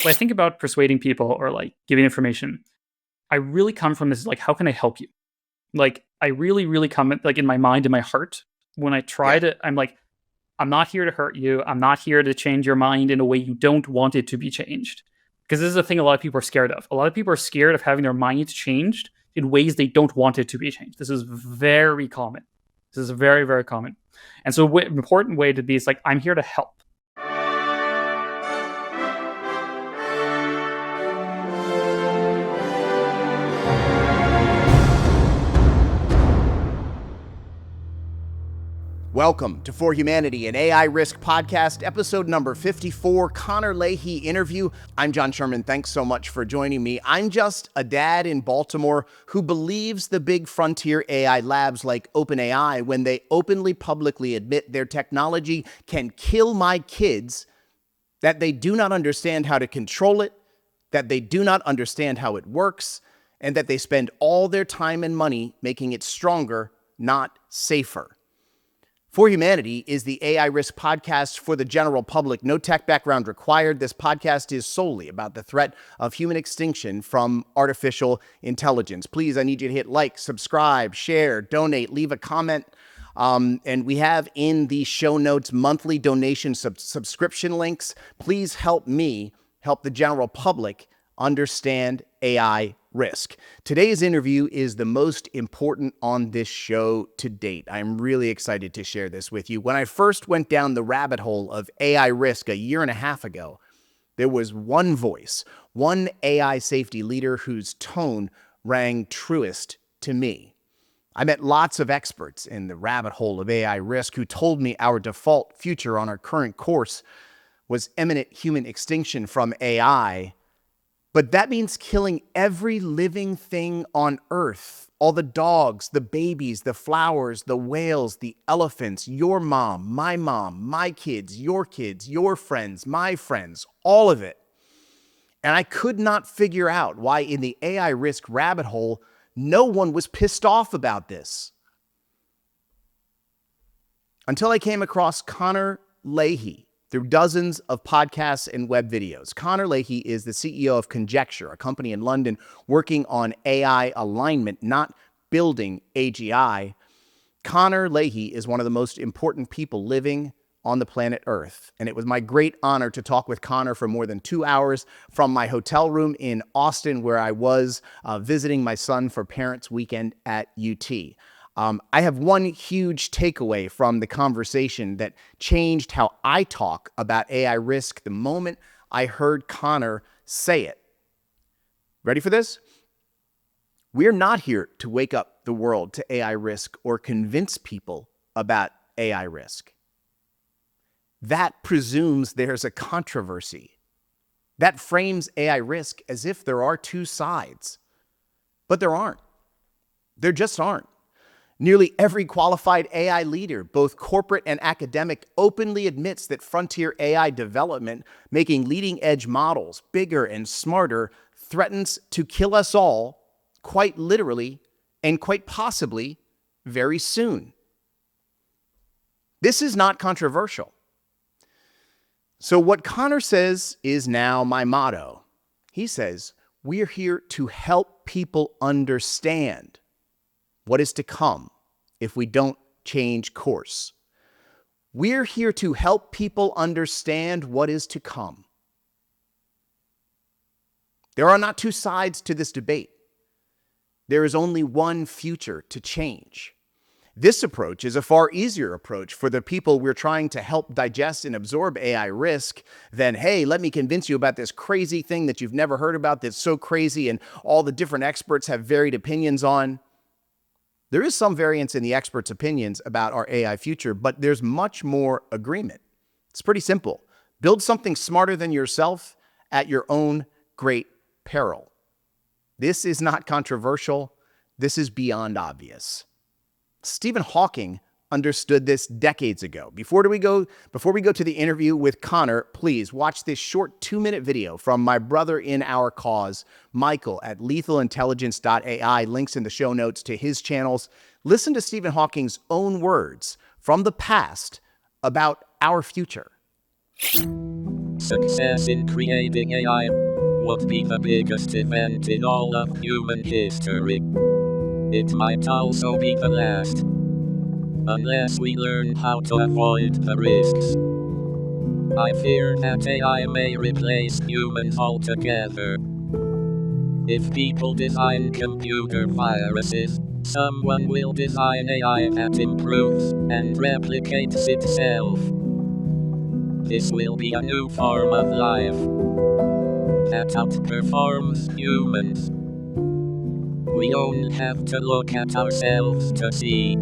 when I think about persuading people or like giving information, I really come from this like, how can I help you? Like, I really, really come like in my mind and my heart when I try Yeah. to. I'm like, I'm not here to hurt you. I'm not here to change your mind in a way you don't want it to be changed. Because this is a thing a lot of people are scared of. A lot of people are scared of having their minds changed in ways they don't want it to be changed. This is very common. This is very, very common. And so, an important way to be is like, I'm here to help. Welcome to For Humanity, an AI Risk podcast, episode number 54, Connor Leahy interview. I'm John Sherman. Thanks so much for joining me. I'm just a dad in Baltimore who believes the big frontier AI labs like OpenAI, when they openly, publicly admit their technology can kill my kids, that they do not understand how to control it, that they do not understand how it works, and that they spend all their time and money making it stronger, not safer. For Humanity is the AI Risk podcast for the general public. No tech background required. This podcast is solely about the threat of human extinction from artificial intelligence. Please, I need you to hit like, subscribe, share, donate, leave a comment. And we have in the show notes monthly donation subscription links. Please help me help the general public understand AI risk. Today's interview is the most important on this show to date. I'm really excited to share this with you. When I first went down the rabbit hole of AI risk a year and a half ago, there was one voice, one AI safety leader whose tone rang truest to me. I met lots of experts in the rabbit hole of AI risk who told me our default future on our current course was imminent human extinction from AI. But that means killing every living thing on Earth. All the dogs, the babies, the flowers, the whales, the elephants, your mom, my kids, your friends, my friends, all of it. And I could not figure out why in the AI risk rabbit hole, no one was pissed off about this. Until I came across Connor Leahy through dozens of podcasts and web videos. Connor Leahy is the CEO of Conjecture, a company in London working on AI alignment, not building AGI. Connor Leahy is one of the most important people living on the planet Earth. And it was my great honor to talk with Connor for more than 2 hours from my hotel room in Austin, where I was visiting my son for Parents' Weekend at UT. I have one huge takeaway from the conversation that changed how I talk about AI risk the moment I heard Connor say it. Ready for this? We're not here to wake up the world to AI risk or convince people about AI risk. That presumes there's a controversy. That frames AI risk as if there are two sides. But there aren't. There just aren't. Nearly every qualified AI leader, both corporate and academic, openly admits that frontier AI development, making leading-edge models bigger and smarter, threatens to kill us all, quite literally, and quite possibly very soon. This is not controversial. So what Connor says is now my motto. He says, we're here to help people understand what is to come if we don't change course. We're here to help people understand what is to come. There are not two sides to this debate. There is only one future to change. This approach is a far easier approach for the people we're trying to help digest and absorb AI risk than, hey, let me convince you about this crazy thing that you've never heard about that's so crazy and all the different experts have varied opinions on. There is some variance in the experts' opinions about our AI future, but there's much more agreement. It's pretty simple. Build something smarter than yourself at your own great peril. This is not controversial. This is beyond obvious. Stephen Hawking understood this decades ago. Before we go to the interview with Connor, please watch this short 2-minute video from my brother in our cause, Michael, at lethalintelligence.ai. Links in the show notes to his channels. Listen to Stephen Hawking's own words from the past about our future. success in creating AI would be the biggest event in all of human history. It might also be the last, unless we learn how to avoid the risks. I fear that AI may replace humans altogether. If people design computer viruses, someone will design AI that improves and replicates itself. This will be a new form of life that outperforms humans. We only have to look at ourselves to see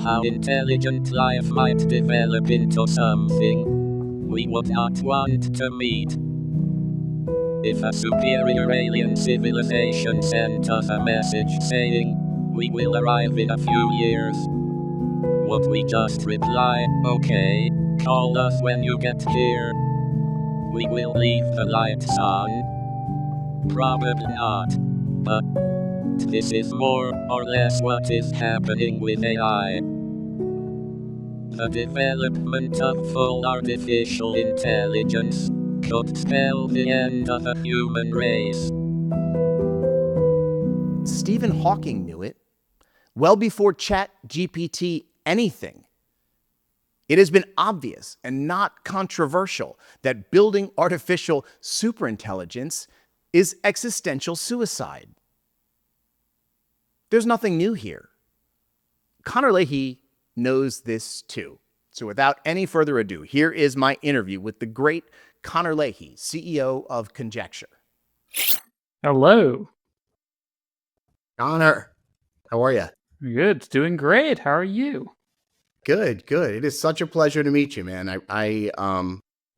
how intelligent life might develop into something we would not want to meet. If a superior alien civilization sent us a message saying, "We will arrive in a few years," would we just reply, "Okay, call us when you get here. We will leave the lights on"? Probably not. But this is more or less what is happening with AI. The development of full artificial intelligence could spell the end of the human race. Stephen Hawking knew it well before ChatGPT anything. It has been obvious and not controversial that building artificial superintelligence is existential suicide. There's nothing new here. Connor Leahy knows this too. So without any further ado, here is my interview with the great Connor Leahy, CEO of Conjecture. Hello. Connor, how are you? Good. Doing great. How are you? Good, good. It is such a pleasure to meet you, man. I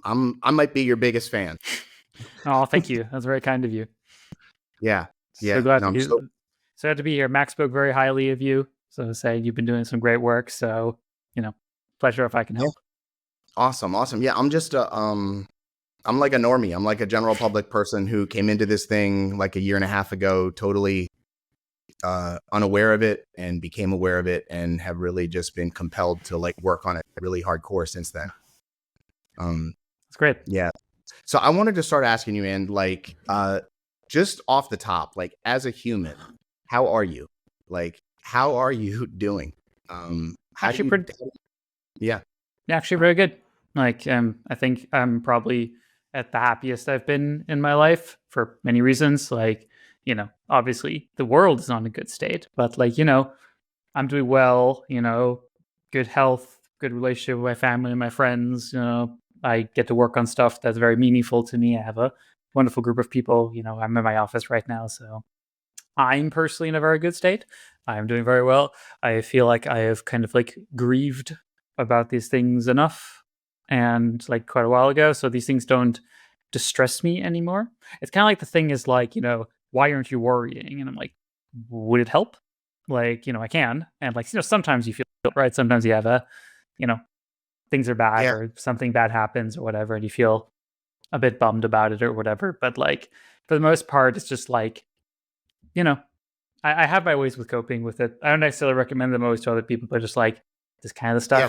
might be your biggest fan. Oh, thank you. That's very kind of you. Yeah, yeah. So glad No, so glad to be here. Max spoke very highly of you. So saying you've been doing some great work. So, pleasure if I can help. Awesome, awesome. Yeah, I'm just I'm like a normie. I'm like a general public person who came into this thing like a year and a half ago, totally unaware of it, and became aware of it, and have really just been compelled to like work on it really hardcore since then. That's great. Yeah. So I wanted to start asking you, man, like, just off the top, like, as a human, how are you? Like, how are you doing? Yeah. Actually very good. Like, I think I'm probably at the happiest I've been in my life for many reasons. Like, obviously the world is not in a good state, but like, I'm doing well, good health, good relationship with my family and my friends. I get to work on stuff that's very meaningful to me. I have a wonderful group of people. I'm in my office right now, so I'm personally in a very good state. I'm doing very well. I feel like I have kind of like grieved about these things enough and like quite a while ago. So these things don't distress me anymore. It's kind of like the thing is like, why aren't you worrying? And I'm like, would it help? Like, I can. And like, sometimes you feel right. Sometimes you have things are bad Yeah. or something bad happens or whatever, and you feel a bit bummed about it or whatever. But like, for the most part, it's just like, I have my ways with coping with it. I don't necessarily recommend them always to other people, but just like this kind of stuff Yeah.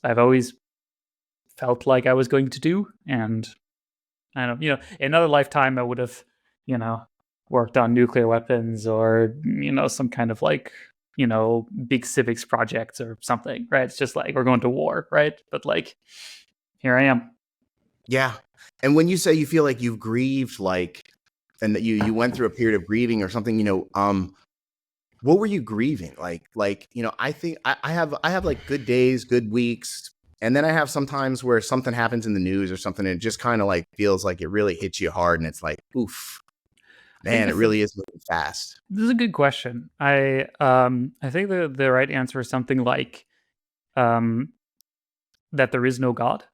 I've always felt like I was going to do. And I don't, in another lifetime, I would have, worked on nuclear weapons or, some kind of like, big civics projects or something, right? It's just like we're going to war, right? But like, here I am. Yeah. And when you say you feel like you've grieved, like, and that you went through a period of grieving or something, what were you grieving? Like, I think I have like good days, good weeks. And then I have sometimes where something happens in the news or something, and it just kind of like feels like it really hits you hard. And it's like, oof, man, it really is moving fast. This is a good question. I think the right answer is something like that there is no God.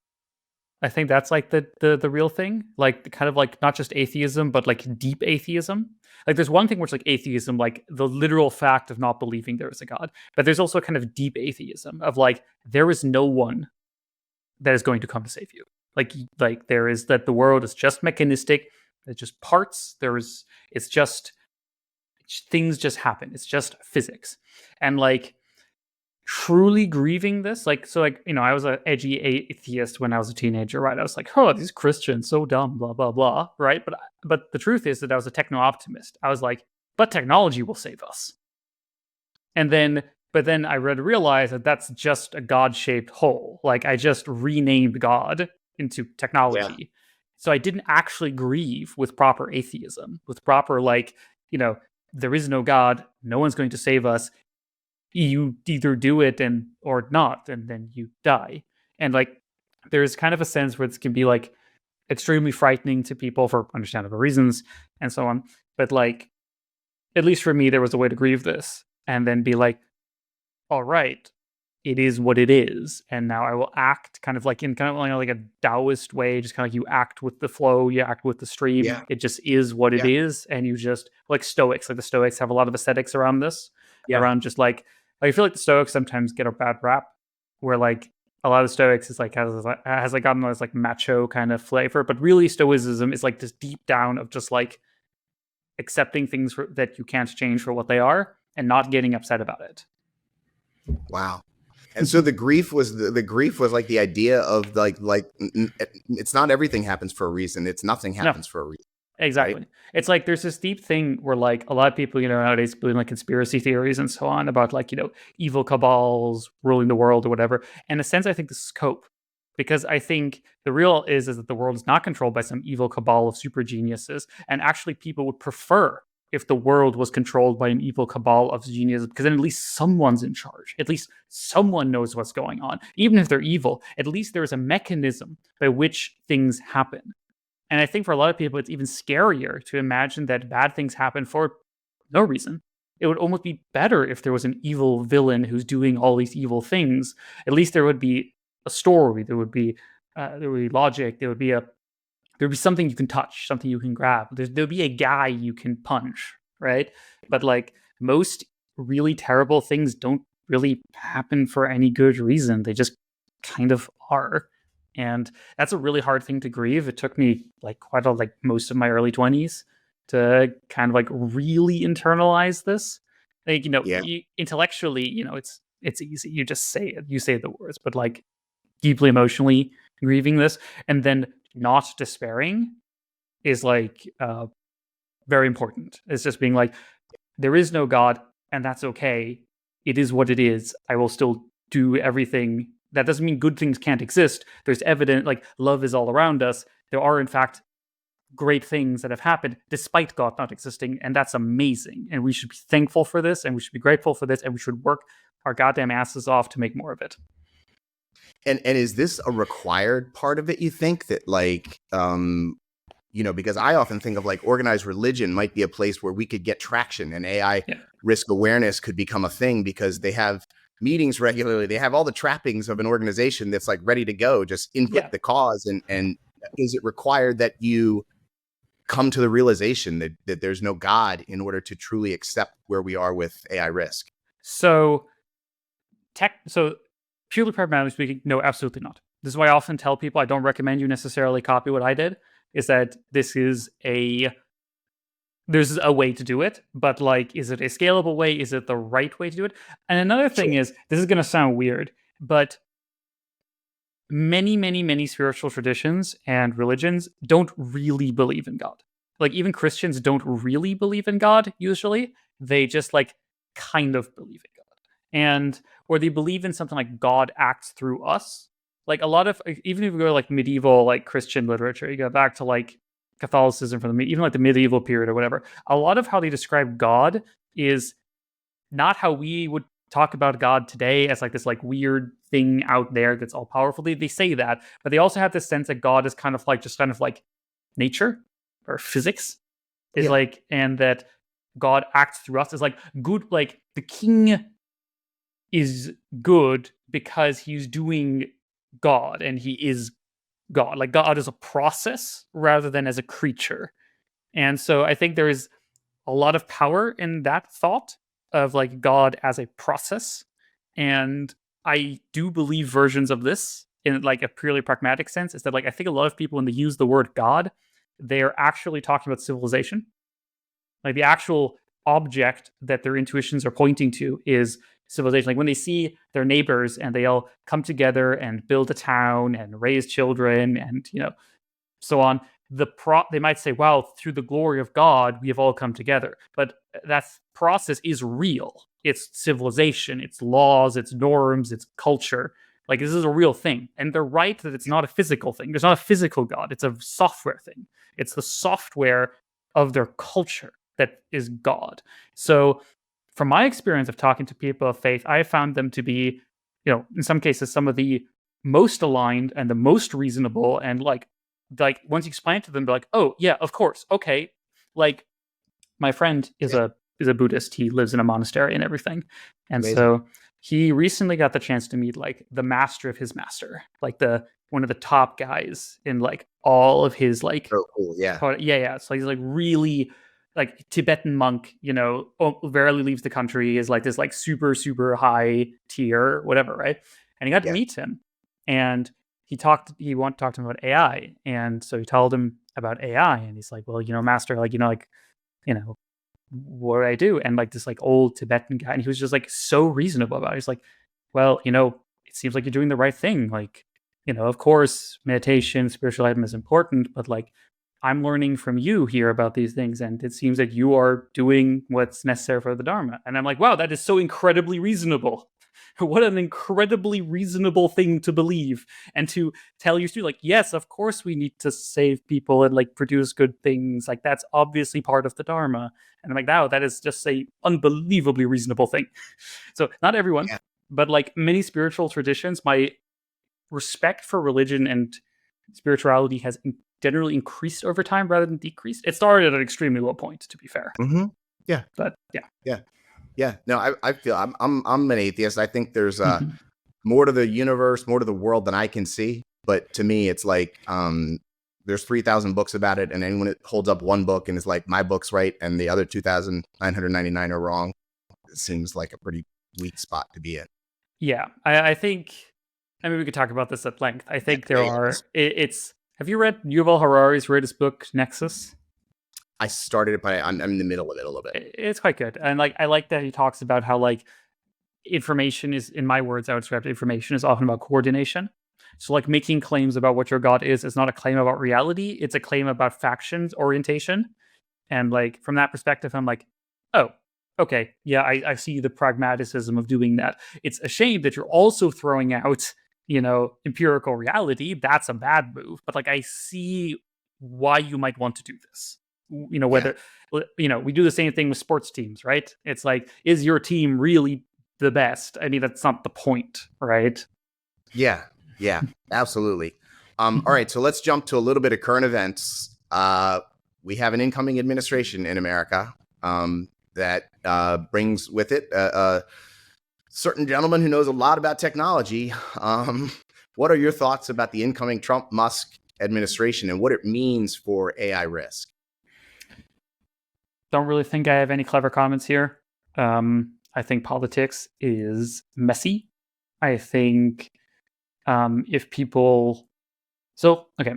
I think that's like the real thing, like kind of like not just atheism, but like deep atheism. Like there's one thing which like atheism, like the literal fact of not believing there is a God, but there's also kind of deep atheism of like there is no one that is going to come to save you. Like there is that the world is just mechanistic. It's just parts. It's just things just happen. It's just physics, and like truly grieving this, I was an edgy atheist when I was a teenager, right? I was like, oh, these Christians so dumb, blah blah blah, right? But the truth is that I was a techno optimist. I was like, but technology will save us. And then but then I realized that that's just a God-shaped hole. Like, I just renamed God into Yeah. technology. So I didn't actually grieve with proper atheism, with proper, there is no God, no one's going to save us. You either do it or not, and then you die. And there's kind of a sense where this can be extremely frightening to people for understandable reasons and so on. But at least for me, there was a way to grieve this and then be like, all right, it is what it is, and now I will act kind of in kind of like a Taoist way, just kind of you act with the flow, you act with the stream. Yeah. It just is what it Yeah. is, and you just Stoics. The Stoics have a lot of aesthetics around this, Yeah. around just I feel like the Stoics sometimes get a bad rap, where a lot of Stoics is has gotten this macho kind of flavor, but really Stoicism is this deep down of just accepting things that you can't change for what they are and not getting upset about it. Wow. And so the grief was like the idea of it's not everything happens for a reason. It's nothing happens for a reason. Exactly. Right? It's there's this deep thing where a lot of people, nowadays believe in conspiracy theories and so on about evil cabals ruling the world or whatever. In a sense, I think this is cope, because I think the real is that the world is not controlled by some evil cabal of super geniuses, and actually people would prefer if the world was controlled by an evil cabal of geniuses, because then at least someone's in charge. At least someone knows what's going on. Even if they're evil, at least there's a mechanism by which things happen. And I think for a lot of people, it's even scarier to imagine that bad things happen for no reason. It would almost be better if there was an evil villain who's doing all these evil things. At least there would be a story. There would be logic. There would be something you can touch, something you can grab. There would be a guy you can punch, right? But most really terrible things don't really happen for any good reason. They just kind of are. And that's a really hard thing to grieve. It took me most of my early 20s to kind of really internalize this. Intellectually, it's easy. You just say it. You say the words, but deeply emotionally grieving this and then not despairing is very important. It's just being there is no God, and that's okay. It is what it is. I will still do everything. That doesn't mean good things can't exist. There's evidence, love is all around us. There are, in fact, great things that have happened despite God not existing, and that's amazing. And we should be thankful for this, and we should be grateful for this, and we should work our goddamn asses off to make more of it. And is this a required part of it, you think, that because I often think of organized religion might be a place where we could get traction, and AI risk awareness could become a thing because they have meetings regularly. They have all the trappings of an organization that's ready to go, just input the cause. And is it required that you come to the realization that there's no God in order to truly accept where we are with AI risk? So purely pragmatically speaking, no, absolutely not. This is why I often tell people I don't recommend you necessarily copy what I did, is that there's a way to do it, but is it a scalable way? Is it the right way to do it? And another thing is, this is going to sound weird, but many, many, many spiritual traditions and religions don't really believe in God. Even Christians don't really believe in God, usually. They just kind of believe in God. Or they believe in something like God acts through us. A lot of, even if you go to medieval Christian literature, you go back to Catholicism from even the medieval period or whatever, a lot of how they describe God is not how we would talk about God today as this weird thing out there that's all powerful. They say that, but they also have this sense that God is kind of nature or physics is and that God acts through us is good. The king is good because he's doing God, and he is God. God is a process rather than as a creature. And so I think there is a lot of power in that thought of God as a process. And I do believe versions of this in a purely pragmatic sense is that I think a lot of people, when they use the word God, they're actually talking about civilization. The actual object that their intuitions are pointing to is civilization. Like when they see their neighbors and they all come together and build a town and raise children and so on, they might say, wow, through the glory of God, we have all come together. But that process is real. It's civilization, it's laws, it's norms, it's culture. Like this is a real thing. And they're right that it's not a physical thing. There's not a physical God. It's a software thing. It's the software of their culture that is God. So from my experience of talking to people of faith, I found them to be, in some cases, some of the most aligned and the most reasonable. And like once you explain it to them, they're like, oh yeah, of course. Okay. Like my friend is a Buddhist. He lives in a monastery and everything. And Amazing. so he recently got the chance to meet like the master of his master, like one of the top guys in like all of his like Oh, cool. Yeah. yeah. So he's like really like Tibetan monk, rarely leaves the country, is like this like super, super high tier, whatever, right? And he got to meet him. And he wanted to talk to him about AI. And so he told him about AI. And he's like, well, master, what do I do? And like this like old Tibetan guy, and he was just like so reasonable about it. He's like, well, it seems like you're doing the right thing. Like, of course, meditation, spiritualism is important, but like I'm learning from you here about these things, and it seems that you are doing what's necessary for the Dharma. And I'm like, wow, that is so incredibly reasonable. What an incredibly reasonable thing to believe and to tell your student, like, yes, of course we need to save people and like produce good things. Like that's obviously part of the Dharma. And I'm like, wow, that is just a unbelievably reasonable thing. So not everyone, but like many spiritual traditions, my respect for religion and spirituality has generally increased over time rather than decreased. It started at an extremely low point, to be fair. Mm-hmm. Yeah. But yeah. No, I feel I'm an atheist. I think there's more to the universe, more to the world than I can see. But to me, it's like there's 3,000 books about it, and anyone that holds up one book and is like, my book's right, and the other 2,999 are wrong, it seems like a pretty weak spot to be in. Yeah, I think. I mean, we could talk about this at length. I think there are. It's. Have you read Yuval Harari's latest book, Nexus? I started it, but I'm in the middle of it a little bit. It's quite good, and like I like that he talks about how like information is, in my words, I would describe information is often about coordination. So like making claims about what your God is not a claim about reality. It's a claim about factions orientation. And like from that perspective, I'm like, oh, okay, yeah, I see the pragmaticism of doing that. It's a shame that you're also throwing out, empirical reality. That's a bad move. But like I see why you might want to do this. Whether we do the same thing with sports teams, right? It's like, is your team really the best? I mean, that's not the point, right? Yeah, absolutely. All right, so let's jump to a little bit of current events. We have an incoming administration in America that brings with it a certain gentleman who knows a lot about technology. What are your thoughts about the incoming Trump-Musk administration and what it means for AI risk? Don't really think I have any clever comments here. I think politics is messy. I think if people... So, okay.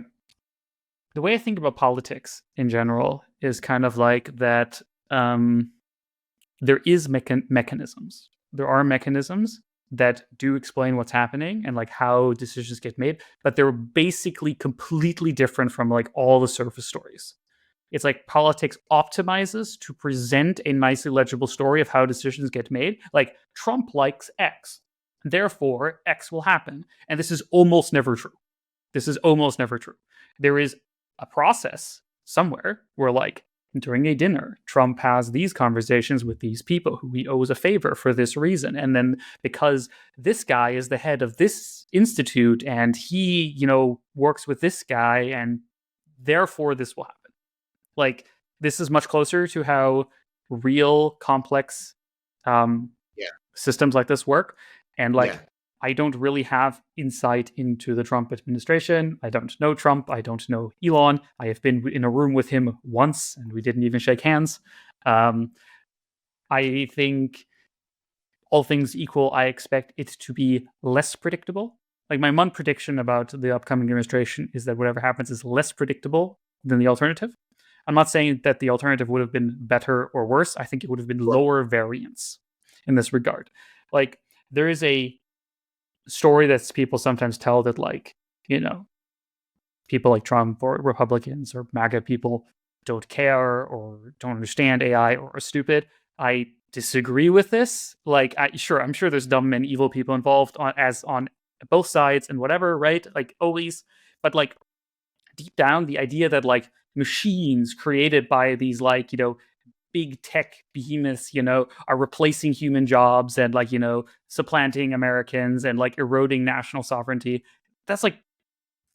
The way I think about politics in general is kind of like that there is mechanisms. There are mechanisms that do explain what's happening and like how decisions get made, but they're basically completely different from like all the surface stories. It's like politics optimizes to present a nicely legible story of how decisions get made. Like Trump likes X, therefore X will happen. And this is almost never true. There is a process somewhere where like during a dinner, Trump has these conversations with these people who he owes a favor for this reason. And then because this guy is the head of this institute and he, works with this guy and therefore this will happen. Like this is much closer to how real complex systems like this work. And like, I don't really have insight into the Trump administration. I don't know Trump. I don't know Elon. I have been in a room with him once and we didn't even shake hands. I think all things equal, I expect it to be less predictable. Like my month prediction about the upcoming administration is that whatever happens is less predictable than the alternative. I'm not saying that the alternative would have been better or worse. I think it would have been lower variance in this regard. Like, there is a story that people sometimes tell that, like, people like Trump or Republicans or MAGA people don't care or don't understand AI or are stupid. I disagree with this. Like, I'm sure there's dumb and evil people involved on both sides and whatever, right? Like, always. But like, deep down, the idea that like machines created by these like big tech behemoths, are replacing human jobs and like supplanting Americans and like eroding national sovereignty. That's like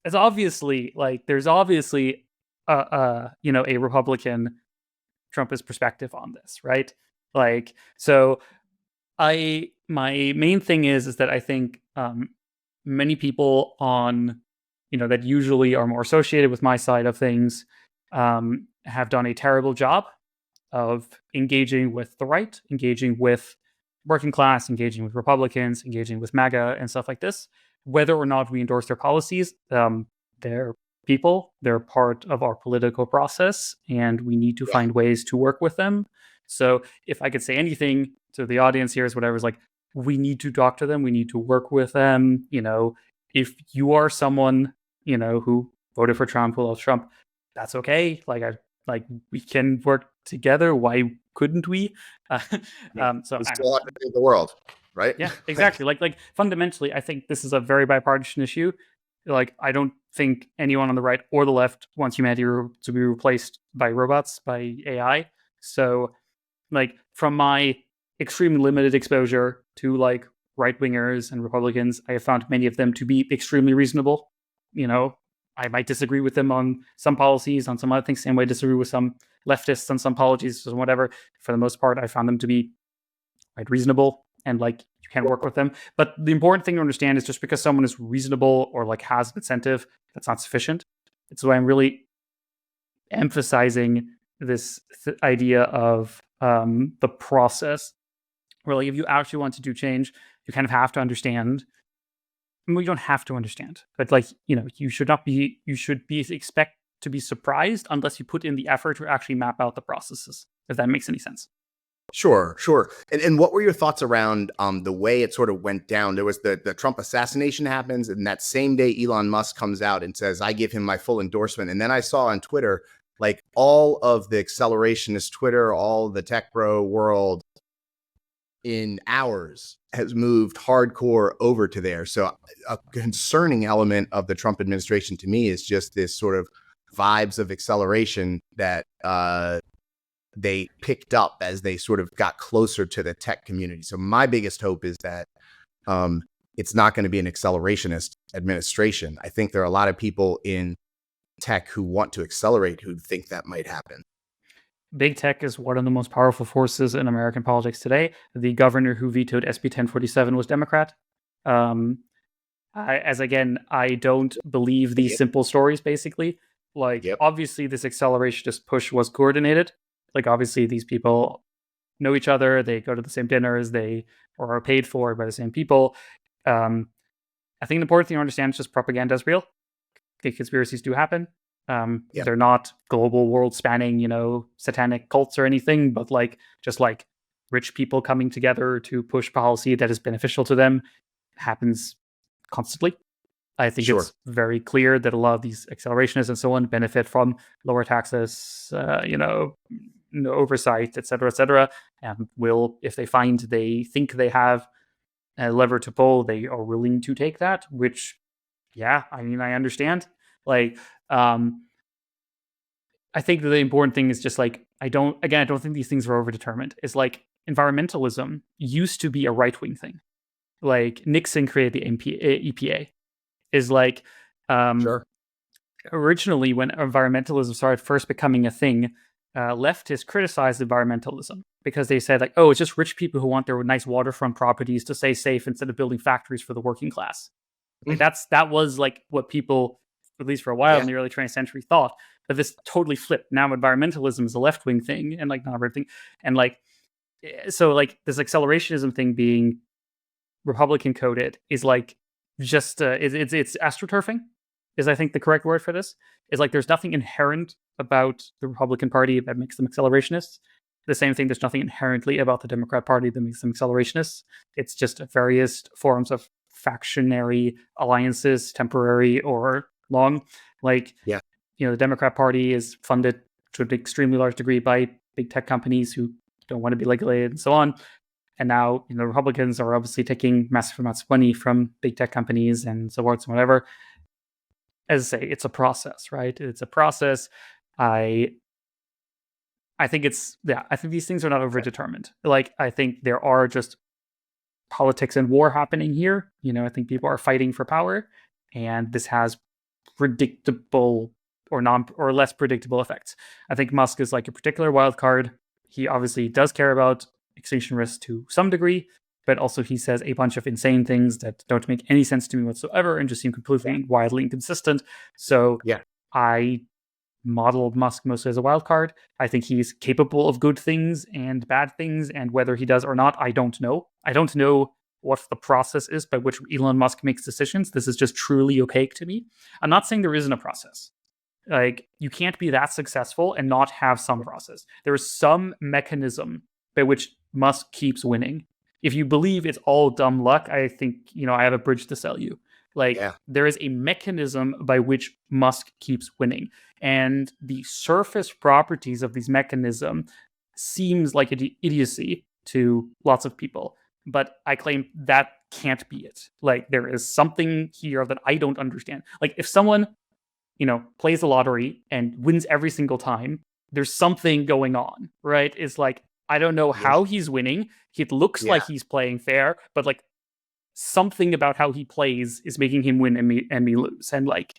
it's obviously like there's obviously a Republican Trumpist perspective on this, right? Like, so my main thing is that I think many people on that usually are more associated with my side of things have done a terrible job of engaging with the right, engaging with working class, engaging with Republicans, engaging with MAGA and stuff like this. Whether or not we endorse their policies, they're people, they're part of our political process, and we need to find ways to work with them. So if I could say anything to the audience here is whatever is like, we need to talk to them, we need to work with them. If you are someone, who voted for Trump, who loves Trump, that's okay. Like we can work together. Why couldn't we? So We still have to save the world, right? yeah, exactly. like fundamentally, I think this is a very bipartisan issue. Like, I don't think anyone on the right or the left wants humanity to be replaced by robots, by AI. So, like, from my extremely limited exposure to like right wingers and Republicans, I have found many of them to be extremely reasonable. I might disagree with them on some policies, on some other things. Same way I disagree with some leftists on some policies and whatever. For the most part, I found them to be quite reasonable and like you can work with them. But the important thing to understand is just because someone is reasonable or like has an incentive, that's not sufficient. It's why I'm really emphasizing this idea of the process, where like if you actually want to do change, you kind of have to understand. Well, you don't have to understand, but like you should not be. You should be expect to be surprised unless you put in the effort to actually map out the processes. If that makes any sense. Sure. And what were your thoughts around the way it sort of went down? There was the Trump assassination happens, and that same day Elon Musk comes out and says, I give him my full endorsement. And then I saw on Twitter, like all of the accelerationist Twitter, all the tech bro world in hours has moved hardcore over to there. So a concerning element of the Trump administration to me is just this sort of vibes of acceleration that they picked up as they sort of got closer to the tech community. So my biggest hope is that it's not going to be an accelerationist administration. I think there are a lot of people in tech who want to accelerate who think that might happen. Big tech is one of the most powerful forces in American politics today. The governor who vetoed SB 1047 was Democrat. I don't believe these simple stories, basically. Like, obviously, this accelerationist push was coordinated. Like, obviously, these people know each other. They go to the same dinners. They are paid for by the same people. I think the important thing to understand is just propaganda is real. The conspiracies do happen. They're not global, world-spanning, satanic cults or anything, but like just like rich people coming together to push policy that is beneficial to them happens constantly. I think it's very clear that a lot of these accelerationists and so on benefit from lower taxes, oversight, et cetera, and will, if they think they have a lever to pull, they are willing to take that, which, I understand. Like, I think that the important thing is just like, I don't think these things are overdetermined. It's like environmentalism used to be a right-wing thing. Like Nixon created the EPA. Is like, originally when environmentalism started first becoming a thing, leftists criticized environmentalism because they said like, oh, it's just rich people who want their nice waterfront properties to stay safe instead of building factories for the working class. Like that was like what people, at least for a while in the early 20th century, thought. But this totally flipped. Now environmentalism is a left-wing thing and like not a right thing. And like, so like this accelerationism thing being Republican coded is like just it's astroturfing is I think the correct word for this. Is like there's nothing inherent about the Republican Party that makes them accelerationists. the same thing. There's nothing inherently about the Democrat Party that makes them accelerationists. It's just various forms of factionary alliances, temporary or long. Like, the Democrat Party is funded to an extremely large degree by big tech companies who don't want to be regulated and so on. And now, Republicans are obviously taking massive amounts of money from big tech companies and so forth and whatever. As I say, it's a process, right? It's a process. I think I think these things are not overdetermined. Like, I think there are just politics and war happening here. I think people are fighting for power, and this has predictable or less predictable effects. I think Musk is like a particular wild card. He obviously does care about extinction risk to some degree, but also he says a bunch of insane things that don't make any sense to me whatsoever and just seem completely wildly inconsistent. So I modeled Musk mostly as a wild card. I think he's capable of good things and bad things, and whether he does or not, I don't know. I don't know what the process is by which Elon Musk makes decisions. This is just truly opaque to me. I'm not saying there isn't a process. Like, you can't be that successful and not have some process. There is some mechanism by which Musk keeps winning. If you believe it's all dumb luck, I think, I have a bridge to sell you. There is a mechanism by which Musk keeps winning. And the surface properties of these mechanism seems like idiocy to lots of people. But I claim that can't be it. Like, there is something here that I don't understand. Like, if someone, plays the lottery and wins every single time, there's something going on, right? It's like, I don't know how he's winning. It looks like he's playing fair, but like, something about how he plays is making him win and me lose. And like,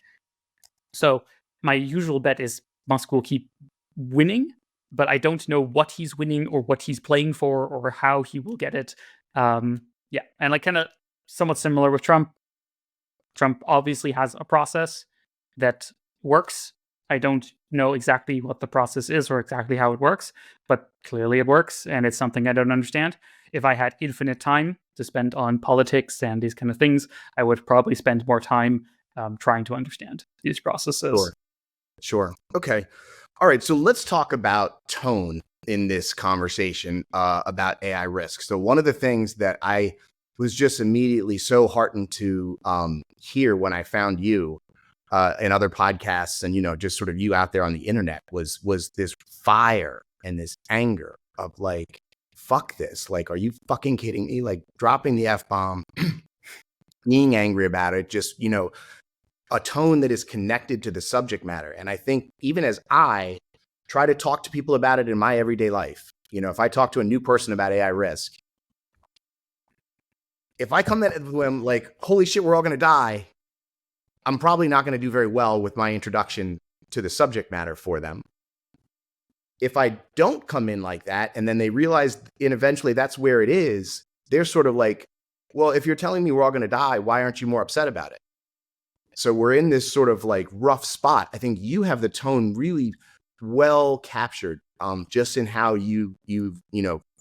so my usual bet is Musk will keep winning, but I don't know what he's winning or what he's playing for or how he will get it. And like, kind of somewhat similar with Trump. Trump obviously has a process that works. I don't know exactly what the process is or exactly how it works, but clearly it works, and it's something I don't understand. If I had infinite time to spend on politics and these kind of things, I would probably spend more time trying to understand these processes. Sure. Okay. All right. So let's talk about tone in this conversation about AI risk. So one of the things that I was just immediately so heartened to hear when I found you in other podcasts and, just sort of you out there on the internet was this fire and this anger of like, fuck this. Like, are you fucking kidding me? Like, dropping the F-bomb, being angry about it, just, a tone that is connected to the subject matter. And I think even as I try to talk to people about it in my everyday life, if I talk to a new person about AI risk, if I come at them like, holy shit, we're all going to die, I'm probably not going to do very well with my introduction to the subject matter for them. If I don't come in like that, and then they realize, and eventually that's where it is, they're sort of like, well, if you're telling me we're all going to die, why aren't you more upset about it? So we're in this sort of like rough spot. I think you have the tone really well captured, just in how you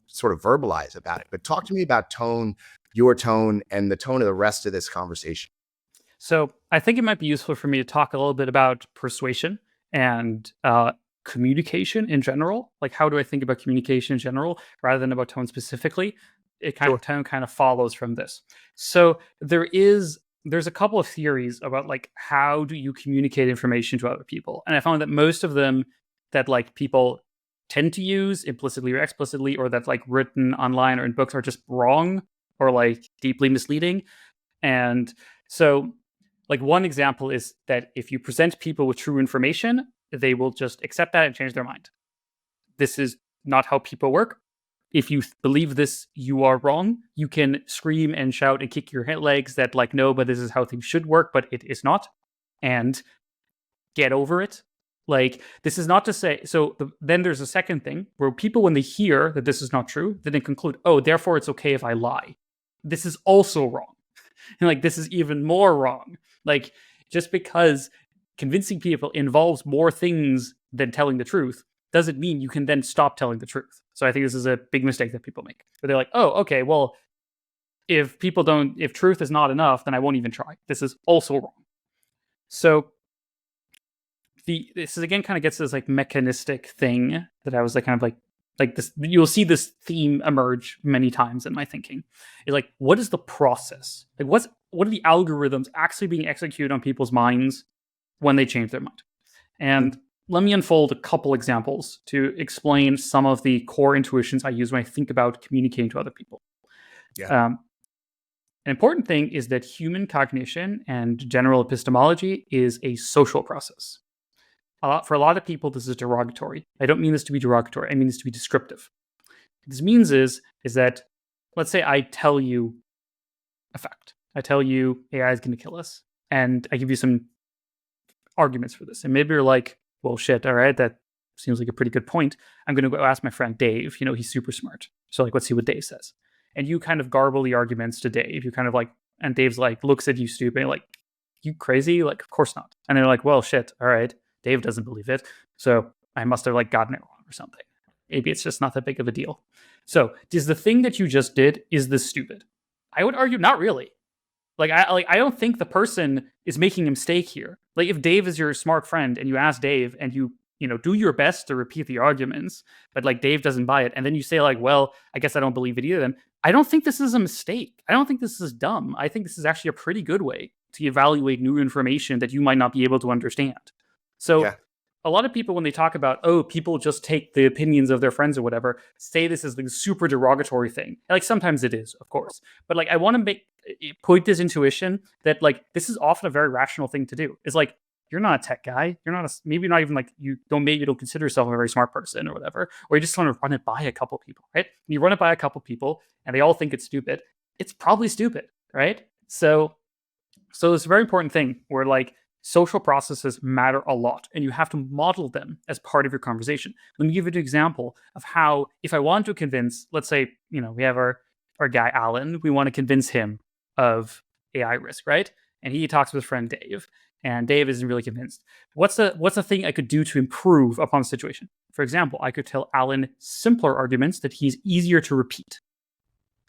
sort of verbalize about it. But talk to me about tone, your tone, and the tone of the rest of this conversation. So I think it might be useful for me to talk a little bit about persuasion and communication in general. Like, how do I think about communication in general rather than about tone specifically? It kind of follows from this. So there's a couple of theories about like, how do you communicate information to other people? And I found that most of them that like people tend to use implicitly or explicitly, or that like written online or in books, are just wrong or like deeply misleading. And so like, one example is that if you present people with true information, they will just accept that and change their mind. This is not how people work. If you believe this, you are wrong. You can scream and shout and kick your legs that like, no, but this is how things should work, but it is not. And get over it. Like, this is not to say, then there's a second thing where people, when they hear that this is not true, then they conclude, oh, therefore it's okay if I lie. This is also wrong. And like, this is even more wrong. Like, just because convincing people involves more things than telling the truth doesn't mean you can then stop telling the truth. So I think this is a big mistake that people make. But they're like, oh, okay, well, if truth is not enough, then I won't even try. This is also wrong. So this is again kind of gets to this like mechanistic thing that I was like kind of like like this, you'll see this theme emerge many times in my thinking. Is like, what is the process? Like, what are the algorithms actually being executed on people's minds when they change their mind? And let me unfold a couple examples to explain some of the core intuitions I use when I think about communicating to other people. Yeah. An important thing is that human cognition and general epistemology is a social process. For a lot of people, this is derogatory. I don't mean this to be derogatory. I mean this to be descriptive. What this means is that, let's say I tell you a fact. I tell you AI is going to kill us, and I give you some arguments for this. And maybe you're like, well, shit, all right, that seems like a pretty good point. I'm going to go ask my friend Dave. He's super smart. So, like, let's see what Dave says. And you kind of garble the arguments to Dave. You kind of like, and Dave's like, looks at you stupid, and like, you crazy? Like, of course not. And they're like, well, shit, all right. Dave doesn't believe it. So I must have like gotten it wrong or something. Maybe it's just not that big of a deal. So is the thing that you just did, is this stupid? I would argue not really. I don't think the person is making a mistake here. Like, if Dave is your smart friend and you ask Dave and you do your best to repeat the arguments, but like Dave doesn't buy it, and then you say like, well, I guess I don't believe it either, then I don't think this is a mistake. I don't think this is dumb. I think this is actually a pretty good way to evaluate new information that you might not be able to understand. So a lot of people, when they talk about, oh, people just take the opinions of their friends or whatever, say this is like a super derogatory thing. And like, sometimes it is, of course. But like, I want to point this intuition that like, this is often a very rational thing to do. It's like, you're not a tech guy. You're not maybe not even like, maybe you don't consider yourself a very smart person or whatever, or you just want to run it by a couple people, right? When you run it by a couple people and they all think it's stupid, it's probably stupid, right? So it's a very important thing where like, social processes matter a lot, and you have to model them as part of your conversation. Let me give you an example of how, if I want to convince, let's say, we have our guy, Alan, we want to convince him of AI risk, right? And he talks with his friend Dave, and Dave isn't really convinced. What's the thing I could do to improve upon the situation? For example, I could tell Alan simpler arguments that he's easier to repeat.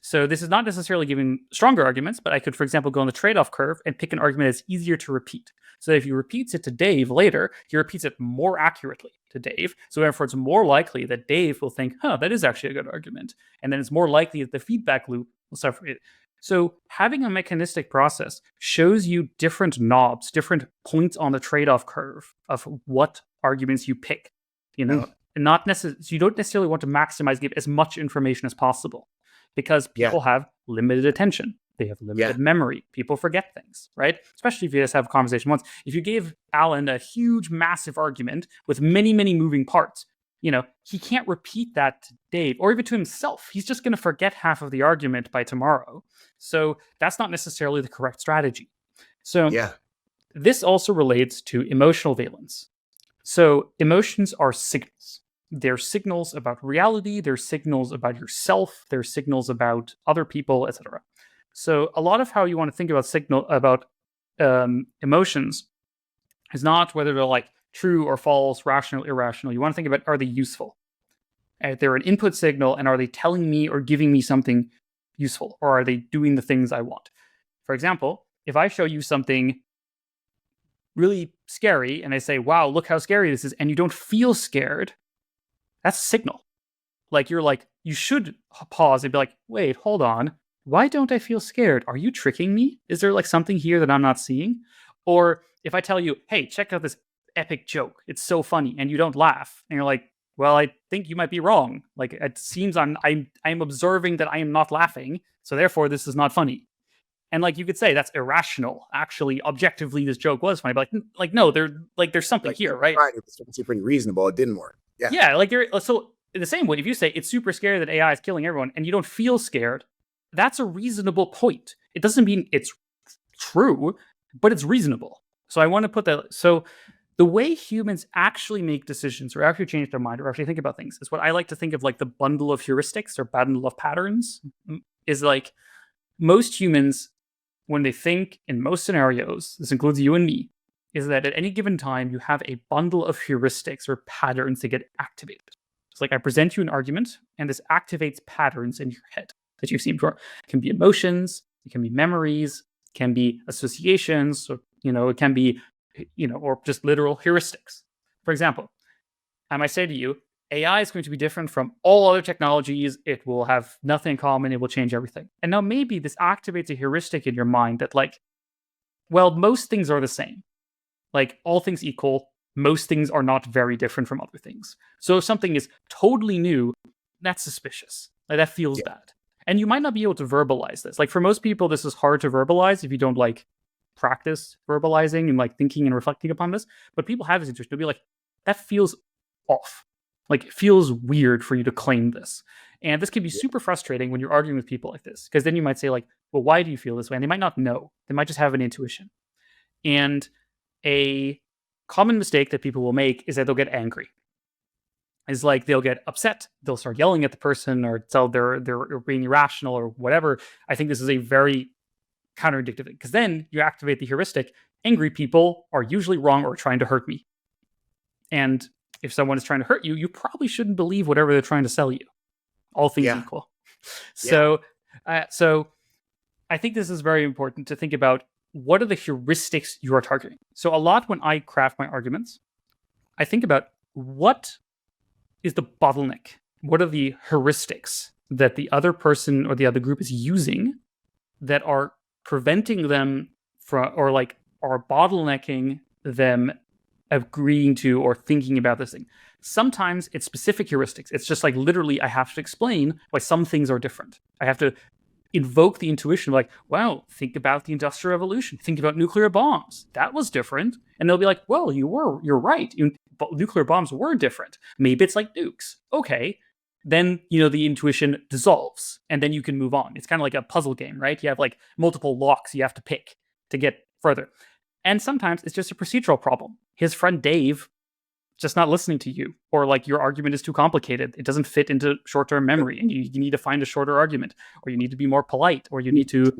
So this is not necessarily giving stronger arguments, but I could, for example, go on the trade-off curve and pick an argument that's easier to repeat. So that if he repeats it to Dave later, he repeats it more accurately to Dave. So therefore, it's more likely that Dave will think, that is actually a good argument. And then it's more likely that the feedback loop will separate it. So having a mechanistic process shows you different knobs, different points on the trade-off curve of what arguments you pick. And not necessarily, you don't necessarily want to maximize, give as much information as possible. Because people have limited attention. They have limited memory. People forget things, right? Especially if you just have a conversation once. If you gave Alan a huge, massive argument with many, many moving parts, he can't repeat that to Dave or even to himself. He's just going to forget half of the argument by tomorrow. So that's not necessarily the correct strategy. So this also relates to emotional valence. So emotions are signals. They're signals about reality, they're signals about yourself, they're signals about other people, etc. So a lot of how you want to think about emotions is not whether they're like true or false, rational, irrational. You want to think about, are they useful? They're an input signal, and are they telling me or giving me something useful? Or are they doing the things I want? For example, if I show you something really scary and I say, wow, look how scary this is, and you don't feel scared, that's a signal. Like, you should pause and be like, wait, hold on. Why don't I feel scared? Are you tricking me? Is there like something here that I'm not seeing? Or if I tell you, hey, check out this epic joke, it's so funny, and you don't laugh, and you're like, well, I think you might be wrong. Like, it seems I'm observing that I am not laughing, so therefore this is not funny. And like, you could say that's irrational. Actually, objectively, this joke was funny, but like no, there's something here, right? Right, it's pretty reasonable. It didn't work. Yeah, like so in the same way, if you say it's super scary that AI is killing everyone and you don't feel scared, that's a reasonable point. It doesn't mean it's true, but it's reasonable. So I want to put that. So the way humans actually make decisions or actually change their mind or actually think about things is what I like to think of like the bundle of heuristics or bundle of patterns. Is like, most humans, when they think in most scenarios, this includes you and me, is that at any given time, you have a bundle of heuristics or patterns that get activated. It's like I present you an argument, and this activates patterns in your head that you've seen before. It can be emotions, it can be memories, it can be associations, or, it can be, or just literal heuristics. For example, I might say to you, AI is going to be different from all other technologies. It will have nothing in common. It will change everything. And now maybe this activates a heuristic in your mind that like, well, most things are the same. Like all things equal, most things are not very different from other things. So if something is totally new, that's suspicious. Like that feels bad. And you might not be able to verbalize this. Like for most people, this is hard to verbalize if you don't like practice verbalizing and like thinking and reflecting upon this. But people have this interest. They'll be like, that feels off. Like it feels weird for you to claim this. And this can be super frustrating when you're arguing with people like this. Because then you might say like, well, why do you feel this way? And they might not know. They might just have an intuition. And a common mistake that people will make is that they'll get angry. Is like they'll get upset, they'll start yelling at the person, or tell they're being irrational or whatever. I think this is a very counterintuitive thing because then you activate the heuristic. Angry people are usually wrong or trying to hurt me. And if someone is trying to hurt you, you probably shouldn't believe whatever they're trying to sell you. All things equal. So I think this is very important to think about. What are the heuristics you are targeting? So a lot when I craft my arguments, I think about what is the bottleneck? What are the heuristics that the other person or the other group is using that are preventing them from, or like are bottlenecking them agreeing to or thinking about this thing? Sometimes it's specific heuristics. It's just like literally I have to explain why some things are different. I have to invoke the intuition of like, wow, think about the Industrial Revolution. Think about nuclear bombs. That was different. And they'll be like, well, you're right. Nuclear bombs were different. Maybe it's like nukes. Okay. Then, the intuition dissolves and then you can move on. It's kind of like a puzzle game, right? You have like multiple locks you have to pick to get further. And sometimes it's just a procedural problem. His friend Dave just not listening to you, or like your argument is too complicated. It doesn't fit into short-term memory and you need to find a shorter argument, or you need to be more polite, or you need to...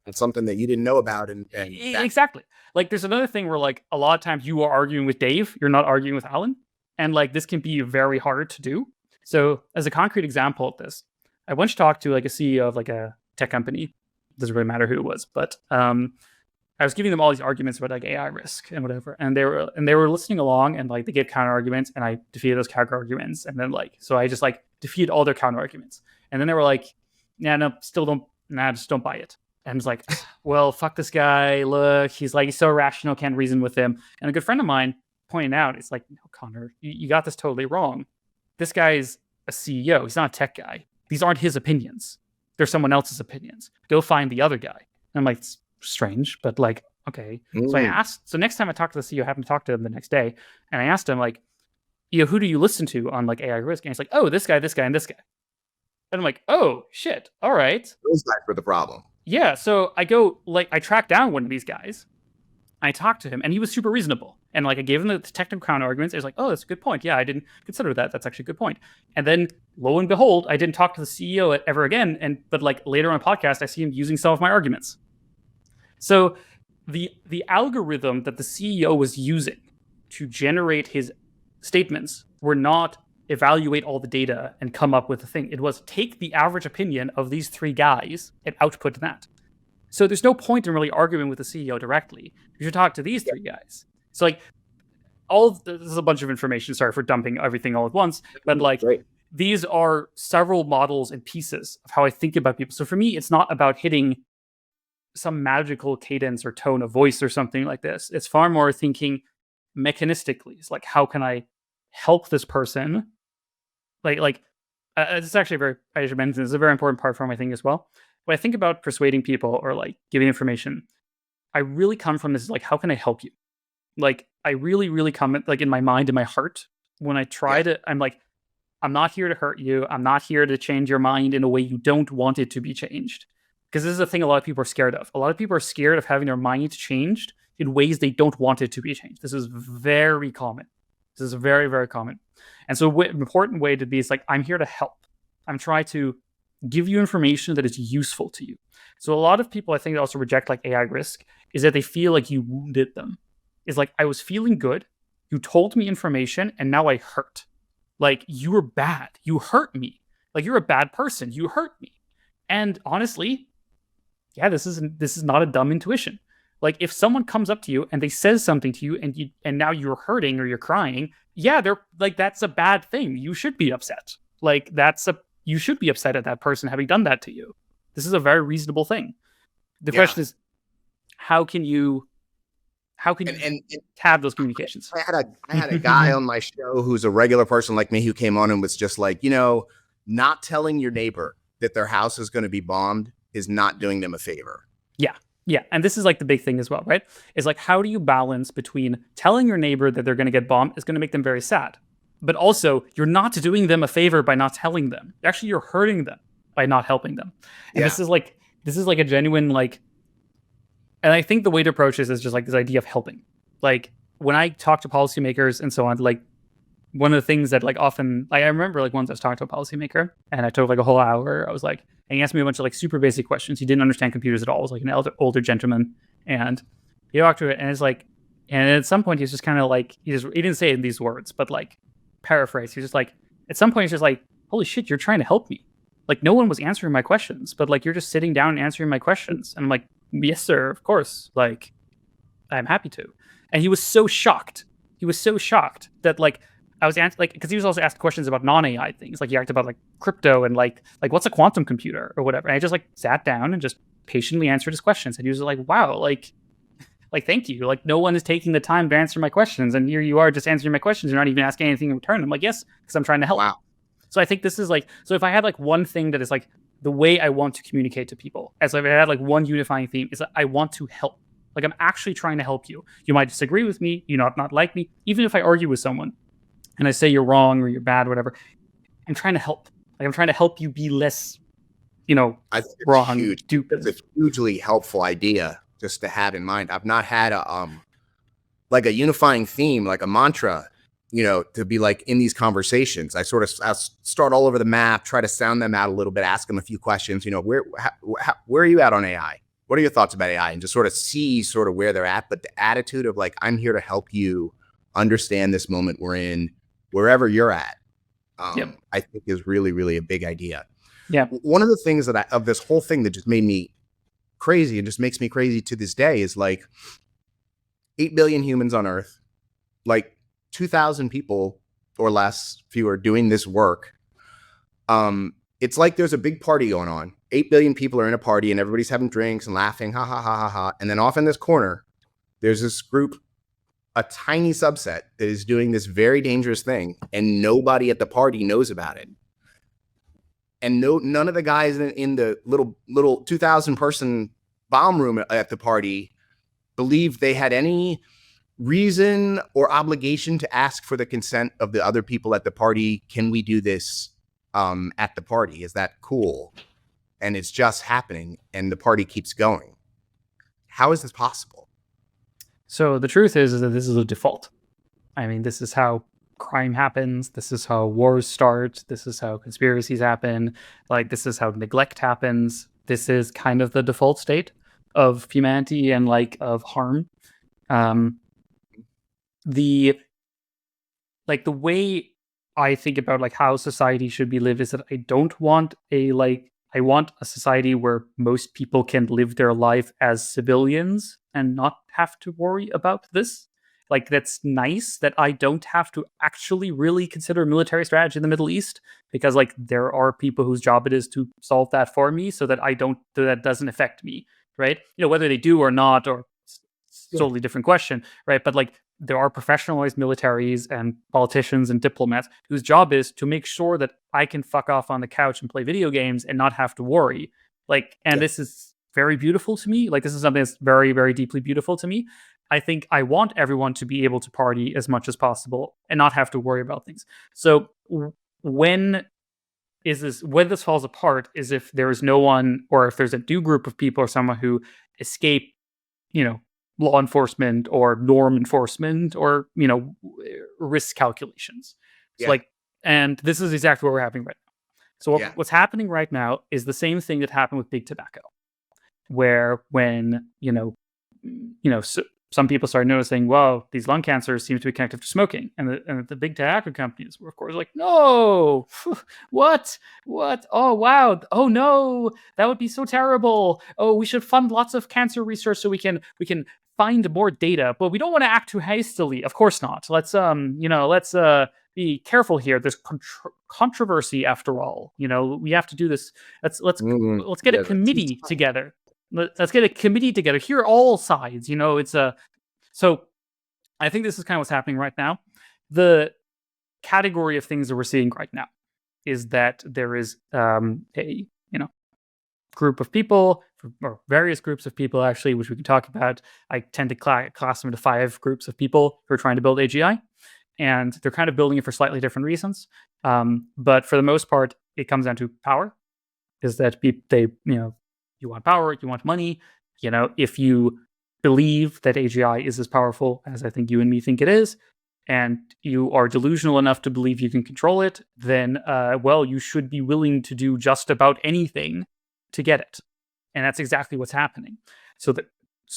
It's something that you didn't know about. And exactly. Like there's another thing where like a lot of times you are arguing with Dave, you're not arguing with Alan. And like this can be very hard to do. So as a concrete example of this, I once talked to like a CEO of like a tech company. Doesn't really matter who it was, but I was giving them all these arguments about like AI risk and whatever, and they were listening along, and like they gave counter arguments, and I defeated those counter arguments, and then like so I just like defeated all their counter arguments, and then they were like, just don't buy it, and it's like, well, fuck this guy. Look, he's so irrational, can't reason with him. And a good friend of mine pointed out, it's like, no, Connor, you got this totally wrong. This guy is a CEO. He's not a tech guy. These aren't his opinions. They're someone else's opinions. Go find the other guy. And I'm like, strange, but like, okay. So I asked, so next time I talked to the CEO, I happened to talk to him the next day, and I asked him like, who do you listen to on like AI risk? And he's like, oh, this guy, and this guy. And I'm like, oh shit, all right. Those guys were the problem. Yeah, so I go, like, I tracked down one of these guys, I talked to him, and he was super reasonable. And like I gave him the technical counter arguments. I was like, oh, that's a good point. Yeah, I didn't consider that. That's actually a good point. And then lo and behold, I didn't talk to the CEO ever again. But like later on a podcast, I see him using some of my arguments. So the algorithm that the CEO was using to generate his statements were not evaluate all the data and come up with a thing. It was take the average opinion of these three guys and output that. So there's no point in really arguing with the CEO directly. You should talk to these three guys. So like this is a bunch of information. Sorry for dumping everything all at once, but like these are several models and pieces of how I think about people. So for me, it's not about hitting some magical cadence or tone of voice or something like this. It's far more thinking mechanistically. It's like, how can I help this person? It's actually I should mention, this is a very important part for my thing as well. When I think about persuading people or like giving information, I really come from this like, how can I help you? Like, I really, really come like in my mind, in my heart, when I try to, I'm like, I'm not here to hurt you. I'm not here to change your mind in a way you don't want it to be changed. Because this is a thing a lot of people are scared of. A lot of people are scared of having their minds changed in ways they don't want it to be changed. This is very common. This is very, very common. And so an important way to be is like, I'm here to help. I'm trying to give you information that is useful to you. So a lot of people, I think, also reject like AI risk is that they feel like you wounded them. It's like, I was feeling good. You told me information and now I hurt. Like, you were bad. You hurt me. Like, you're a bad person. You hurt me. And honestly, yeah, this is not a dumb intuition. Like if someone comes up to you and they says something to you and now you're hurting or you're crying, yeah, they're like, that's a bad thing. You should be upset. Like you should be upset at that person having done that to you. This is a very reasonable thing. The question is, how can you have those communications? I had a guy on my show who's a regular person like me who came on and was just like, not telling your neighbor that their house is going to be bombed is not doing them a favor. Yeah. And this is like the big thing as well, right? It's like, how do you balance between telling your neighbor that they're going to get bombed is going to make them very sad, but also you're not doing them a favor by not telling them. Actually, you're hurting them by not helping them. And this is like a genuine, like, and I think the way to approach this is just like this idea of helping. Like when I talk to policymakers and so on, like one of the things that like often, like I remember like once I was talking to a policymaker and I took like a whole hour. I was like, and he asked me a bunch of like super basic questions. He didn't understand computers at all. It was like an older gentleman, and he talked to it, and it's like, and at some point he's just kind of like, he didn't say it in these words, but like paraphrase. He's just like, at some point he's just like, holy shit, you're trying to help me. Like no one was answering my questions, but like you're just sitting down and answering my questions. And I'm like, yes, sir, of course. Like I'm happy to. And he was so shocked. He was so shocked that like I was answering, like, because he was also asked questions about non-AI things. Like he asked about like crypto and like what's a quantum computer or whatever. And I just like sat down and just patiently answered his questions. And he was like, wow, like thank you. Like no one is taking the time to answer my questions. And here you are just answering my questions. You're not even asking anything in return. I'm like, yes, because I'm trying to help. Wow. So I think this is like, so if I had like one thing that is like the way I want to communicate to people, as if I had like one unifying theme, is that I want to help. Like I'm actually trying to help you. You might disagree with me, you not like me. Even if I argue with someone and I say you're wrong or you're bad, or whatever, I'm trying to help. Like I'm trying to help you be less, I think it's wrong. It's a hugely helpful idea just to have in mind. I've not had a unifying theme, like a mantra, to be like in these conversations. I start all over the map, try to sound them out a little bit, ask them a few questions. Where are you at on AI? What are your thoughts about AI? And just sort of see sort of where they're at. But the attitude of like, I'm here to help you understand this moment we're in, wherever you're at, I think is really, really a big idea. Yeah. One of the things of this whole thing that just made me crazy and just makes me crazy to this day is like 8 billion humans on Earth, like 2,000 people or less, fewer, doing this work. It's like there's a big party going on. 8 billion people are in a party and everybody's having drinks and laughing, ha, ha, ha, ha, ha. And then off in this corner, there's this group, a tiny subset that is doing this very dangerous thing, and nobody at the party knows about it. And none of the guys in the little 2,000 person bomb room at the party believed they had any reason or obligation to ask for the consent of the other people at the party. Can we do this at the party? Is that cool? And it's just happening, and the party keeps going. How is this possible? So the truth is that this is a default. I mean, this is how crime happens. This is how wars start. This is how conspiracies happen. Like, this is how neglect happens. This is kind of the default state of humanity and like of harm. The way I think about like how society should be lived is that I don't want I want a society where most people can live their life as civilians and not have to worry about this. Like, that's nice that I don't have to actually really consider military strategy in the Middle East, because like there are people whose job it is to solve that for me, so that that doesn't affect me, right? Whether they do or not, or totally different question, right? But like there are professionalized militaries and politicians and diplomats whose job is to make sure that I can fuck off on the couch and play video games and not have to worry. Like, and this is very beautiful to me. Like, this is something that's very, very deeply beautiful to me. I think I want everyone to be able to party as much as possible and not have to worry about things. So when this falls apart is if there is no one, or if there's a new group of people or someone who escape, law enforcement or norm enforcement or, risk calculations. So and this is exactly what we're having right now. So what's happening right now is the same thing that happened with big tobacco, where when, some people started noticing, well, these lung cancers seem to be connected to smoking. And the big tobacco companies were, of course, like, no, what? Oh, wow. Oh, no, that would be so terrible. Oh, we should fund lots of cancer research so we can find more data, but we don't want to act too hastily. Of course not. Let's be careful here. There's controversy after all. We have to do this. Let's get a committee together. Let's get a committee together. Hear all sides. So I think this is kind of what's happening right now. The category of things that we're seeing right now is that there is a group of people, or various groups of people actually, which we can talk about. I tend to class them into 5 groups of people who are trying to build AGI, and they're kind of building it for slightly different reasons. But for the most part, it comes down to power. Is that you want power, you want money. If you believe that AGI is as powerful as I think you and me think it is, and you are delusional enough to believe you can control it, then, you should be willing to do just about anything to get it. And that's exactly what's happening. So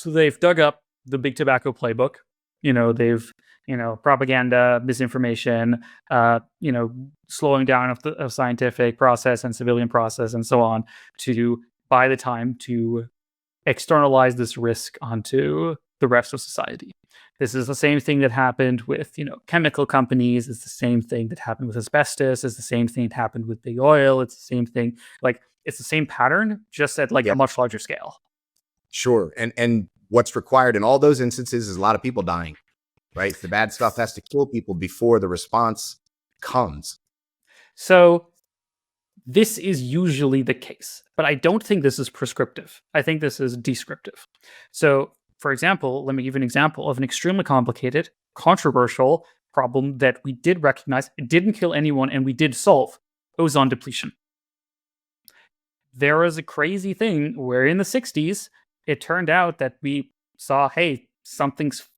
they've dug up the big tobacco playbook. They've, propaganda, misinformation, slowing down of scientific process and civilian process and so on to buy the time to externalize this risk onto the rest of society. This is the same thing that happened with, chemical companies. It's the same thing that happened with asbestos. It's the same thing that happened with big oil. It's the same thing. It's the same pattern, just at a much larger scale. Sure. And what's required in all those instances is a lot of people dying, right? The bad stuff has to kill people before the response comes. So this is usually the case, but I don't think this is prescriptive. I think this is descriptive. So, for example, let me give you an example of an extremely complicated, controversial problem that we did recognize, it didn't kill anyone, and we did solve: ozone depletion. There was a crazy thing where in the 60s, it turned out that we saw, hey, something's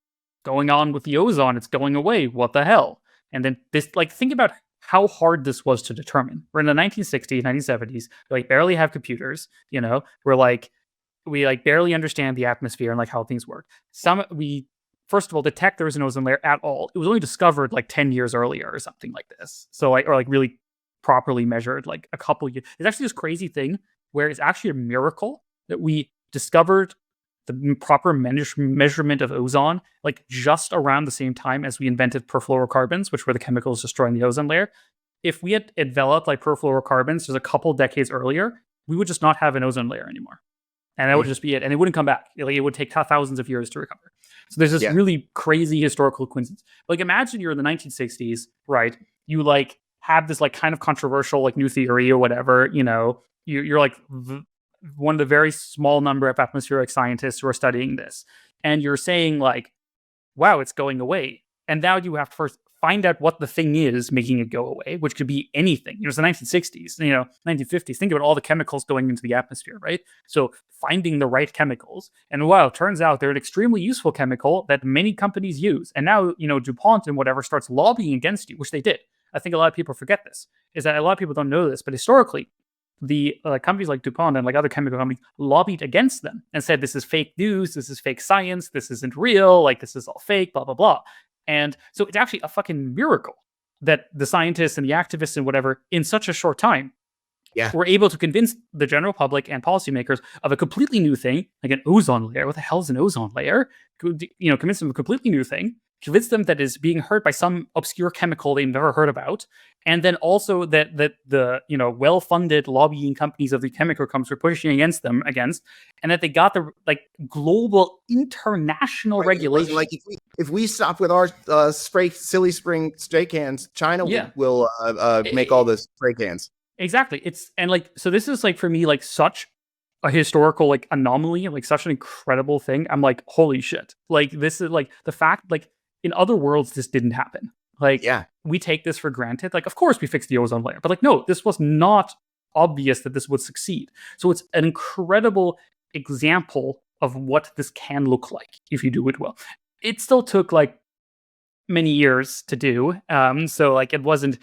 going on with the ozone. It's going away. What the hell? And then think about how hard this was to determine. We're in the 1960s, 1970s. We barely have computers. We barely understand the atmosphere and how things work. We first of all detect there was an ozone layer at all. It was only discovered 10 years earlier or something like this. So really properly measured a couple years. It's actually this crazy thing where it's actually a miracle that we discovered the proper measurement of ozone just around the same time as we invented perfluorocarbons, which were the chemicals destroying the ozone layer. If we had developed perfluorocarbons just a couple decades earlier, we would just not have an ozone layer anymore. And that would just be it. And it wouldn't come back. It would take thousands of years to recover. So there's this really crazy historical coincidence. Imagine you're in the 1960s, right? You have this kind of controversial new theory or whatever. You're one of the very small number of atmospheric scientists who are studying this, and you're saying wow, it's going away. And now you have to first find out what the thing is making it go away, which could be anything. It's the 1960s, 1950s. Think about all the chemicals going into the atmosphere, right? So finding the right chemicals. And wow, it turns out they're an extremely useful chemical that many companies use. And now, DuPont and whatever starts lobbying against you, which they did. I think a lot of people forget this, is that a lot of people don't know this, but historically, the companies like DuPont and other chemical companies lobbied against them and said, this is fake news, this is fake science, this isn't real, this is all fake, blah, blah, blah. And so it's actually a fucking miracle that the scientists and the activists and whatever, in such a short time, were able to convince the general public and policymakers of a completely new thing, like an ozone layer. What the hell is an ozone layer? Convince them of a completely new thing, convince them that is being hurt by some obscure chemical they've never heard about, and then also that the well-funded lobbying companies of the chemical companies were pushing against, and that they got the global international regulation. If we stop with our silly spring spray cans, China will make all the spray cans. Exactly. So this is for me such a historical anomaly, such an incredible thing. I'm holy shit. This is the fact in other worlds this didn't happen. We take this for granted. Of course we fixed the ozone layer, but no, this was not obvious that this would succeed. So it's an incredible example of what this can look like if you do it well. It still took many years to do. So it wasn't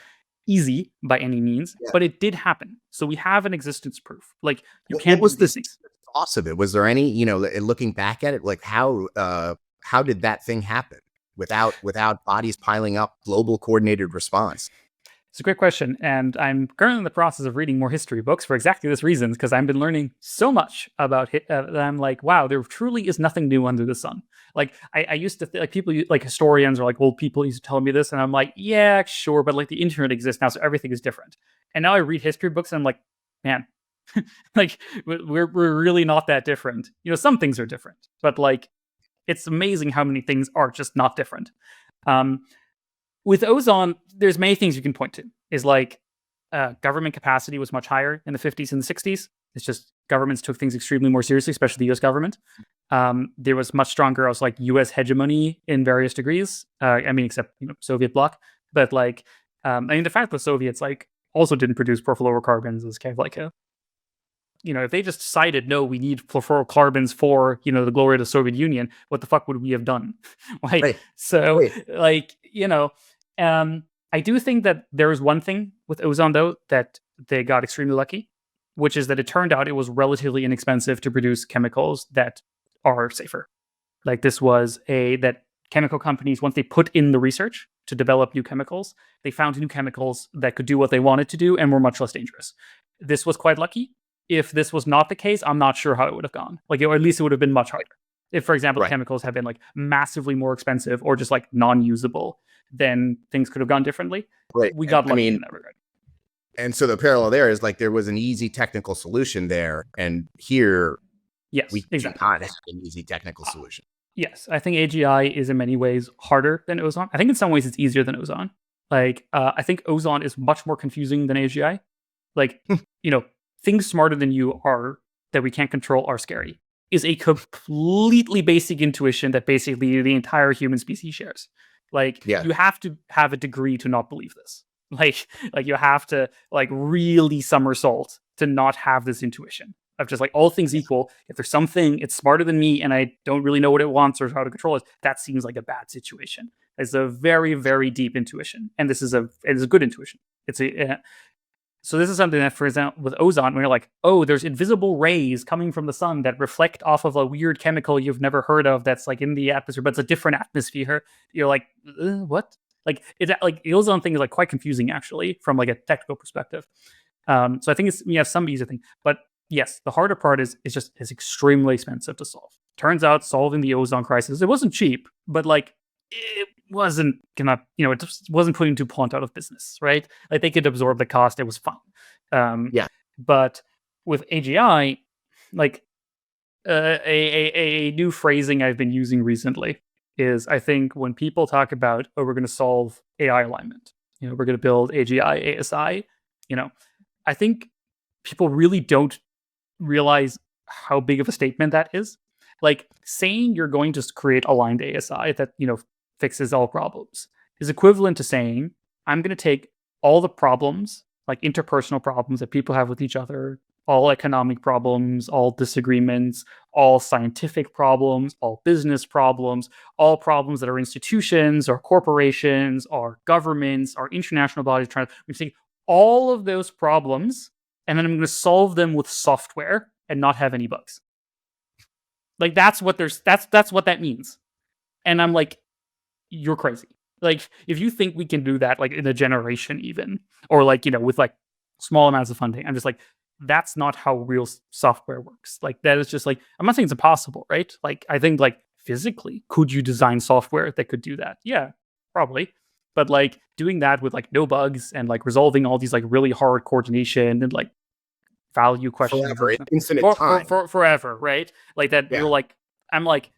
easy by any means, but it did happen. So we have an existence proof. You can't. What was the sauce of it? Was there any, looking back at it, how how did that thing happen without bodies piling up, global coordinated response? It's a great question, and I'm currently in the process of reading more history books for exactly this reason, because I've been learning so much about that I'm like, wow, there truly is nothing new under the sun. Like, I used to like people like historians or like old people used to tell me this, and I'm like, yeah, sure, but like the internet exists now, so everything is different. And now I read history books, and I'm like, man, like we're really not that different. Some things are different, but like it's amazing how many things are just not different. Um, with ozone, there's many things you can point to. Is like government capacity was much higher in the 50s and the 60s. It's just governments took things extremely more seriously, especially the U.S. government. There was much stronger, also like U.S. hegemony in various degrees. Except Soviet bloc, but like the fact that the Soviets like also didn't produce perfluorocarbons is kind of like a if they just decided, no, we need fluorocarbons for, the glory of the Soviet Union, what the fuck would we have done? Like, Right. so, Right. like, I do think that there is one thing with ozone, though, that they got extremely lucky, which is that it turned out it was relatively inexpensive to produce chemicals that are safer. Like, this was that chemical companies, once they put in the research to develop new chemicals, they found new chemicals that could do what they wanted to do and were much less dangerous. This was quite lucky. If this was not the case, I'm not sure how it would have gone. Like, or at least it would have been much harder. If, for example, Right. chemicals had been like massively more expensive or just like non-usable, then things could have gone differently. Right. We got lucky in that regard. And so the parallel there is like there was an easy technical solution there, and here Yes, we exactly. do not have an easy technical solution. Yes, I think AGI is in many ways harder than ozone. I think in some ways it's easier than ozone. Like, I think ozone is much more confusing than AGI. Like, things smarter than you are that we can't control are scary is a completely basic intuition that basically the entire human species shares. Like, you have to have a degree to not believe this. Like you have to like really somersault to not have this intuition of just like all things equal. If there's something, it's smarter than me and I don't really know what it wants or how to control it, that seems like a bad situation. It's a very, very deep intuition. And this is a good intuition. So this is something that, for example, with ozone, when you're like, oh, there's invisible rays coming from the sun that reflect off of a weird chemical you've never heard of that's like in the atmosphere, but it's a different atmosphere. You're like, what? Like the ozone thing is like quite confusing actually from like a technical perspective. So I think we have some easier thing, but yes, the harder part is it's extremely expensive to solve. Turns out solving the ozone crisis, it wasn't cheap, but like it wasn't gonna, it just wasn't putting DuPont out of business, right? Like they could absorb the cost, it was fine. But with AGI, like a new phrasing I've been using recently is I think when people talk about, oh, we're going to solve AI alignment, we're going to build AGI, ASI, I think people really don't realize how big of a statement that is. Like saying you're going to create aligned ASI that, fixes all problems is equivalent to saying, I'm going to take all the problems, like interpersonal problems that people have with each other, all economic problems, all disagreements, all scientific problems, all business problems, all problems that are institutions or corporations or governments or international bodies trying to, we take all of those problems and then I'm going to solve them with software and not have any bugs. Like that's what that means. And I'm like, you're crazy. Like if you think we can do that like in a generation even, or like, with like small amounts of funding, I'm just like, that's not how real software works. Like that is just like, I'm not saying it's impossible, right? Like I think like physically, could you design software that could do that? Yeah, probably. But like doing that with like no bugs and like resolving all these like really hard coordination and like value questions Forever, infinite time. For forever, right? Like that. You're like, I'm like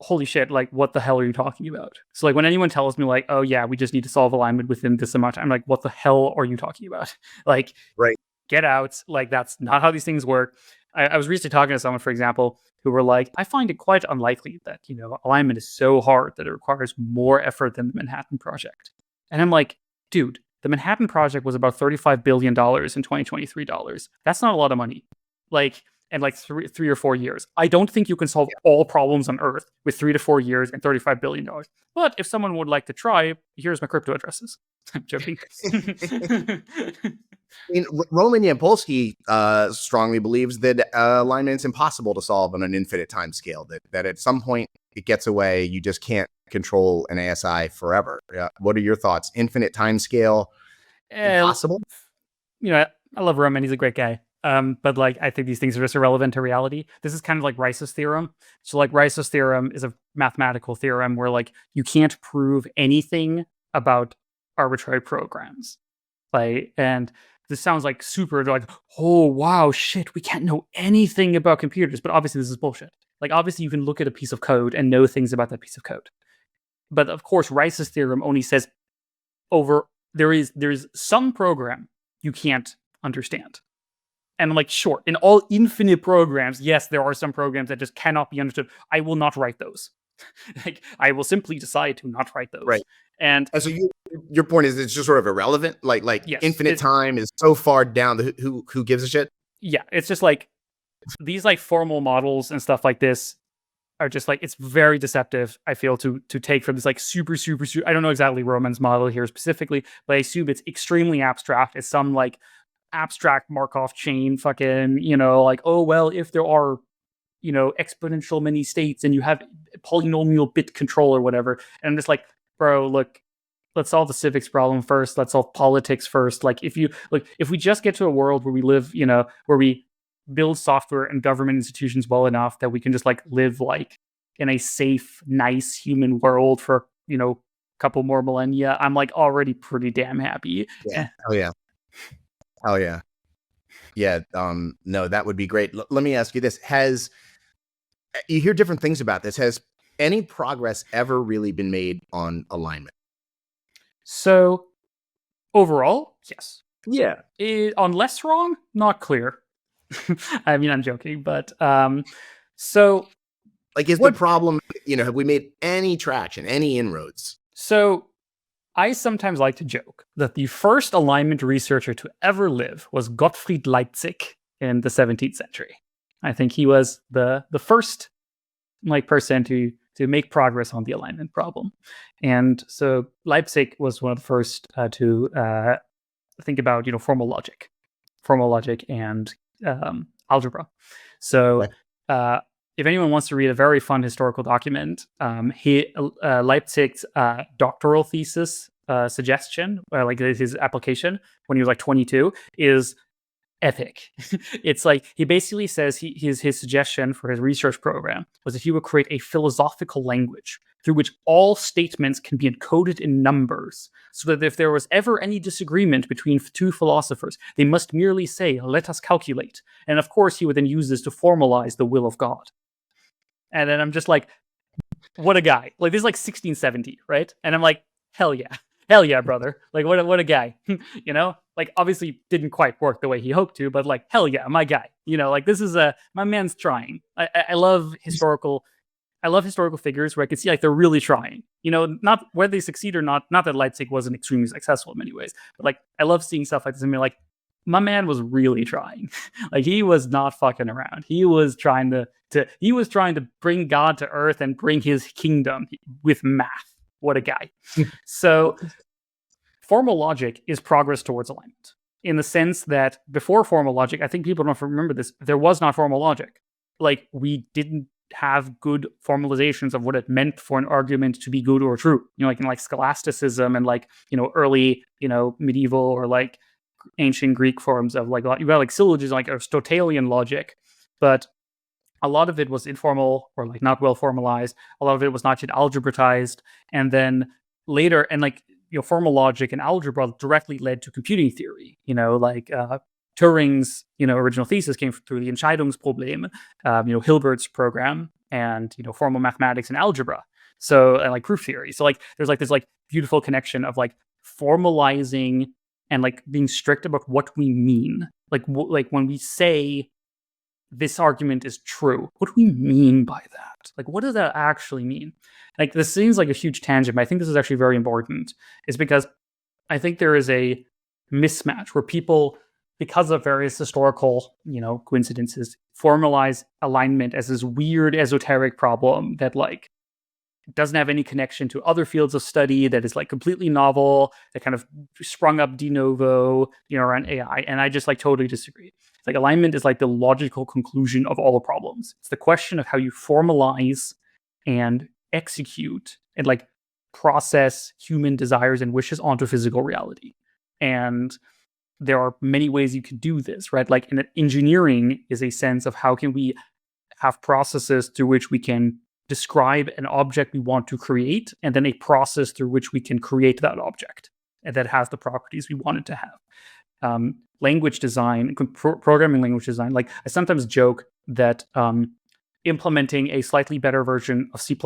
holy shit, like what the hell are you talking about? So like when anyone tells me like, oh yeah, we just need to solve alignment within this amount, I'm like, what the hell are you talking about? Like, right, get out. Like that's not how these things work. I was recently talking to someone, for example, who were like, I find it quite unlikely that, alignment is so hard that it requires more effort than the Manhattan Project. And I'm like, dude, the Manhattan Project was about $35 billion in 2023 dollars. That's not a lot of money. Like, and like 3 or 4 years. I don't think you can solve all problems on Earth with 3 to 4 years and $35 billion. But if someone would like to try, here's my crypto addresses. I'm joking. I mean, Roman Yampolsky strongly believes that alignment is impossible to solve on an infinite time scale, that at some point it gets away. You just can't control an ASI forever. What are your thoughts? Infinite time scale, impossible? You know, I love Roman. He's a great guy. But like, I think these things are just irrelevant to reality. This is kind of like Rice's theorem. So like Rice's theorem is a mathematical theorem where like you can't prove anything about arbitrary programs. Like, and this sounds like super like, oh wow, shit, we can't know anything about computers. But obviously this is bullshit. Like obviously you can look at a piece of code and know things about that piece of code. But of course, Rice's theorem only says there's some program you can't understand. And I'm like, sure, in all infinite programs, yes, there are some programs that just cannot be understood. I will not write those. Like, I will simply decide to not write those. Right. And so your point is it's just sort of irrelevant. Like yes, infinite time is so far down. Who gives a shit? Yeah, it's just like these like formal models and stuff like this are just like, it's very deceptive, I feel, to take from this like super, I don't know exactly Roman's model here specifically, but I assume it's extremely abstract. It's some like abstract Markov chain fucking, like, oh, well, if there are, exponential many states and you have polynomial bit control or whatever. And I'm just like, bro, look, let's solve the civics problem first. Let's solve politics first. Like, if we just get to a world where we live, where we build software and government institutions well enough that we can just like live like in a safe, nice human world for, a couple more millennia, I'm like already pretty damn happy. Yeah. Oh yeah. Hell yeah. Yeah. No, that would be great. Let me ask you this. You hear different things about this. Has any progress ever really been made on alignment? So overall, yes. Yeah. On less wrong, not clear. I mean, I'm joking, but so like, is the problem, have we made any traction, any inroads? So I sometimes like to joke that the first alignment researcher to ever live was Gottfried Leipzig in the 17th century. I think he was the first like person to make progress on the alignment problem. And so Leipzig was one of the first to think about, formal logic and algebra. So if anyone wants to read a very fun historical document, Leipzig's doctoral thesis suggestion, like his application when he was like 22, is epic. It's like he basically says his suggestion for his research program was that he would create a philosophical language through which all statements can be encoded in numbers, so that if there was ever any disagreement between two philosophers, they must merely say, "Let us calculate." And of course, he would then use this to formalize the will of God. And then I'm just like, what a guy. Like, this is like 1670, right? And I'm like, hell yeah, brother. Like, what a guy. Like, obviously didn't quite work the way he hoped to, but like, hell yeah, my guy. Like, this is my man's trying. I love historical figures where I can see like they're really trying. Not whether they succeed or not. Not that Leipzig wasn't extremely successful in many ways, but like, I love seeing stuff like this and being like, my man was really trying. Like, he was not fucking around. He was trying to bring God to earth and bring his kingdom with math. What a guy. So formal logic is progress towards alignment, in the sense that before formal logic, I think people don't remember this, there was not formal logic. Like, we didn't have good formalizations of what it meant for an argument to be good or true. Like in like scholasticism and like, early, medieval or like ancient Greek forms of like, you got like syllogism, like Aristotelian logic, but a lot of it was informal or like not well formalized. A lot of it was not yet algebratized. And then later, and like, formal logic and algebra directly led to computing theory. Like Turing's, original thesis came through the Entscheidungsproblem, Hilbert's program, and, formal mathematics and algebra. So, and like proof theory. So like, there's this like beautiful connection of like formalizing and like being strict about what we mean. Like, like when we say this argument is true, what do we mean by that? Like, what does that actually mean? Like, this seems like a huge tangent, but I think this is actually very important, is because I think there is a mismatch where people, because of various historical, coincidences, formalize alignment as this weird esoteric problem that like doesn't have any connection to other fields of study, that is like completely novel, that kind of sprung up de novo, around AI. And I just like totally disagree. It's like alignment is like the logical conclusion of all problems. It's the question of how you formalize and execute and like process human desires and wishes onto physical reality. And there are many ways you can do this, right? Like in engineering is a sense of how can we have processes through which we can describe an object we want to create, and then a process through which we can create that object and that has the properties we want it to have. Language design, programming language design, like I sometimes joke that implementing a slightly better version of C++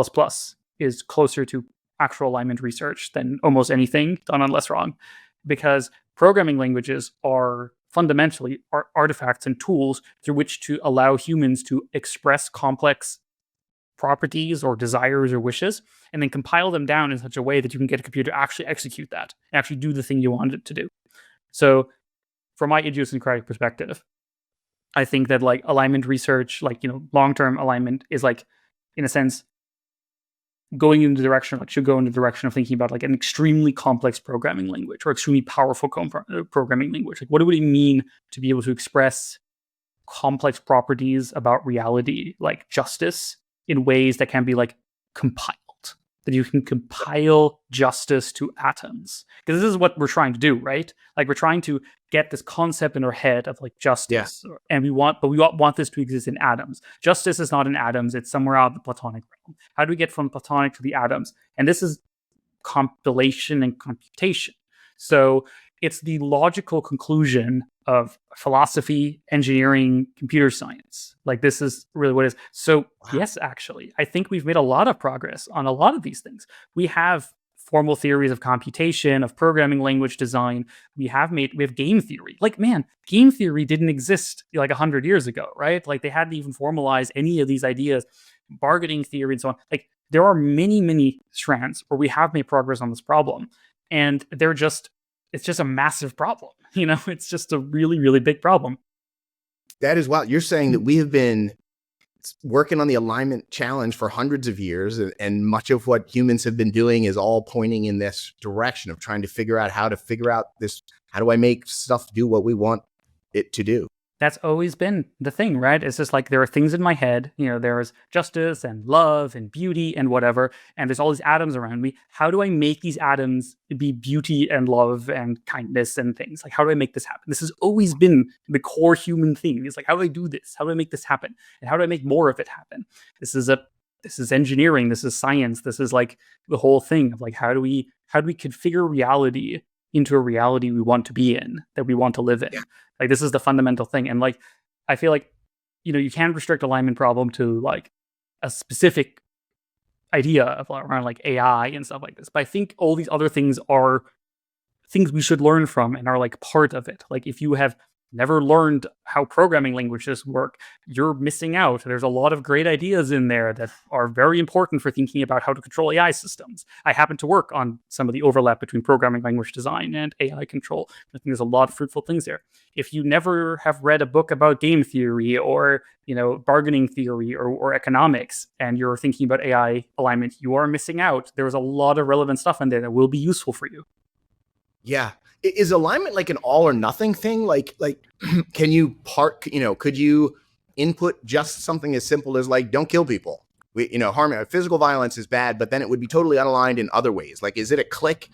is closer to actual alignment research than almost anything done on Less Wrong, because programming languages are fundamentally artifacts and tools through which to allow humans to express complex properties or desires or wishes, and then compile them down in such a way that you can get a computer to actually execute that, actually do the thing you want it to do. So from my idiosyncratic perspective, I think that like alignment research, like, long-term alignment is like, in a sense, going in the direction, like should go in the direction of thinking about like an extremely complex programming language or extremely powerful programming language. Like, what would it mean to be able to express complex properties about reality, like justice, in ways that can be like compiled, that you can compile justice to atoms? Because this is what we're trying to do, right? Like, we're trying to get this concept in our head of like justice, and we want this to exist in atoms. Justice is not in atoms; it's somewhere out of the Platonic realm. How do we get from Platonic to the atoms? And this is compilation and computation. So it's the logical conclusion of philosophy, engineering, computer science. Like, this is really what it is. So yes, actually, I think we've made a lot of progress on a lot of these things. We have formal theories of computation, of programming language design. We have game theory. Like, man, game theory didn't exist like 100 years ago, right? Like, they hadn't even formalized any of these ideas, bargaining theory and so on. Like, there are many, many strands where we have made progress on this problem, and it's just a massive problem. It's just a really, really big problem. That is wild. You're saying that we have been working on the alignment challenge for hundreds of years, and much of what humans have been doing is all pointing in this direction of trying to figure out how do I make stuff do what we want it to do? That's always been the thing, right? It's just like, there are things in my head, there's justice and love and beauty and whatever, and there's all these atoms around me. How do I make these atoms be beauty and love and kindness and things? Like, how do I make this happen? This has always been the core human thing. It's like, how do I do this? How do I make this happen? And how do I make more of it happen? This is engineering. This is science. This is like the whole thing of like, how do we configure reality into a reality we want to be in, that we want to live in? Yeah. Like, this is the fundamental thing. And like, I feel like, you can restrict alignment problem to like a specific idea of around like AI and stuff like this. But I think all these other things are things we should learn from and are like part of it. Like, if you have never learned how programming languages work, you're missing out. There's a lot of great ideas in there that are very important for thinking about how to control AI systems. I happen to work on some of the overlap between programming language design and AI control. I think there's a lot of fruitful things there. If you never have read a book about game theory or, bargaining theory or economics, and you're thinking about AI alignment, you are missing out. There's a lot of relevant stuff in there that will be useful for you. Yeah. Is alignment like an all or nothing thing? Like, can you could you input just something as simple as like, don't kill people? Physical violence is bad, but then it would be totally unaligned in other ways. Like, is it a click?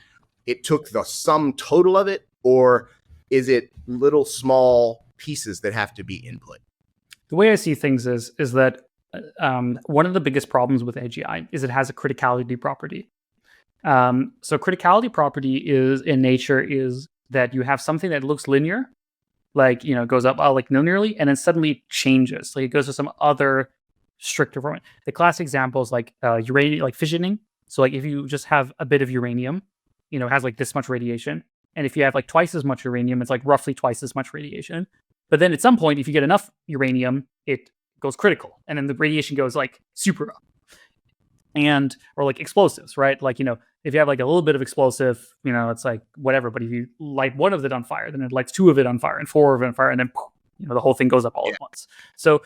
It took the sum total of it, or is it little small pieces that have to be input? The way I see things is that one of the biggest problems with AGI is it has a criticality property. So criticality property is in nature is that you have something that looks linear, like, goes up like linearly, and then suddenly changes. Like, it goes to some other stricter format. The classic example is like uranium, like fissioning. So like, if you just have a bit of uranium, it has like this much radiation. And if you have like twice as much uranium, it's like roughly twice as much radiation. But then at some point, if you get enough uranium, it goes critical. And then the radiation goes like super up. Or like explosives, right? Like, if you have like a little bit of explosive, it's like whatever. But if you light one of it on fire, then it lights two of it on fire and four of it on fire. And then, the whole thing goes up all at once. So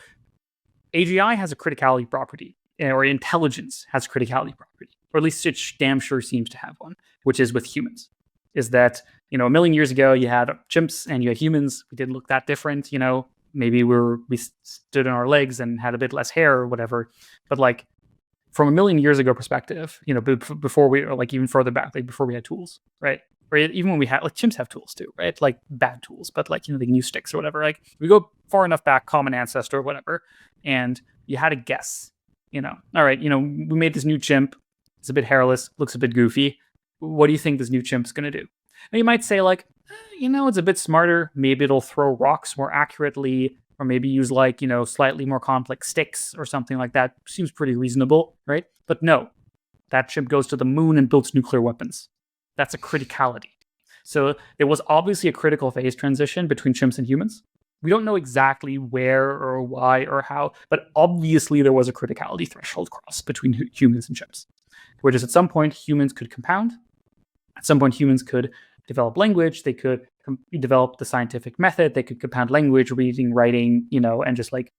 AGI has a criticality property, or intelligence has a criticality property, or at least it damn sure seems to have one, which is with humans. Is that, a million years ago, you had chimps and you had humans. We didn't look that different, maybe we stood on our legs and had a bit less hair or whatever. But like, from a million years ago perspective, before we, or like even further back, like before we had tools, right? Or even when we had, like, chimps have tools too, right? Like bad tools, but like, they can use sticks or whatever. Like we go far enough back, common ancestor or whatever, and you had to guess, all right, we made this new chimp. It's a bit hairless, looks a bit goofy. What do you think this new chimp's going to do? And you might say like, it's a bit smarter. Maybe it'll throw rocks more accurately, or maybe use like, slightly more complex sticks or something like that. Seems pretty reasonable, right? But no, that chimp goes to the moon and builds nuclear weapons. That's a criticality. So there was obviously a critical phase transition between chimps and humans. We don't know exactly where or why or how, but obviously there was a criticality threshold cross between humans and chimps, which is at some point humans could compound. At some point humans could develop language. They could develop the scientific method. They could compound language, reading, writing, and just like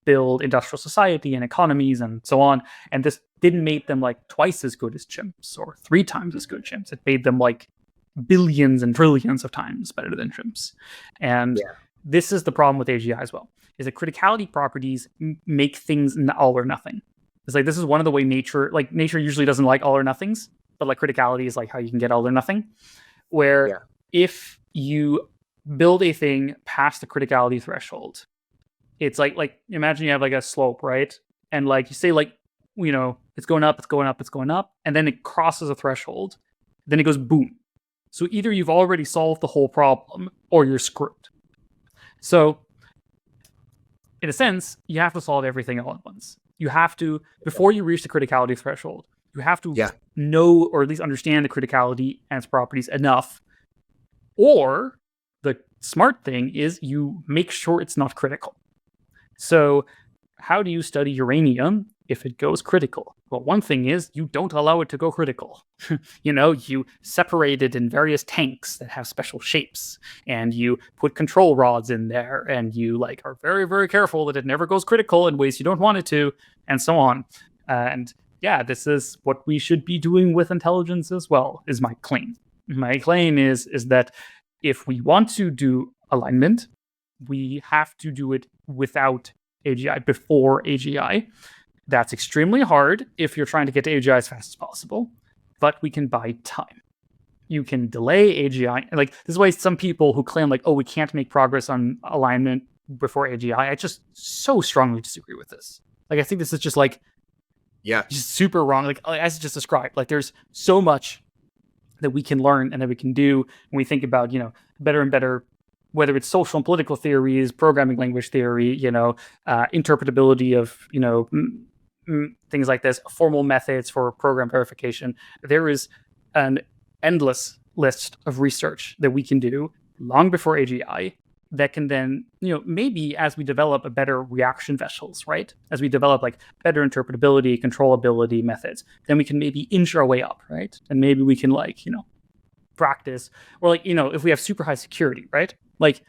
build industrial society and economies and so on. And this didn't make them like twice as good as chimps or 3 times as good chimps. It made them like billions and trillions of times better than chimps. And this is the problem with AGI as well, is that criticality properties make things all or nothing. It's like, this is one of the way nature usually doesn't like all or nothings, but like criticality is like how you can get all or nothing, where if you build a thing past the criticality threshold, it's like imagine you have like a slope, right? And like you say like, it's going up, it's going up, it's going up, and then it crosses a threshold, then it goes boom. So either you've already solved the whole problem or you're screwed. So in a sense, you have to solve everything all at once. You have to, before you reach the criticality threshold, you have to know or at least understand the criticality and its properties enough. Or the smart thing is you make sure it's not critical. So how do you study uranium if it goes critical? Well, one thing is you don't allow it to go critical. You separate it in various tanks that have special shapes, and you put control rods in there, and you like are very, very careful that it never goes critical in ways you don't want it to, and so on. And this is what we should be doing with intelligence as well, is my claim. My claim is that if we want to do alignment, we have to do it without AGI, before AGI. That's extremely hard if you're trying to get to AGI as fast as possible, but we can buy time. You can delay AGI. Like, this is why some people who claim like, oh, we can't make progress on alignment before AGI, I just so strongly disagree with this. Like, I think this is just like, just super wrong. Like, as just described, like there's so much that we can learn and that we can do when we think about, better and better, whether it's social and political theories, programming language theory, interpretability of, things like this, formal methods for program verification. There is an endless list of research that we can do long before AGI that can then, maybe as we develop a better reaction vessels, right? As we develop like better interpretability, controllability methods, then we can maybe inch our way up, right? And maybe we can like, practice, or like, if we have super high security, right? Like,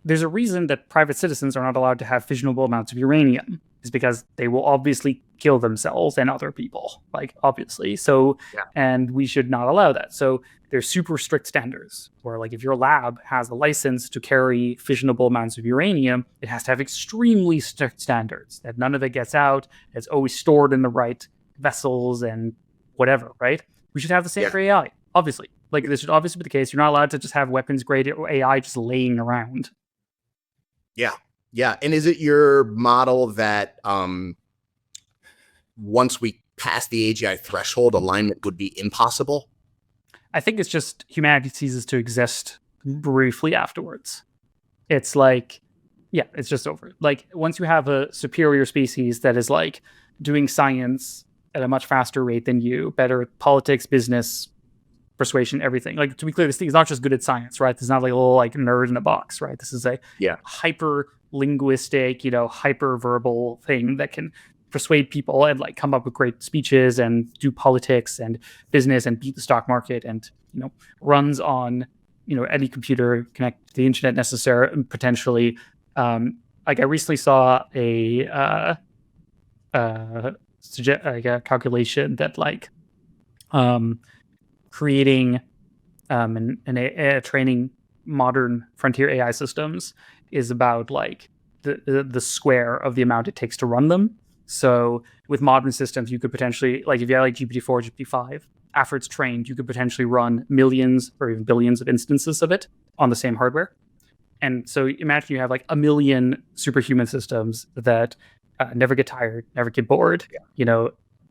there's a reason that private citizens are not allowed to have fissionable amounts of uranium, is because they will obviously kill themselves and other people, like, obviously. So, and we should not allow that. So there's super strict standards where, like, if your lab has a license to carry fissionable amounts of uranium, it has to have extremely strict standards that none of it gets out. It's always stored in the right vessels and whatever, right? We should have the same for AI, obviously. Like, this should obviously be the case. You're not allowed to just have weapons grade AI just laying around. Yeah. And is it your model that once we pass the AGI threshold, alignment would be impossible? I think it's just humanity ceases to exist briefly afterwards. It's like, it's just over. Like, once you have a superior species that is like doing science at a much faster rate than you, better at politics, business, persuasion, everything. Like, to be clear, this thing is not just good at science, right? This is not like a little like nerd in a box, right? This is a hyper linguistic, hyper verbal thing that can persuade people and like come up with great speeches and do politics and business and beat the stock market, and runs on any computer connected to the internet necessary potentially. Like, I recently saw a calculation that like creating and training modern frontier AI systems is about like the square of the amount it takes to run them. So with modern systems, you could potentially, like if you had like GPT-4, GPT-5, after it's trained, you could potentially run millions or even billions of instances of it on the same hardware. And so imagine you have like a million superhuman systems that never get tired, never get bored.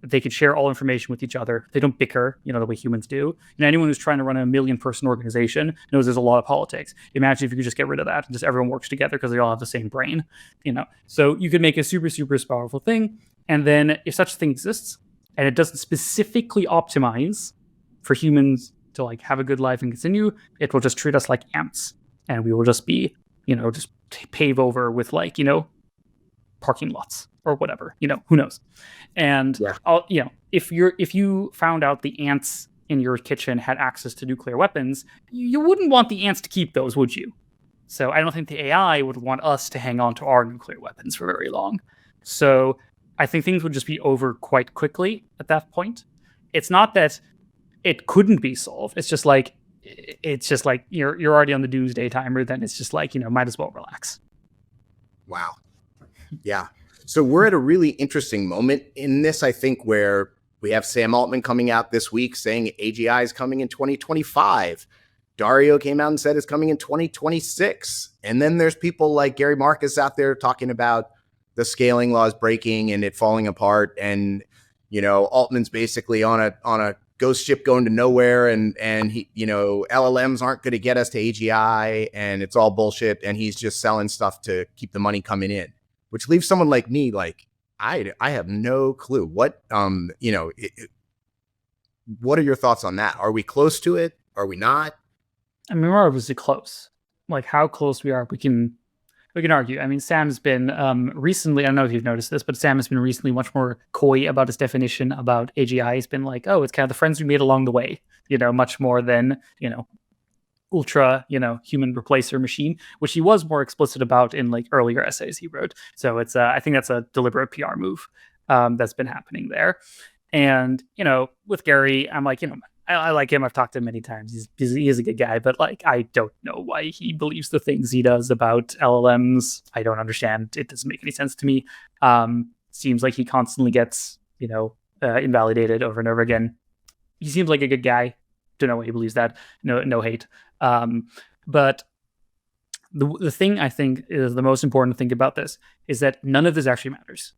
They could share all information with each other. They don't bicker, the way humans do. And anyone who's trying to run a 1 million person organization knows there's a lot of politics. Imagine if you could just get rid of that and just everyone works together because they all have the same brain, So you could make a super, super powerful thing. And then if such a thing exists and it doesn't specifically optimize for humans to like have a good life and continue, it will just treat us like ants. And we will just be, just pave over with like, parking lots or whatever, who knows? And if you found out the ants in your kitchen had access to nuclear weapons, you wouldn't want the ants to keep those, would you? So I don't think the AI would want us to hang on to our nuclear weapons for very long. So I think things would just be over quite quickly at that point. It's not that it couldn't be solved. It's just like you're already on the doomsday timer. Then it's just like, might as well relax. Wow. Yeah. So we're at a really interesting moment in this, I think, where we have Sam Altman coming out this week saying AGI is coming in 2025. Dario came out and said it's coming in 2026. And then there's people like Gary Marcus out there talking about the scaling laws breaking and it falling apart. And, Altman's basically on a ghost ship going to nowhere. And he, LLMs aren't going to get us to AGI and it's all bullshit. And he's just selling stuff to keep the money coming in. Which leaves someone like me, like, I have no clue. What are your thoughts on that? Are we close to it? Are we not? I mean, we're obviously close. Like how close we are, we can argue. I mean, Sam's been recently, I don't know if you've noticed this, but Sam has been recently much more coy about his definition about AGI. He's been like, oh, it's kind of the friends we made along the way, much more than, ultra, human replacer machine, which he was more explicit about in like earlier essays he wrote. So it's, I think that's a deliberate PR move that's been happening there. And, with Gary, I'm like, I like him. I've talked to him many times. He is a good guy, but like, I don't know why he believes the things he does about LLMs. I don't understand. It doesn't make any sense to me. Seems like he constantly gets, invalidated over and over again. He seems like a good guy. Don't know why he believes that. No hate. But the thing I think is the most important thing about this is that none of this actually matters.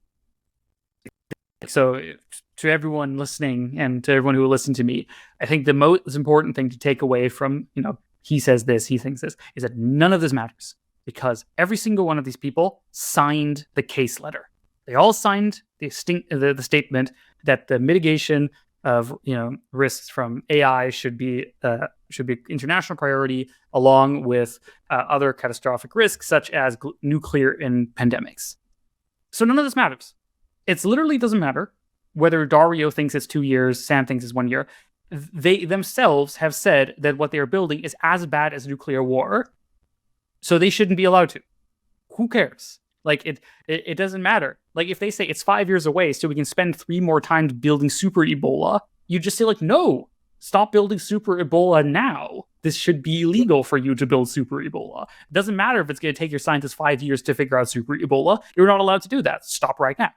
So to everyone listening and to everyone who will listen to me, I think the most important thing to take away from, he says this, he thinks this, is that none of this matters because every single one of these people signed the case letter. They all signed the statement that the mitigation of risks from AI should be international priority, along with other catastrophic risks such as nuclear and pandemics. So none of this matters. It literally doesn't matter whether Dario thinks it's 2 years, Sam thinks it's 1 year. They themselves have said that what they are building is as bad as nuclear war, so they shouldn't be allowed to. Who cares? Like it doesn't matter. Like if they say it's 5 years away, so we can spend 3 more times building super Ebola, you just say like, no, stop building super Ebola now. This should be illegal for you to build super Ebola. It doesn't matter if it's going to take your scientists 5 years to figure out super Ebola. You're not allowed to do that. Stop right now.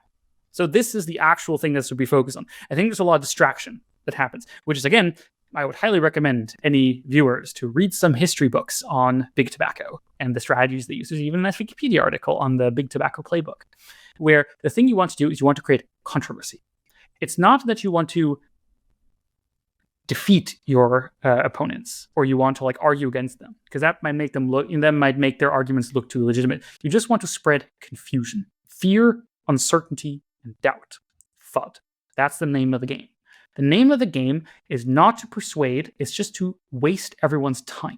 So this is the actual thing that should be focused on. I think there's a lot of distraction that happens, which is, again, I would highly recommend any viewers to read some history books on big tobacco and the strategies they use. There's even a nice Wikipedia article on the big tobacco playbook, where the thing you want to do is you want to create controversy. It's not that you want to defeat your opponents or you want to like argue against them, because that might make them look, and that might make their arguments look too legitimate. You just want to spread confusion, fear, uncertainty, and doubt. FUD. That's the name of the game. The name of the game is not to persuade, it's just to waste everyone's time.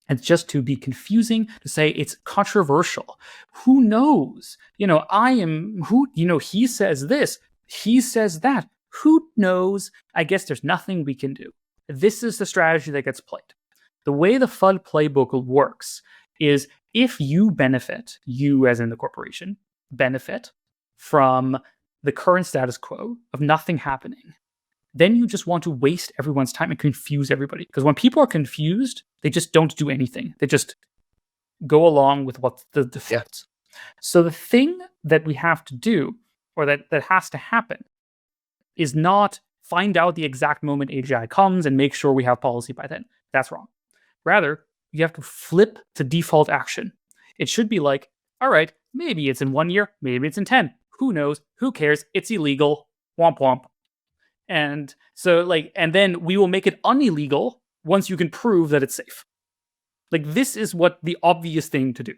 It's just to be confusing, to say it's controversial. Who knows? He says this, he says that. Who knows? I guess there's nothing we can do. This is the strategy that gets played. The way the FUD playbook works is if you benefit, you as in the corporation, benefit from the current status quo of nothing happening, then you just want to waste everyone's time and confuse everybody. Because when people are confused, they just don't do anything. They just go along with what the default. So the thing that we have to do, or that has to happen is not find out the exact moment AGI comes and make sure we have policy by then. That's wrong. Rather, you have to flip to default action. It should be like, all right, maybe it's in 1 year, maybe it's in 10. Who knows? Who cares? It's illegal. Womp womp. And so, like, and then we will make it unillegal once you can prove that it's safe. Like, this is what the obvious thing to do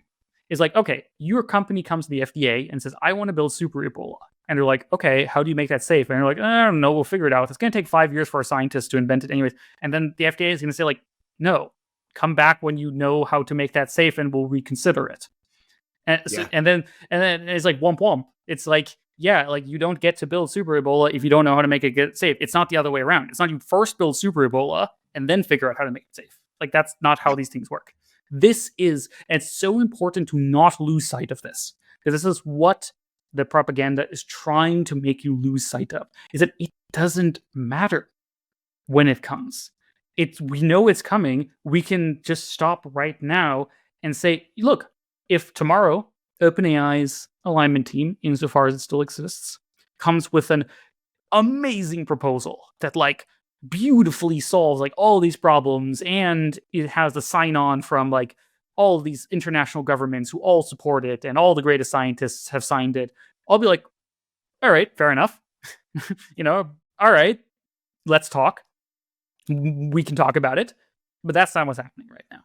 is like, okay, your company comes to the FDA and says, I want to build super Ebola. And they're like, okay, how do you make that safe? And they're like, I don't know, we'll figure it out. It's going to take 5 years for our scientists to invent it anyways. And then the FDA is going to say, like, no, come back when you know how to make that safe and we'll reconsider it. And, Yeah. and then it's like womp womp. It's like, yeah, like you don't get to build super Ebola if you don't know how to make it get safe. It's not the other way around. It's not you first build super Ebola and then figure out how to make it safe. Like, that's not how these things work. This is, and it's so important to not lose sight of this, because this is what the propaganda is trying to make you lose sight of, is that it doesn't matter when it comes. We know it's coming. We can just stop right now and say, look, if tomorrow OpenAI's alignment team, insofar as it still exists, comes with an amazing proposal that like beautifully solves like all these problems, and it has the sign on from like all of these international governments who all support it and all the greatest scientists have signed it, I'll be like, all right, fair enough. All right, let's talk. We can talk about it. But that's not what's happening right now.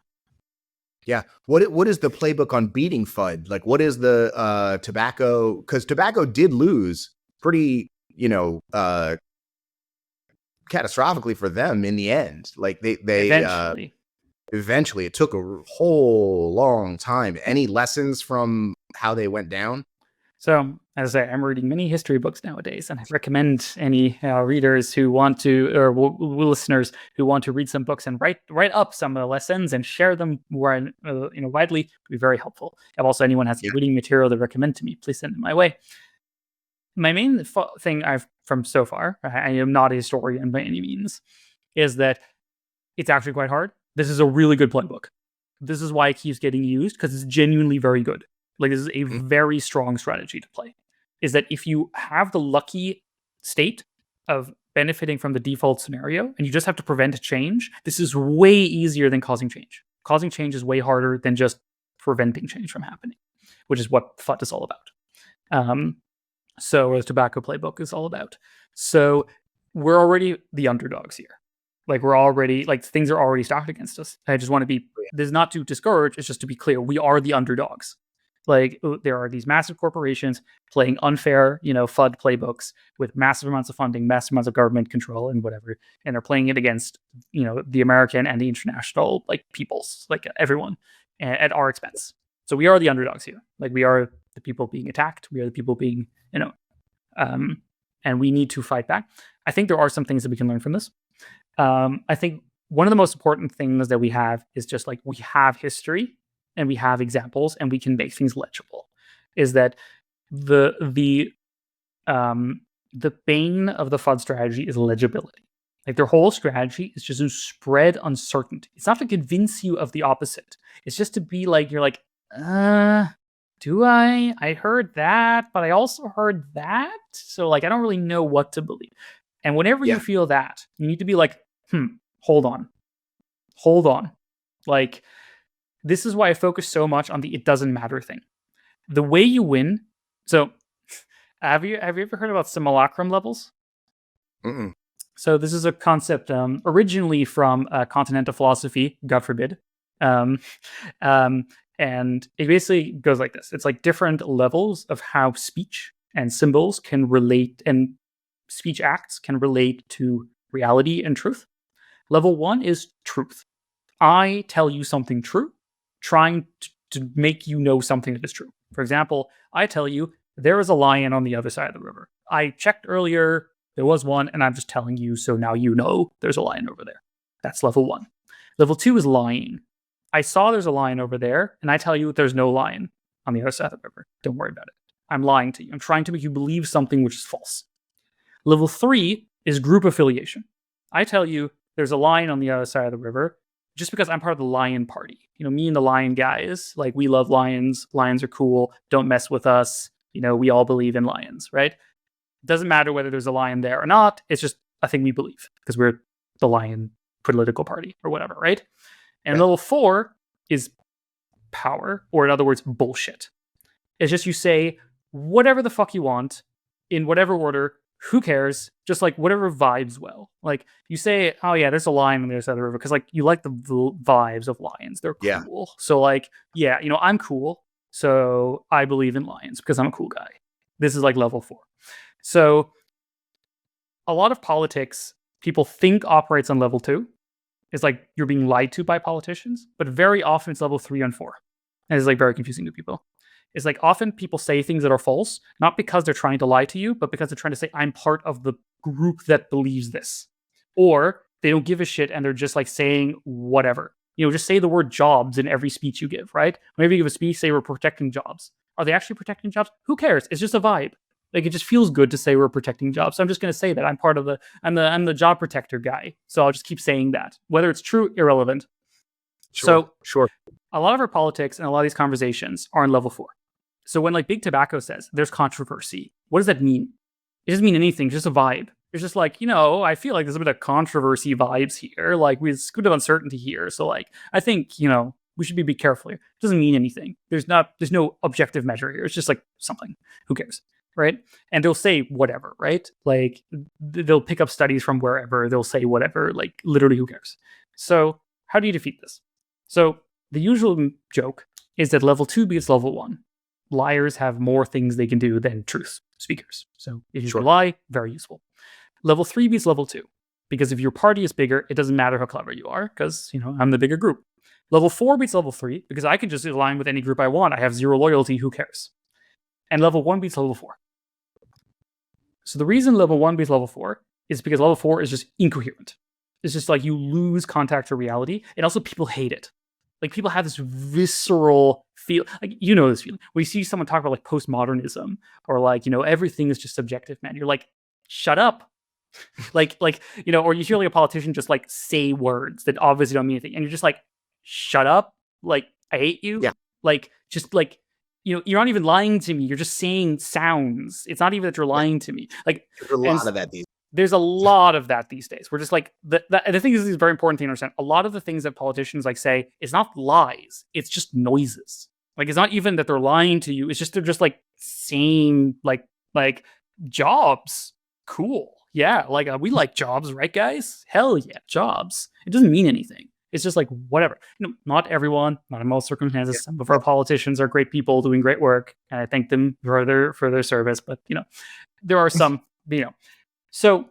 Yeah. What is the playbook on beating FUD? Like, what is the tobacco? Because tobacco did lose pretty, catastrophically for them in the end. Like they eventually it took a whole long time. Any lessons from how they went down? So, as I say, I'm reading many history books nowadays, and I recommend any readers who want to, or listeners who want to read some books and write up some of the lessons and share them widely, would be very helpful. If also anyone has reading material to recommend to me, please send it my way. My main thing from so far, I am not a historian by any means, is that it's actually quite hard. This is a really good playbook. This is why it keeps getting used, because it's genuinely very good. Like, this is a very strong strategy to play, is that if you have the lucky state of benefiting from the default scenario and you just have to prevent a change, this is way easier than causing change. Causing change is way harder than just preventing change from happening, which is what FUD is all about. Or the Tobacco Playbook is all about. So we're already the underdogs here. Like, we're already, like, things are already stacked against us. I just want to be, this is not to discourage, it's just to be clear, we are the underdogs. Like, there are these massive corporations playing unfair, FUD playbooks with massive amounts of funding, massive amounts of government control and whatever. And they're playing it against, the American and the international, like, peoples, like everyone at our expense. So we are the underdogs here. Like, we are the people being attacked. We are the people being, and we need to fight back. I think there are some things that we can learn from this. I think one of the most important things that we have is just like, we have history and we have examples and we can make things legible. Is that the bane of the FUD strategy is legibility. Like, their whole strategy is just to spread uncertainty. It's not to convince you of the opposite. It's just to be like, you're like, do I? I heard that, but I also heard that. So, like, I don't really know what to believe. And whenever you feel that, you need to be like, hold on. Like, this is why I focus so much on the it doesn't matter thing. The way you win. So, have you ever heard about simulacrum levels? Mm-mm. So this is a concept originally from continental philosophy, God forbid. And it basically goes like this. It's like different levels of how speech and symbols can relate, and speech acts can relate to reality and truth. Level 1 is truth. I tell you something true, trying to make you know something that is true. For example, I tell you there is a lion on the other side of the river. I checked earlier, there was one, and I'm just telling you, so now you know there's a lion over there. That's level 1. Level 2 is lying. I saw there's a lion over there, and I tell you there's no lion on the other side of the river. Don't worry about it. I'm lying to you. I'm trying to make you believe something which is false. Level 3 is group affiliation. I tell you there's a lion on the other side of the river just because I'm part of the lion party. Me and the lion guys, like, we love lions. Lions are cool. Don't mess with us. we all believe in lions, right? It doesn't matter whether there's a lion there or not. It's just a thing we believe because we're the lion political party or whatever, right? And level 4 is power, or in other words, bullshit. It's just you say whatever the fuck you want in whatever order. Who cares? Just like whatever vibes well. Like you say, oh yeah, there's a lion on the other side of the river because like you like the vibes of lions. They're cool. Yeah. So like, yeah, I'm cool. So I believe in lions because I'm a cool guy. This is like level 4. So a lot of politics people think operates on level 2. It's like you're being lied to by politicians, but very often it's level 3 and 4. And it's like very confusing to people. It's like often people say things that are false, not because they're trying to lie to you, but because they're trying to say, I'm part of the group that believes this. Or they don't give a shit and they're just like saying whatever. Just say the word jobs in every speech you give, right? Whenever you give a speech, say we're protecting jobs. Are they actually protecting jobs? Who cares? It's just a vibe. Like it just feels good to say we're protecting jobs. So I'm just going to say that I'm part of I'm the job protector guy. So I'll just keep saying that. Whether it's true, irrelevant. Sure. A lot of our politics and a lot of these conversations are on level 4. So when like Big Tobacco says there's controversy, what does that mean? It doesn't mean anything. It's just a vibe. It's just like, I feel like there's a bit of controversy vibes here. Like there's a bit of uncertainty here. So like, I think, we should be careful here. It doesn't mean anything. There's no objective measure here. It's just like something. Who cares? Right? And they'll say whatever, right? Like they'll pick up studies from wherever. They'll say whatever, like literally who cares? So how do you defeat this? So the usual joke is that level 2 beats level 1. Liars have more things they can do than truth speakers. So if you lie, very useful. Level 3 beats level 2. Because if your party is bigger, it doesn't matter how clever you are, because, I'm the bigger group. Level 4 beats level 3, because I can just align with any group I want. I have zero loyalty, who cares? And level 1 beats level 4. So the reason level 1 beats level 4 is because level 4 is just incoherent. It's just like you lose contact to reality, and also people hate it. Like people have this visceral feel, like this feeling. When you see someone talk about like postmodernism or like, everything is just subjective, man. You're like, shut up. or you hear like a politician just like say words that obviously don't mean anything. And you're just like, shut up. Like, I hate you. Yeah. Like, just like, you're not even lying to me. You're just saying sounds. It's not even that you're lying to me. Like there's a lot of that these days. There's a lot of that these days. We're just like, the thing is a very important thing to understand. A lot of the things that politicians like say is not lies. It's just noises. Like, it's not even that they're lying to you. It's just, they're just like saying like jobs. Cool. Yeah. Like we like jobs, right guys? Hell yeah. Jobs. It doesn't mean anything. It's just like, whatever. Not everyone, not in most circumstances. Yeah. Some of our politicians are great people doing great work. And I thank them for their service. But, there are some, So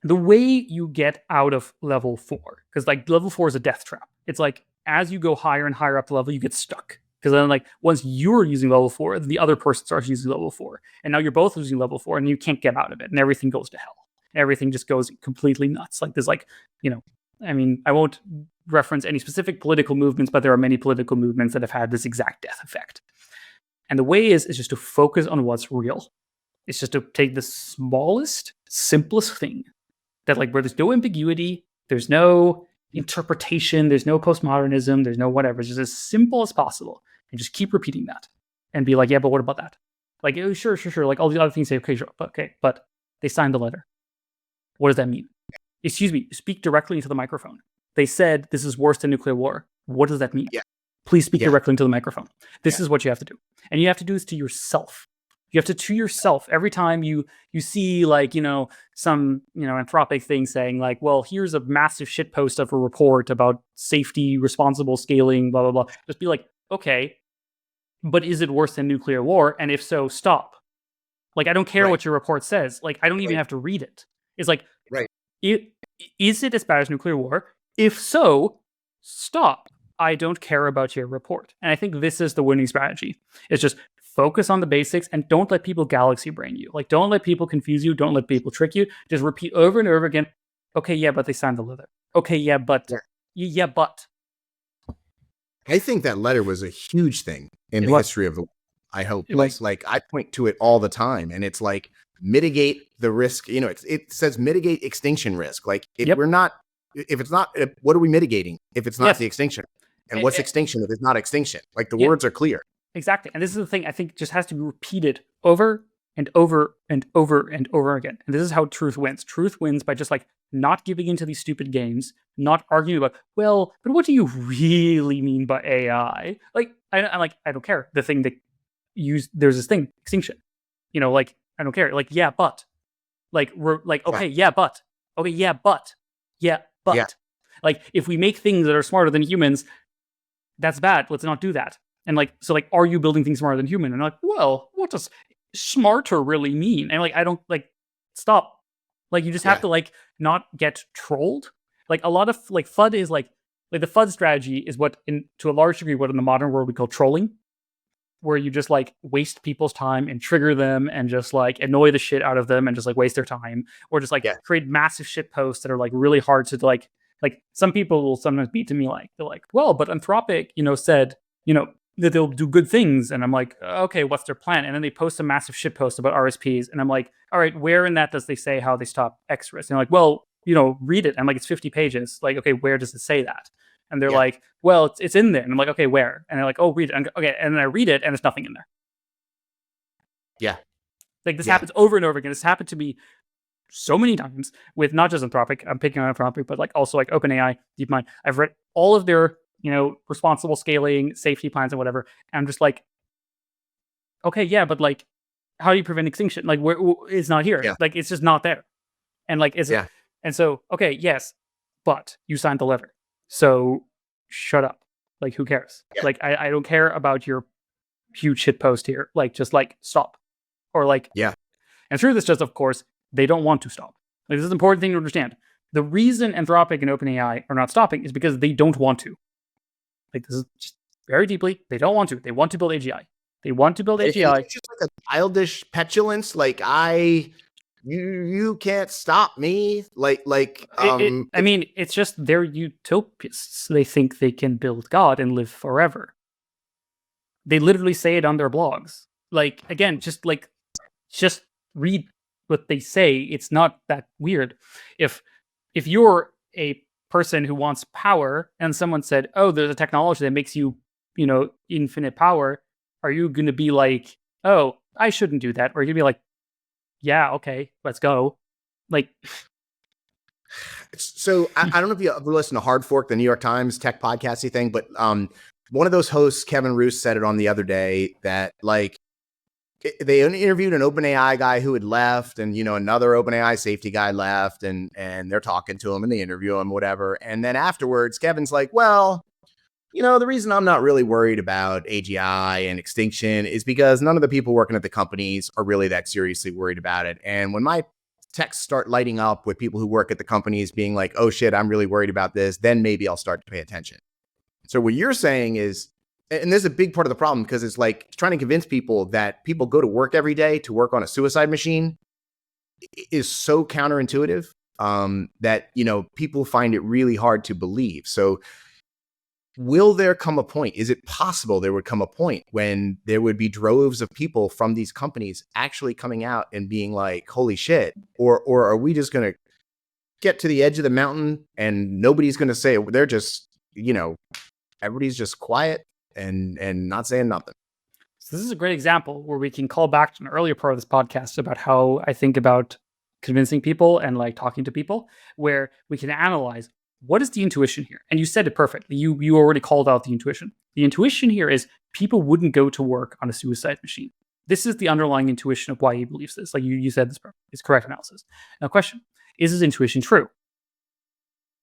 the way you get out of level 4, because like level 4 is a death trap. It's like as you go higher and higher up the level, you get stuck. Because then like once you're using level 4, the other person starts using level 4. And now you're both using level 4 and you can't get out of it. And everything goes to hell. Everything just goes completely nuts. Like there's like, I won't reference any specific political movements, but there are many political movements that have had this exact death effect. And the way is just to focus on what's real. It's just to take the smallest, simplest thing that like where there's no ambiguity, there's no interpretation, there's no postmodernism, there's no whatever. It's just as simple as possible. And just keep repeating that. And be like, yeah, but what about that? Like, oh, sure. Like all the other things say, okay, sure, okay, but they signed the letter. What does that mean? Excuse me, speak directly into the microphone. They said this is worse than nuclear war. What does that mean? Yeah. Please speak directly into the microphone. This is what you have to do. And you have to do this to yourself. You have to yourself every time you see like, some, anthropic thing saying like, well, here's a massive shit post of a report about safety, responsible scaling, blah, blah, blah. Just be like, okay, but is it worse than nuclear war? And if so, stop. Like, I don't care what your report says. Like, I don't even have to read it. It's like, is it as bad as nuclear war? If so, stop. I don't care about your report. And I think this is the winning strategy. It's just focus on the basics and don't let people galaxy brain you. Like, don't let people confuse you. Don't let people trick you. Just repeat over and over again. Okay, yeah, but they signed the letter. Okay, yeah, but. Yeah, but. I think that letter was a huge thing in the history of the world. I hope. Like I point to it all the time. And it's like, mitigate the risk. It says mitigate extinction risk. Like, we're not, if it's not, what are we mitigating if it's not the extinction? And what's extinction if it's not extinction? Like, the words are clear. Exactly. And this is the thing I think just has to be repeated over and over and over and over again. And this is how truth wins. Truth wins by just like not giving into these stupid games, not arguing about, well, but what do you really mean by AI? Like, I don't care. The thing that there's this thing, extinction. Like, I don't care. Like, yeah, but. Like, we're like, okay, yeah, but. Okay, yeah, but. Yeah, but. Yeah. Like, if we make things that are smarter than humans, that's bad. Let's not do that. And like, so like, are you building things smarter than human? And I'm like, well, what does smarter really mean? And like, I don't like, stop. Like, you just have to like not get trolled. Like a lot of like FUD is like the FUD strategy is what to a large degree, what in the modern world we call trolling, where you just like waste people's time and trigger them and just like annoy the shit out of them and just like waste their time, or just like create massive shit posts that are like really hard to like some people will sometimes beat to me like, they're like, well, but Anthropic, said, that they'll do good things. And I'm like, okay, what's their plan? And then they post a massive shit post about RSPs. And I'm like, all right, where in that does they say how they stop X risk? And they're like, well, read it. I'm like, it's 50 pages. Like, okay, where does it say that? And they're like, well, it's in there. And I'm like, okay, where? And they're like, oh, read it. And okay, and then I read it and there's nothing in there. Yeah. Like this happens over and over again. This happened to me so many times with not just Anthropic. I'm picking on Anthropic, but like also like OpenAI, DeepMind. I've read all of their responsible scaling, safety plans and whatever. And I'm just like, okay, yeah, but like, how do you prevent extinction? Like, it's not here. Yeah. Like, it's just not there. And like, and so, okay, yes, but you signed the letter. So shut up. Like, who cares? Yeah. Like, I don't care about your huge shit post here. Like, just like, stop. Or like, and through this, just of course, they don't want to stop. Like, this is an important thing to understand. The reason Anthropic and OpenAI are not stopping is because they don't want to. Like, this is just very deeply, they don't want to. They want to build AGI. They want to build AGI. It's just like a childish petulance. Like, you can't stop me. I mean, it's just they're utopists. They think they can build God and live forever. They literally say it on their blogs. Like, again, just read what they say. It's not that weird. If you're a person who wants power and someone said, oh, there's a technology that makes you, infinite power, are you going to be like, oh, I shouldn't do that? Or are you going to be like, yeah, okay, let's go. Like, so I don't know if you ever listened to Hard Fork, the New York Times tech podcasty thing, but one of those hosts, Kevin Roose, said it on the other day that like they interviewed an OpenAI guy who had left, and another OpenAI safety guy left, and they're talking to him and they interview him, whatever. And then afterwards, Kevin's like, well, the reason I'm not really worried about AGI and extinction is because none of the people working at the companies are really that seriously worried about it. And when my texts start lighting up with people who work at the companies being like, oh shit, I'm really worried about this, then maybe I'll start to pay attention. So what you're saying is, and there's a big part of the problem, because it's like trying to convince people that people go to work every day to work on a suicide machine is so counterintuitive that, people find it really hard to believe. So will there come a point? Is it possible there would come a point when there would be droves of people from these companies actually coming out and being like, holy shit? Or are we just going to get to the edge of the mountain and nobody's going to say, they're just, everybody's just quiet and not saying nothing? So this is a great example where we can call back to an earlier part of this podcast about how I think about convincing people and like talking to people, where we can analyze what is the intuition here. And you said it perfectly. You already called out the intuition. The intuition here is people wouldn't go to work on a suicide machine. This is the underlying intuition of why he believes this. Like you said, this is correct analysis. Now, question: is his intuition true?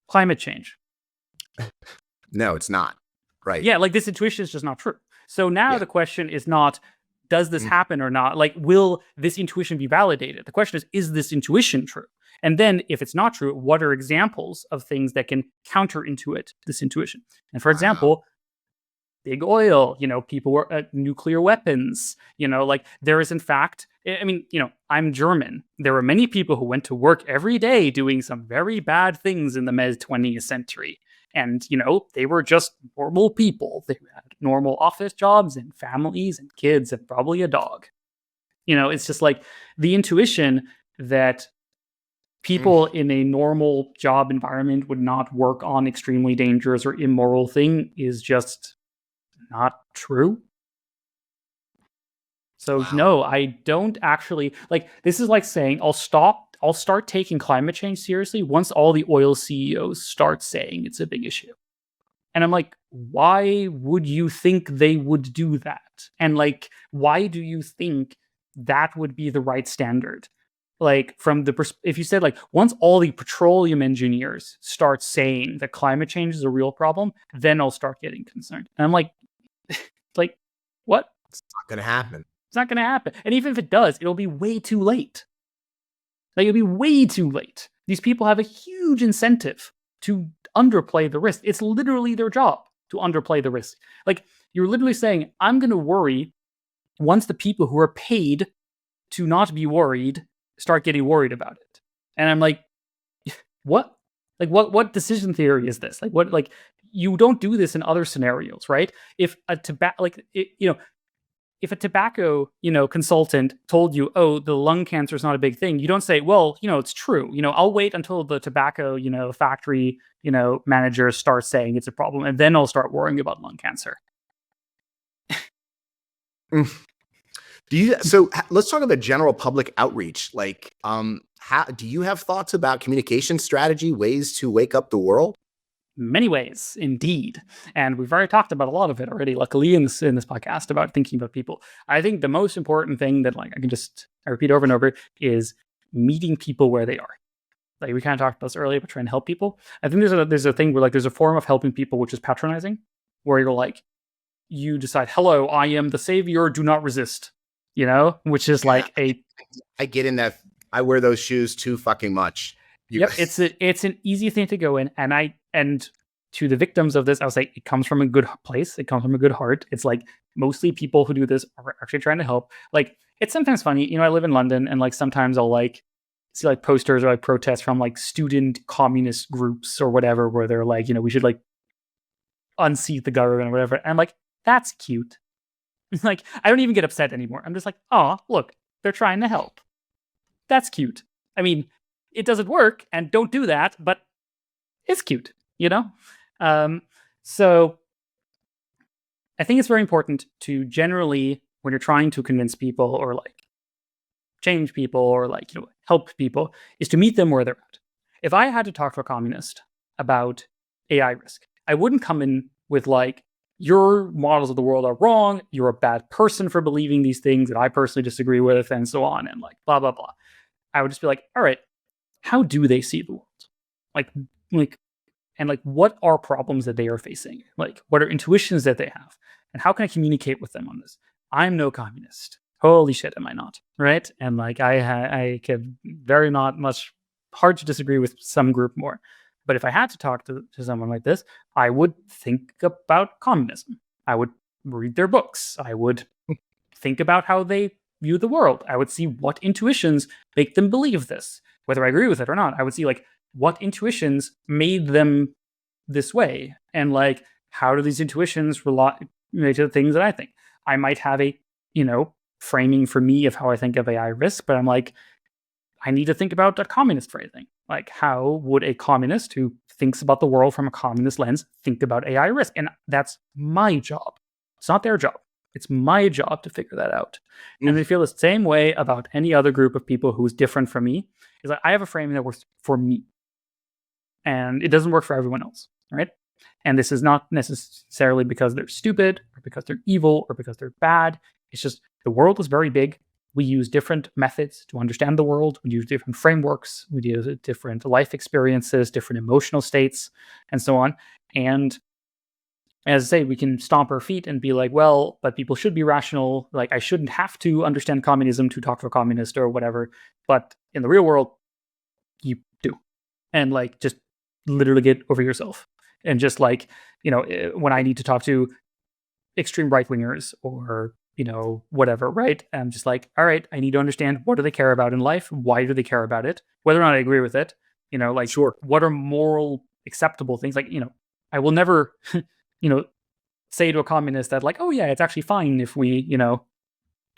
Climate change. No, it's not. Right. Yeah, like this intuition is just not true. So now the question is not, does this happen or not? Like, will this intuition be validated? The question is this intuition true? And then if it's not true, what are examples of things that can counter this intuition? And for example, big oil, people were nuclear weapons, like there is in fact, I mean, I'm German. There were many people who went to work every day doing some very bad things in the mid 20th century. And, they were just normal people. They had normal office jobs and families and kids and probably a dog. It's just like the intuition that people in a normal job environment would not work on extremely dangerous or immoral thing is just not true. So no, I don't actually like. This is like saying I'll start taking climate change seriously once all the oil CEOs start saying it's a big issue. And I'm like, why would you think they would do that? And like, why do you think that would be the right standard? Like, from the if you said like once all the petroleum engineers start saying that climate change is a real problem, then I'll start getting concerned. And I'm like, what? It's not going to happen. It's not going to happen. And even if it does, it'll be way too late. Like, it'll be way too late. These people have a huge incentive to underplay the risk. It's literally their job to underplay the risk. Like, you're literally saying, I'm going to worry once the people who are paid to not be worried start getting worried about it. And I'm like, what? Like, what decision theory is this? Like, what? Like, you don't do this in other scenarios, right? If a if a tobacco, consultant told you, oh, the lung cancer is not a big thing, you don't say, well, it's true. I'll wait until the tobacco, factory, manager starts saying it's a problem, and then I'll start worrying about lung cancer. Let's talk about general public outreach. Like, how do you have thoughts about communication strategy, ways to wake up the world? Many ways, indeed. And we've already talked about a lot of it already, luckily, in this podcast about thinking about people. I think the most important thing that I repeat over and over is meeting people where they are. Like, we kind of talked about this earlier, but trying to help people. I think there's a thing where there's a form of helping people which is patronizing, where you're like, you decide, hello, I am the savior, do not resist, which is like I get in that. I wear those shoes too fucking much. Yep, it's an easy thing to go in, and to the victims of this, I would say it comes from a good place. It comes from a good heart. It's like mostly people who do this are actually trying to help. Like, it's sometimes funny, I live in London, and like sometimes I'll like see like posters or like protests from like student communist groups or whatever, where they're like, we should like unseat the government or whatever. And I'm like, that's cute. Like, I don't even get upset anymore. I'm just like, oh, look, they're trying to help. That's cute. I mean, it doesn't work, and don't do that, but it's cute, So I think it's very important to generally, when you're trying to convince people or like change people or like, help people, is to meet them where they're at. If I had to talk to a communist about AI risk, I wouldn't come in with like, your models of the world are wrong, you're a bad person for believing these things that I personally disagree with, and so on, and like blah, blah, blah. I would just be like, all right, how do they see the world? And what are problems that they are facing? Like, what are intuitions that they have? And how can I communicate with them on this? I'm no communist. Holy shit, am I not? Right? And like, I can very not much hard to disagree with some group more. But if I had to talk to someone like this, I would think about communism. I would read their books. I would think about how they view the world. I would see what intuitions make them believe this, whether I agree with it or not. I would see like what intuitions made them this way, and like how do these intuitions relate to the things that I think. I might have a framing for me of how I think of AI risk, but I'm like, I need to think about a communist phrasing. Like, how would a communist who thinks about the world from a communist lens think about AI risk? And that's my job. It's not their job. It's my job to figure that out. And I feel the same way about any other group of people who's different from me. Is like, I have a framing that works for me, and it doesn't work for everyone else, right? And this is not necessarily because they're stupid or because they're evil or because they're bad. It's just the world is very big. We use different methods to understand the world. We use different frameworks. We use different life experiences, different emotional states, and so on. And as I say, we can stomp our feet and be like, well, but people should be rational. Like, I shouldn't have to understand communism to talk to a communist or whatever. But in the real world, you do. And like, just literally get over yourself. And just like, when I need to talk to extreme right-wingers or, whatever, right? I'm just like, all right, I need to understand, what do they care about in life? Why do they care about it? Whether or not I agree with it, like, sure, what are moral acceptable things? Like, I will never, say to a communist that like, oh yeah, it's actually fine if we,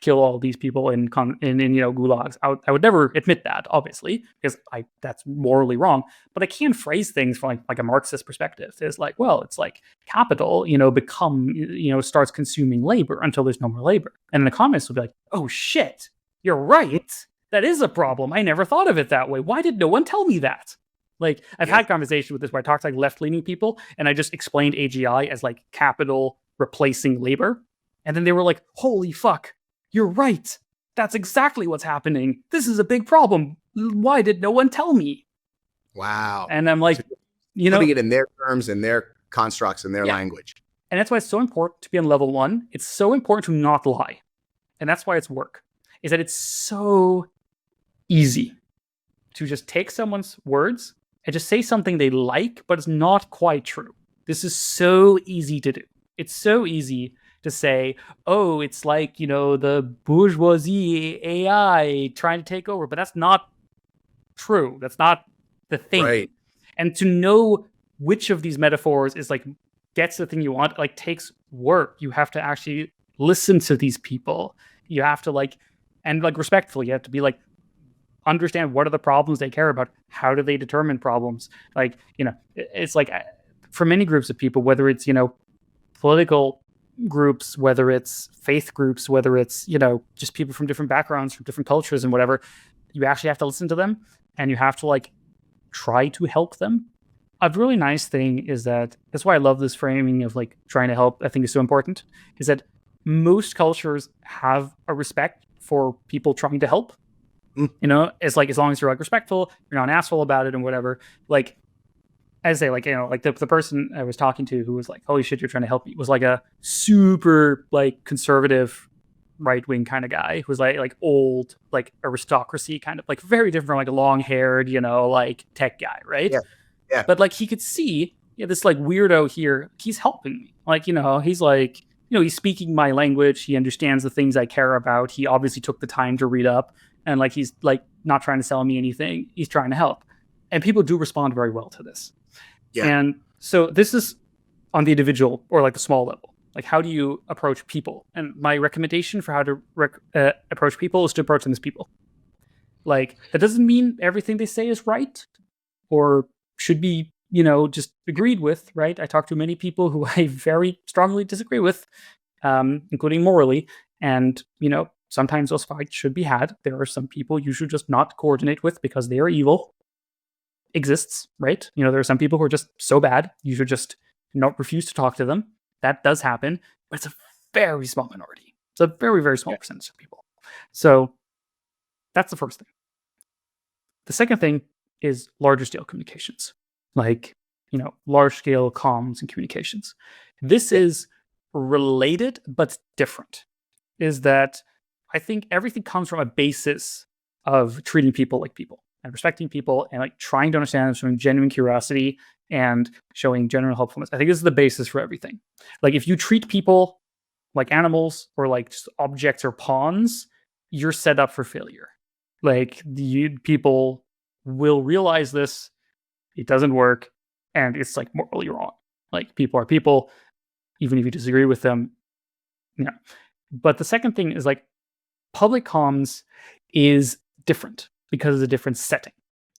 kill all these people in gulags. I would never admit that, obviously, because that's morally wrong. But I can phrase things from like a Marxist perspective. It's like, well, it's like capital, starts consuming labor until there's no more labor. And the economists will be like, oh shit, you're right. That is a problem. I never thought of it that way. Why did no one tell me that? Like, I've had conversations with this where I talked to like left-leaning people, and I just explained AGI as like capital replacing labor. And then they were like, holy fuck, you're right. That's exactly what's happening. This is a big problem. Why did no one tell me? Wow. And I'm like, putting it in their terms and their constructs and their language. And that's why it's so important to be on level 1. It's so important to not lie. And that's why it's work. Is that it's so easy to just take someone's words and just say something they like, but it's not quite true. This is so easy to do. It's so easy to say, oh, it's like, the bourgeoisie AI trying to take over, but that's not true. That's not the thing. Right. And to know which of these metaphors is like, gets the thing you want, like takes work. You have to actually listen to these people. You have to respectfully, you have to be like, understand what are the problems they care about. How do they determine problems? Like, it's like for many groups of people, whether it's, political groups, whether it's faith groups, whether it's, just people from different backgrounds, from different cultures and whatever, you actually have to listen to them and you have to like try to help them. A really nice thing is that's why I love this framing of like trying to help. I think is so important is that most cultures have a respect for people trying to help. It's like, as long as you're like respectful, you're not an asshole about it and whatever. Like, I say, like, like the person I was talking to who was like, holy shit, you're trying to help me, was like a super like conservative right-wing kind of guy who was like old, like aristocracy kind of, like very different from like a long-haired, like tech guy, right? Yeah. But like he could see, this like weirdo here, he's helping me. Like, he's like, he's speaking my language. He understands the things I care about. He obviously took the time to read up. And like, he's like not trying to sell me anything. He's trying to help. And people do respond very well to this. Yeah. And so this is on the individual or like the small level. Like, how do you approach people? And my recommendation for how to approach people is to approach them as people. Like, that doesn't mean everything they say is right or should be, just agreed with, right? I talk to many people who I very strongly disagree with, including morally. And, sometimes those fights should be had. There are some people you should just not coordinate with because they are evil. Exists, right? There are some people who are just so bad, you should just not refuse to talk to them. That does happen, but it's a very small minority. It's a very, very small percentage of people. So that's the first thing. The second thing is larger scale communications, like, large scale comms and communications. This is related, but different. Is that I think everything comes from a basis of treating people like people and respecting people and like trying to understand them, showing genuine curiosity and showing genuine helpfulness. I think this is the basis for everything. Like, if you treat people like animals or like just objects or pawns, you're set up for failure. Like, people will realize this, it doesn't work, and it's like morally wrong. Like, people are people, even if you disagree with them. But the second thing is like, public comms is different because it's a different setting.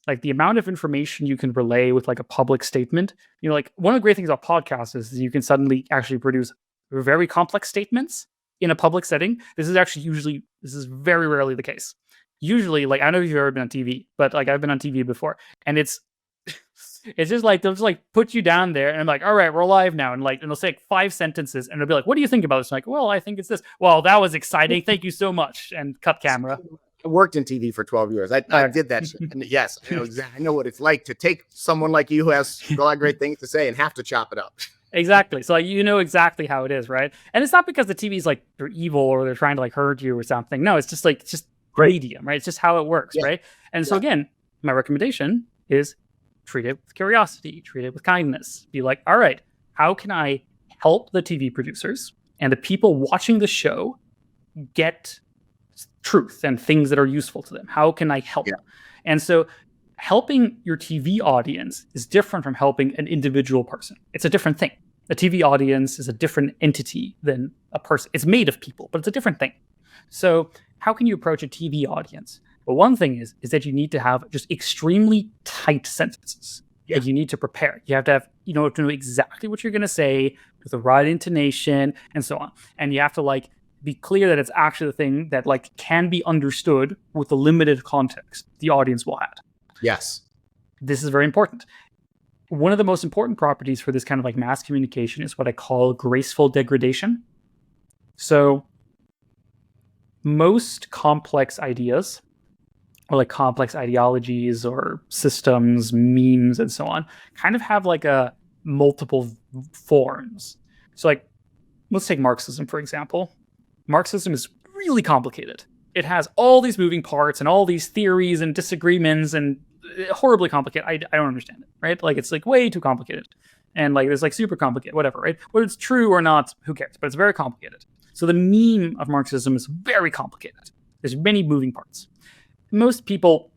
Like, the amount of information you can relay with like a public statement, like one of the great things about podcasts is you can suddenly actually produce very complex statements in a public setting. This is very rarely the case. Usually, like, I don't know if you've ever been on TV, but like I've been on TV before, and it's just like, they'll just like put you down there and I'm like, all right, we're live now. And they'll say like 5 sentences and they'll be like, what do you think about this? I'm like, well, I think it's this. Well, that was exciting. Thank you so much. And cut camera. I worked in TV for 12 years. I did that shit. And yes, I know what it's like to take someone like you who has a lot of great things to say and have to chop it up. Exactly. So like, exactly how it is, right? And it's not because the TV is like they're evil or they're trying to like hurt you or something. No, it's just like, it's just medium, right? It's just how it works, right? And so again, my recommendation is treat it with curiosity, treat it with kindness. Be like, all right, how can I help the TV producers and the people watching the show get truth and things that are useful to them? How can I help? And so helping your TV audience is different from helping an individual person. It's a different thing. A TV audience is a different entity than a person. It's made of people, but it's a different thing. So how can you approach a TV audience? Well, one thing is that you need to have just extremely tight sentences. Yeah. Like you need to prepare. You have to have, to know exactly what you're going to say with the right intonation and so on. And you have to like be clear that it's actually the thing that like can be understood with the limited context the audience will have. Yes. This is very important. One of the most important properties for this kind of like mass communication is what I call graceful degradation. So most complex ideas or like complex ideologies or systems, memes, and so on kind of have like a multiple forms. So like, let's take Marxism, for example. Marxism is really complicated. It has all these moving parts and all these theories and disagreements and horribly complicated. I don't understand it, right? Like it's like way too complicated. And like it's like super complicated, whatever, right? Whether it's true or not, who cares? But it's very complicated. So the meme of Marxism is very complicated. There's many moving parts. Most people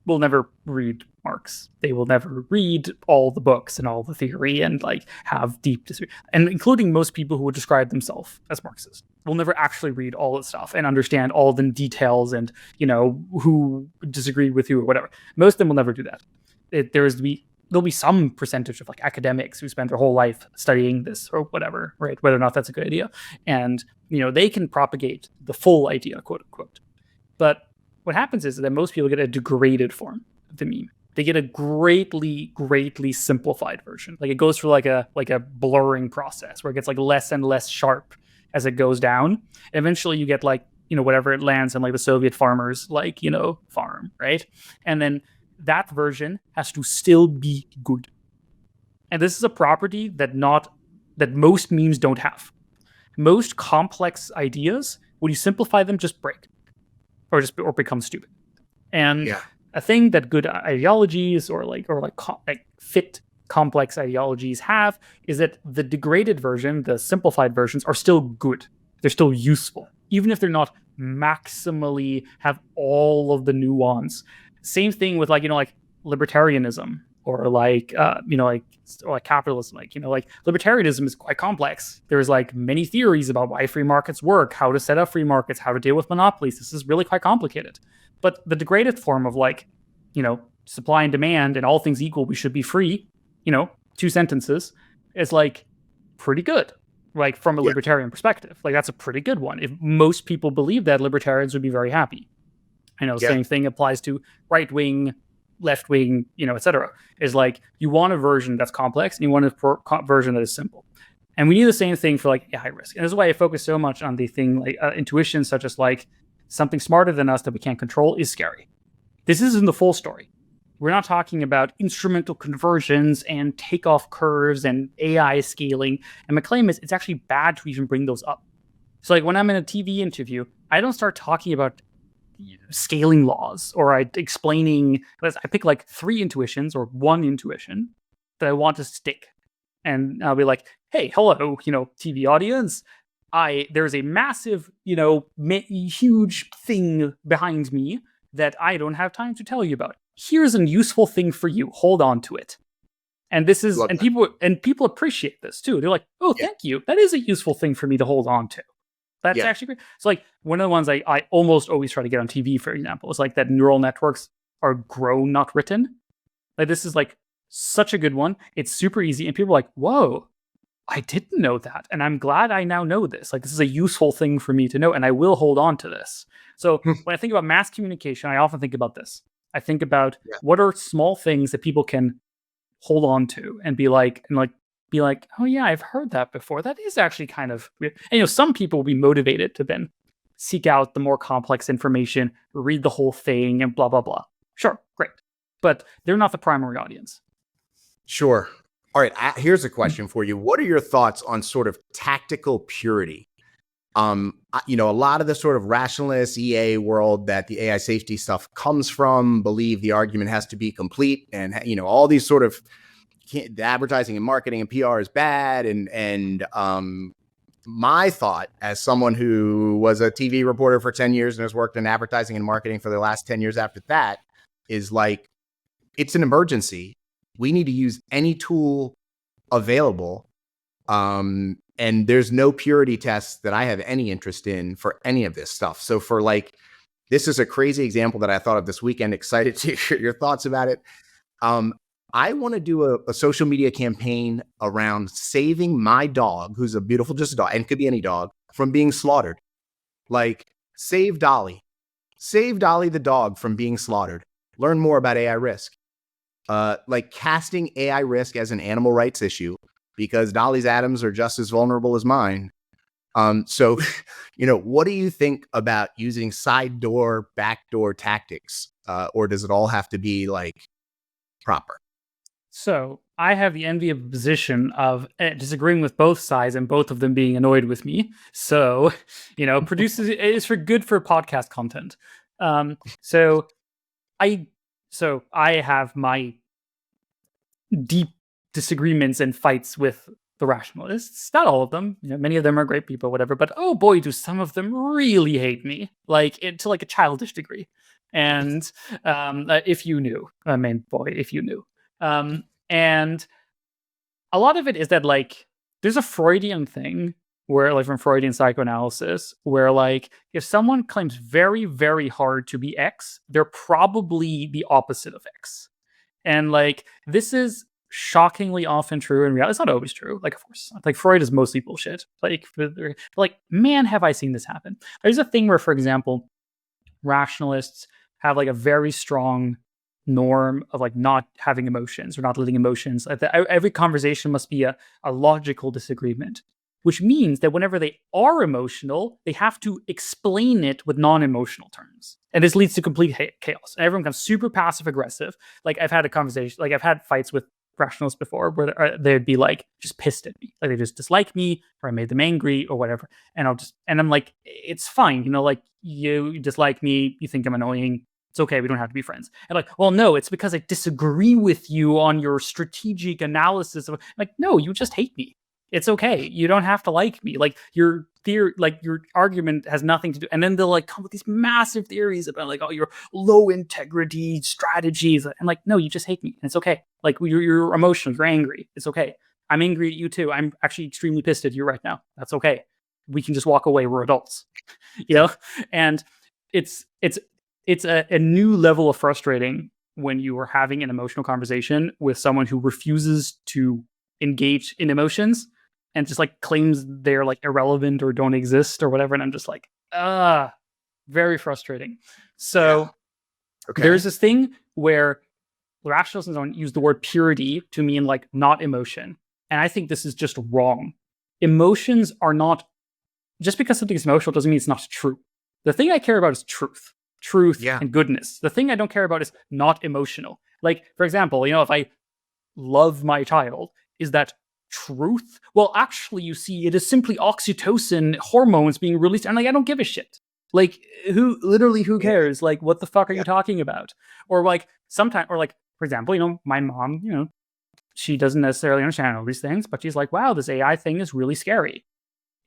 will never read Marx. They will never read all the books and all the theory and like have deep disagreement. And including most people who would describe themselves as Marxists will never actually read all the stuff and understand all the details and, who disagreed with who or whatever. Most of them will never do that. There'll be some percentage of like academics who spend their whole life studying this or whatever, right? Whether or not that's a good idea. And, they can propagate the full idea, quote unquote. But what happens is that most people get a degraded form of the meme. They get a greatly, greatly simplified version. Like it goes through like a blurring process where it gets like less and less sharp as it goes down. And eventually you get like, whatever it lands in like the Soviet farmers, like, farm, right? And then that version has to still be good. And this is a property that most memes don't have. Most complex ideas, when you simplify them, just break or become stupid. And a thing that good ideologies or fit complex ideologies have is that the degraded version, the simplified versions, are still good. They're still useful, even if they're not maximally have all of the nuance. Same thing with like libertarianism or like capitalism. Like libertarianism is quite complex. There's like many theories about why free markets work, how to set up free markets, how to deal with monopolies. This is really quite complicated. But the degraded form of like, supply and demand and all things equal, we should be free, 2 sentences is like pretty good. Like from a libertarian perspective, like that's a pretty good one. If most people believe that, libertarians would be very happy. Same thing applies to right wing, left wing, etc. Is like you want a version that's complex and you want a version that is simple. And we need the same thing for like high risk. And this is why I focus so much on the thing like intuition, such as like something smarter than us that we can't control is scary. This isn't the full story. We're not talking about instrumental conversions and takeoff curves and AI scaling. And my claim is it's actually bad to even bring those up. So like when I'm in a TV interview, I don't start talking about scaling laws or I pick like 3 intuitions or 1 intuition that I want to stick. And I'll be like, hey, hello, TV audience. There's a massive, huge thing behind me that I don't have time to tell you about. Here's a useful thing for you. Hold on to it. And this is, and people appreciate this too. They're like, oh, thank you. That is a useful thing for me to hold on to. That's actually great. So like one of the ones I almost always try to get on TV, for example, is like that neural networks are grown, not written. Like this is like such a good one. It's super easy. And people are like, whoa, I didn't know that. And I'm glad I now know this. Like this is a useful thing for me to know. And I will hold on to this. So when I think about mass communication, I often think about this. I think about what are small things that people can hold on to and be like, oh yeah, I've heard that before. That is actually kind of weird. And some people will be motivated to then seek out the more complex information, read the whole thing, and blah blah blah. Sure, great, but they're not the primary audience. Sure. All right. Here's a question for you. What are your thoughts on sort of tactical purity? A lot of the sort of rationalist EA world that the AI safety stuff comes from believe the argument has to be complete, and all these sort of the advertising and marketing and PR is bad. And my thought, as someone who was a TV reporter for 10 years and has worked in advertising and marketing for the last 10 years after that, is like, it's an emergency. We need to use any tool available. And And there's no purity tests that I have any interest in for any of this stuff. So for like, this is a crazy example that I thought of this weekend. Excited to hear your thoughts about it. I want to do a social media campaign around saving my dog, who's a beautiful, just a dog, and could be any dog, from being slaughtered. Like, save Dolly. Save Dolly the dog from being slaughtered. Learn more about AI risk. Like casting AI risk as an animal rights issue, because Dolly's atoms are just as vulnerable as mine. So, what do you think about using side door, backdoor tactics? Or does it all have to be like proper? So I have the enviable position of disagreeing with both sides and both of them being annoyed with me. So, produces is for good for podcast content. So I have my deep disagreements and fights with the rationalists. Not all of them. Many of them are great people, whatever. But oh boy, do some of them really hate me, to like a childish degree. And if you knew, if you knew. And a lot of it is that like there's a Freudian thing where like from Freudian psychoanalysis where like if someone claims very, very hard to be X, they're probably the opposite of X. And like this is shockingly often true in reality. It's not always true. Like, of course, like Freud is mostly bullshit. Like, man, have I seen this happen? There's a thing where, for example, rationalists have like a very strong norm of like not having emotions or not letting emotions. Every conversation must be a logical disagreement, which means that whenever they are emotional, they have to explain it with non-emotional terms. And this leads to complete chaos. And everyone becomes super passive aggressive. Like I've had I've had fights with rationalists before where they'd be like just pissed at me. Like they just dislike me or I made them angry or whatever. And I'm like, it's fine. Like you dislike me, you think I'm annoying. It's okay, we don't have to be friends. And like, well, no, it's because I disagree with you on your strategic analysis of like, no, you just hate me. It's okay. You don't have to like me. Like your theory, like your argument has nothing to do. And then they'll like come with these massive theories about like, oh, your low integrity strategies. And like, no, you just hate me. And it's okay. Like you're emotional. You're angry. It's okay. I'm angry at you too. I'm actually extremely pissed at you right now. That's okay. We can just walk away. We're adults, And it's a new level of frustrating when you are having an emotional conversation with someone who refuses to engage in emotions and just like claims they're like irrelevant or don't exist or whatever. And I'm just like, very frustrating. So There's this thing where rationalists don't use the word purity to mean like not emotion. And I think this is just wrong. Emotions are not, just because something is emotional doesn't mean it's not true. The thing I care about is truth and goodness. The thing I don't care about is not emotional. Like, for example, if I love my child, is that truth? Well, actually, you see, it is simply oxytocin hormones being released. And like, I don't give a shit. Like, who cares? Like, what the fuck are you talking about? Or like, sometimes, or like, for example, my mom, she doesn't necessarily understand all these things, but she's like, wow, this AI thing is really scary.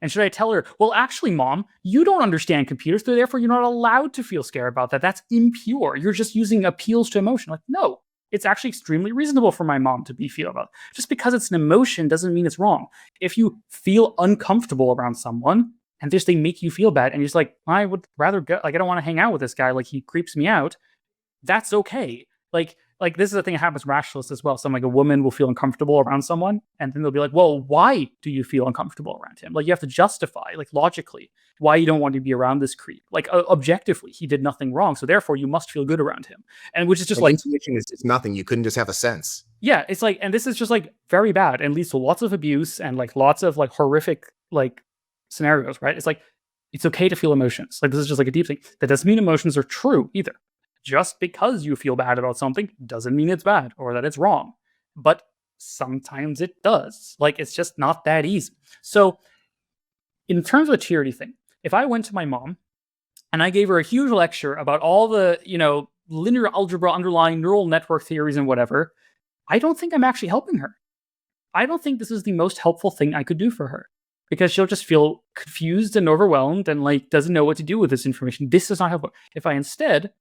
And should I tell her, well, actually, Mom, you don't understand computers, so therefore you're not allowed to feel scared about that. That's impure. You're just using appeals to emotion. Like, no, it's actually extremely reasonable for my mom to feel about it. Just because it's an emotion doesn't mean it's wrong. If you feel uncomfortable around someone and they make you feel bad and you're just like, I would rather go, like, I don't want to hang out with this guy. Like, he creeps me out. That's okay. Like this is the thing that happens with rationalists as well. Like a woman will feel uncomfortable around someone, and then they'll be like, well, why do you feel uncomfortable around him? Like you have to justify, like logically, why you don't want to be around this creep. Like objectively, he did nothing wrong, so therefore you must feel good around him. And which is just like intuition is nothing. You couldn't just have a sense. Yeah, it's like, and this is just like very bad and leads to lots of abuse and like lots of like horrific like scenarios, right? It's like it's okay to feel emotions. Like this is just like a deep thing. That doesn't mean emotions are true either. Just because you feel bad about something doesn't mean it's bad or that it's wrong. But sometimes it does. Like, it's just not that easy. So, in terms of a charity thing, if I went to my mom and I gave her a huge lecture about all the, linear algebra underlying neural network theories and whatever, I don't think I'm actually helping her. I don't think this is the most helpful thing I could do for her. Because she'll just feel confused and overwhelmed and like doesn't know what to do with this information. This is not helpful. If I instead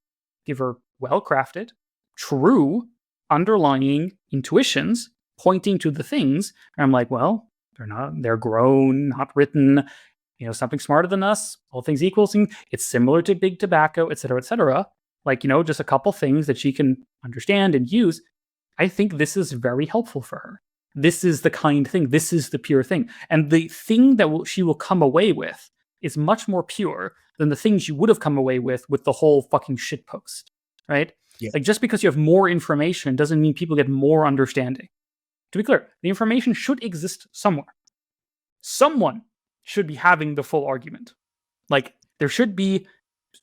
give her well-crafted, true, underlying intuitions pointing to the things. And I'm like, well, They're grown, not written. Something smarter than us, all things equal. It's similar to big tobacco, et cetera, et cetera. Just a couple things that she can understand and use. I think this is very helpful for her. This is the kind thing. This is the pure thing. And the thing that she will come away with is much more pure than the things you would have come away with the whole fucking shit post, right? Yeah. Just because you have more information doesn't mean people get more understanding. To be clear, the information should exist somewhere. Someone should be having the full argument. There should be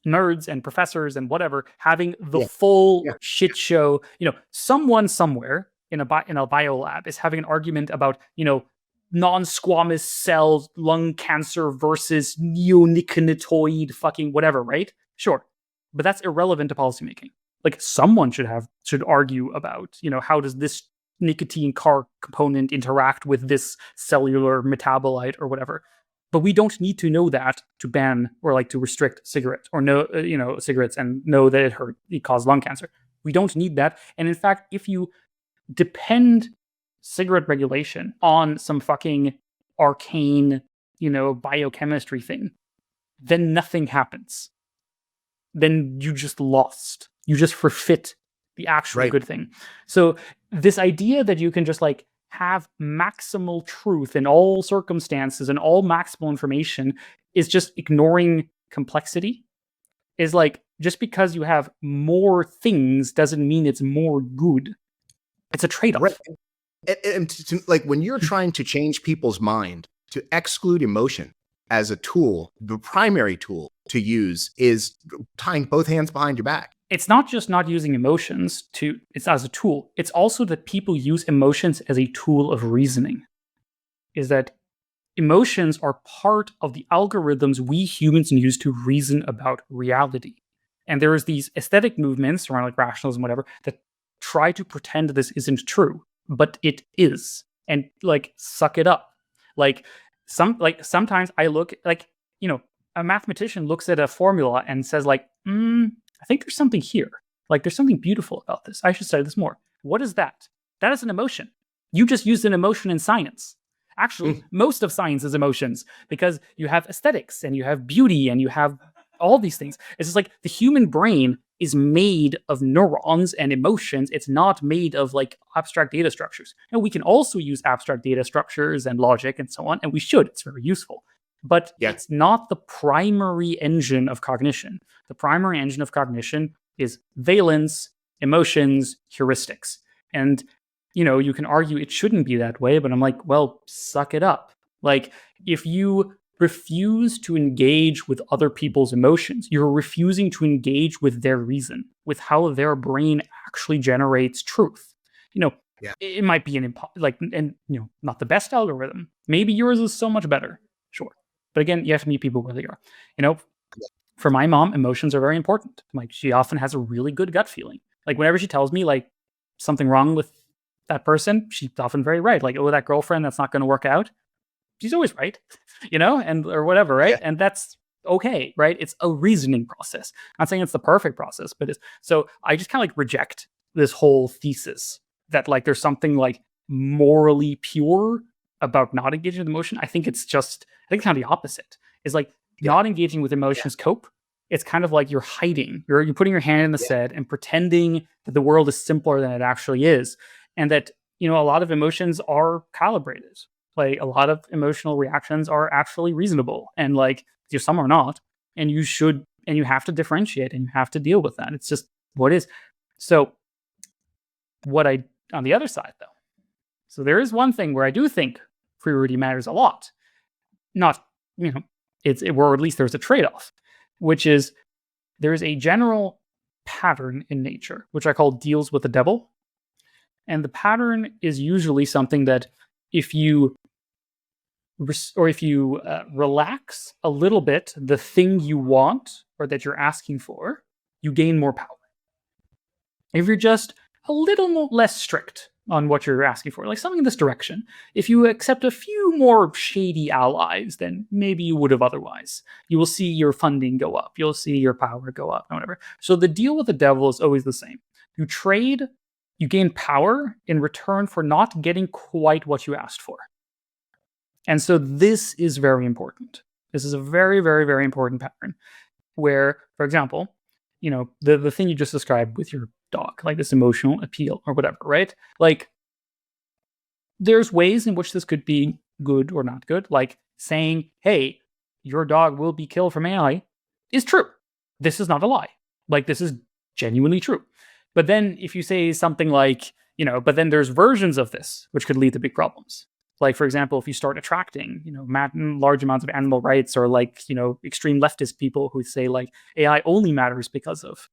nerds and professors and whatever having the full shit show. Someone somewhere in a bio lab is having an argument about non-squamous cell lung cancer versus neonicotinoid fucking whatever, right? Sure, but that's irrelevant to policymaking. Someone should argue about how does this nicotine car component interact with this cellular metabolite or whatever. But we don't need to know that to ban or to restrict cigarettes or cigarettes and know that it causes lung cancer. We don't need that. And in fact, if you depend cigarette regulation on some fucking arcane, biochemistry thing, then nothing happens. Then you just lost. You just forfeit the actual good thing. So this idea that you can just have maximal truth in all circumstances and all maximal information is just ignoring complexity. Is just because you have more things doesn't mean it's more good. It's a trade-off. Right. And when you're trying to change people's mind, to exclude emotion as a tool, the primary tool to use is tying both hands behind your back. It's not just not using emotions it's as a tool. It's also that people use emotions as a tool of reasoning. Is that emotions are part of the algorithms we humans use to reason about reality. And there's these aesthetic movements around rationalism, whatever, that try to pretend this isn't true, but it is. And suck it up. Sometimes I look a mathematician looks at a formula and says I think there's something here. There's something beautiful about this. I should study this more. What is that? That is an emotion. You just used an emotion in science. Actually, most of science is emotions because you have aesthetics and you have beauty and you have all these things. It's just the human brain is made of neurons and emotions. It's not made of abstract data structures. And we can also use abstract data structures and logic and so on, and we should. It's very useful. But it's not the primary engine of cognition. The primary engine of cognition is valence, emotions, heuristics. And, you can argue it shouldn't be that way, but I'm well, suck it up. If you refuse to engage with other people's emotions, you're refusing to engage with their reason, with how their brain actually generates truth. It might be not the best algorithm. Maybe yours is so much better. Sure. But again, you have to meet people where they are. For my mom, emotions are very important. She often has a really good gut feeling. Whenever she tells me something wrong with that person, she's often very right. Oh, that girlfriend, that's not going to work out. She's always right, and or whatever, right? Yeah. And that's okay, right? It's a reasoning process. I'm not saying it's the perfect process, but so I just kind of reject this whole thesis that there's something morally pure about not engaging with emotion. I think it's kind of the opposite. Is not engaging with emotions cope. It's kind of you're hiding. You're putting your hand in the sand and pretending that the world is simpler than it actually is. And that, a lot of emotions are calibrated. A lot of emotional reactions are actually reasonable. And some are not. And you have to differentiate and you have to deal with that. It's just what is. So on the other side though, so there is one thing where I do think priority matters a lot. Not, or at least there's a trade-off, which is there is a general pattern in nature, which I call deals with the devil. And the pattern is usually something that if you relax a little bit the thing you want or that you're asking for, you gain more power. If you're just a little less strict on what you're asking for, something in this direction, if you accept a few more shady allies than maybe you would have otherwise, you will see your funding go up. You'll see your power go up, and whatever. So the deal with the devil is always the same. You gain power in return for not getting quite what you asked for. And so this is very important. This is a very, very, very important pattern where, for example, the thing you just described with your dog, like this emotional appeal or whatever, right? Like, there's ways in which this could be good or not good. Like saying, hey, your dog will be killed from AI is true. This is not a lie. Like, this is genuinely true. But then if you say something like, but then there's versions of this which could lead to big problems. Like, for example, if you start attracting, large amounts of animal rights or like, extreme leftist people who say like AI only matters because of,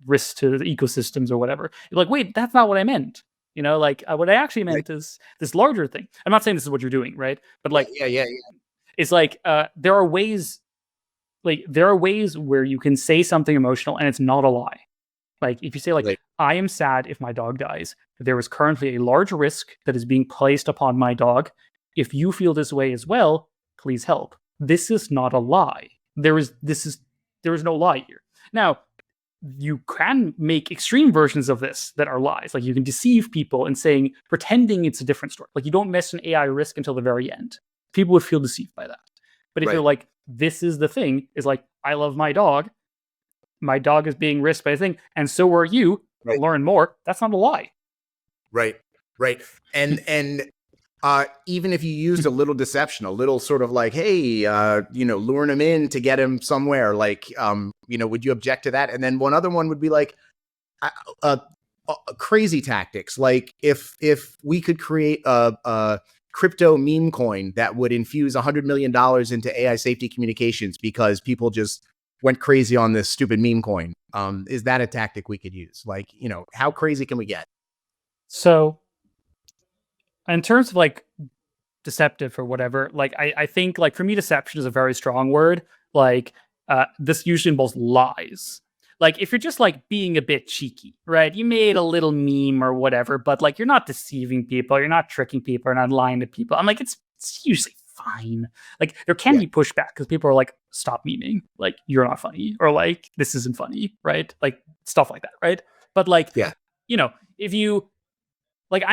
risks to the ecosystems or whatever. You're like, wait, that's not what I meant. What I actually meant is this larger thing. I'm not saying this is what you're doing, right? But like, yeah. it's like there are ways where you can say something emotional and it's not a lie. Like, if you say, like, Right. I am sad if my dog dies. There is currently a large risk that is being placed upon my dog. If you feel this way as well, please help. This is not a lie. There is no lie here. Now, you can make extreme versions of this that are lies. Like, you can deceive people and pretending it's a different story. Like, you don't mention AI risk until the very end. People would feel deceived by that. But if Right. you're like, this is the thing, is like, I love my dog is being risked by a thing, and so are you. Right. Learn more. That's not a lie. Right. And even if you used a little deception, a little sort of like, hey, luring him in to get him somewhere, like, would you object to that? And then one other one would be like, crazy tactics. Like, if we could create a crypto meme coin that would infuse $100 million into AI safety communications because people just went crazy on this stupid meme coin. Is that a tactic we could use? Like, how crazy can we get? So, in terms of like deceptive or whatever, like I think, like, for me, deception is a very strong word. Like, this usually involves lies. Like, if you're just like being a bit cheeky, right? You made a little meme or whatever, but like, you're not deceiving people, you're not tricking people, you're not lying to people. I'm like, it's usually fine. Like, there can be pushback because people are like, stop memeing, like, you're not funny, or like, this isn't funny, right? Like, stuff like that, right? But like, if you like,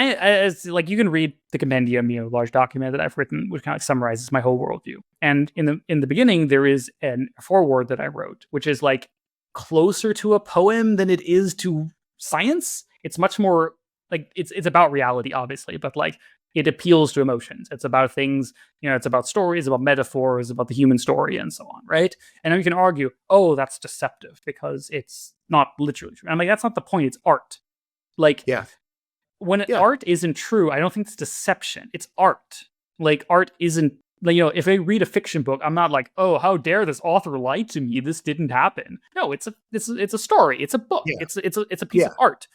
you can read the compendium, large document that I've written, which kind of summarizes my whole worldview. And in the beginning, there is a foreword that I wrote, which is like closer to a poem than it is to science. It's much more like, it's about reality, obviously, but like, it appeals to emotions. It's about things, it's about stories, about metaphors, about the human story, and so on, right? And then you can argue, oh, that's deceptive because it's not literally true. I'm like, that's not the point. It's art. Like, when art isn't true, I don't think it's deception. It's art. Like, art isn't, like, if I read a fiction book, I'm not like, oh, how dare this author lie to me? This didn't happen. No, it's a story. It's a book. It's a piece of art.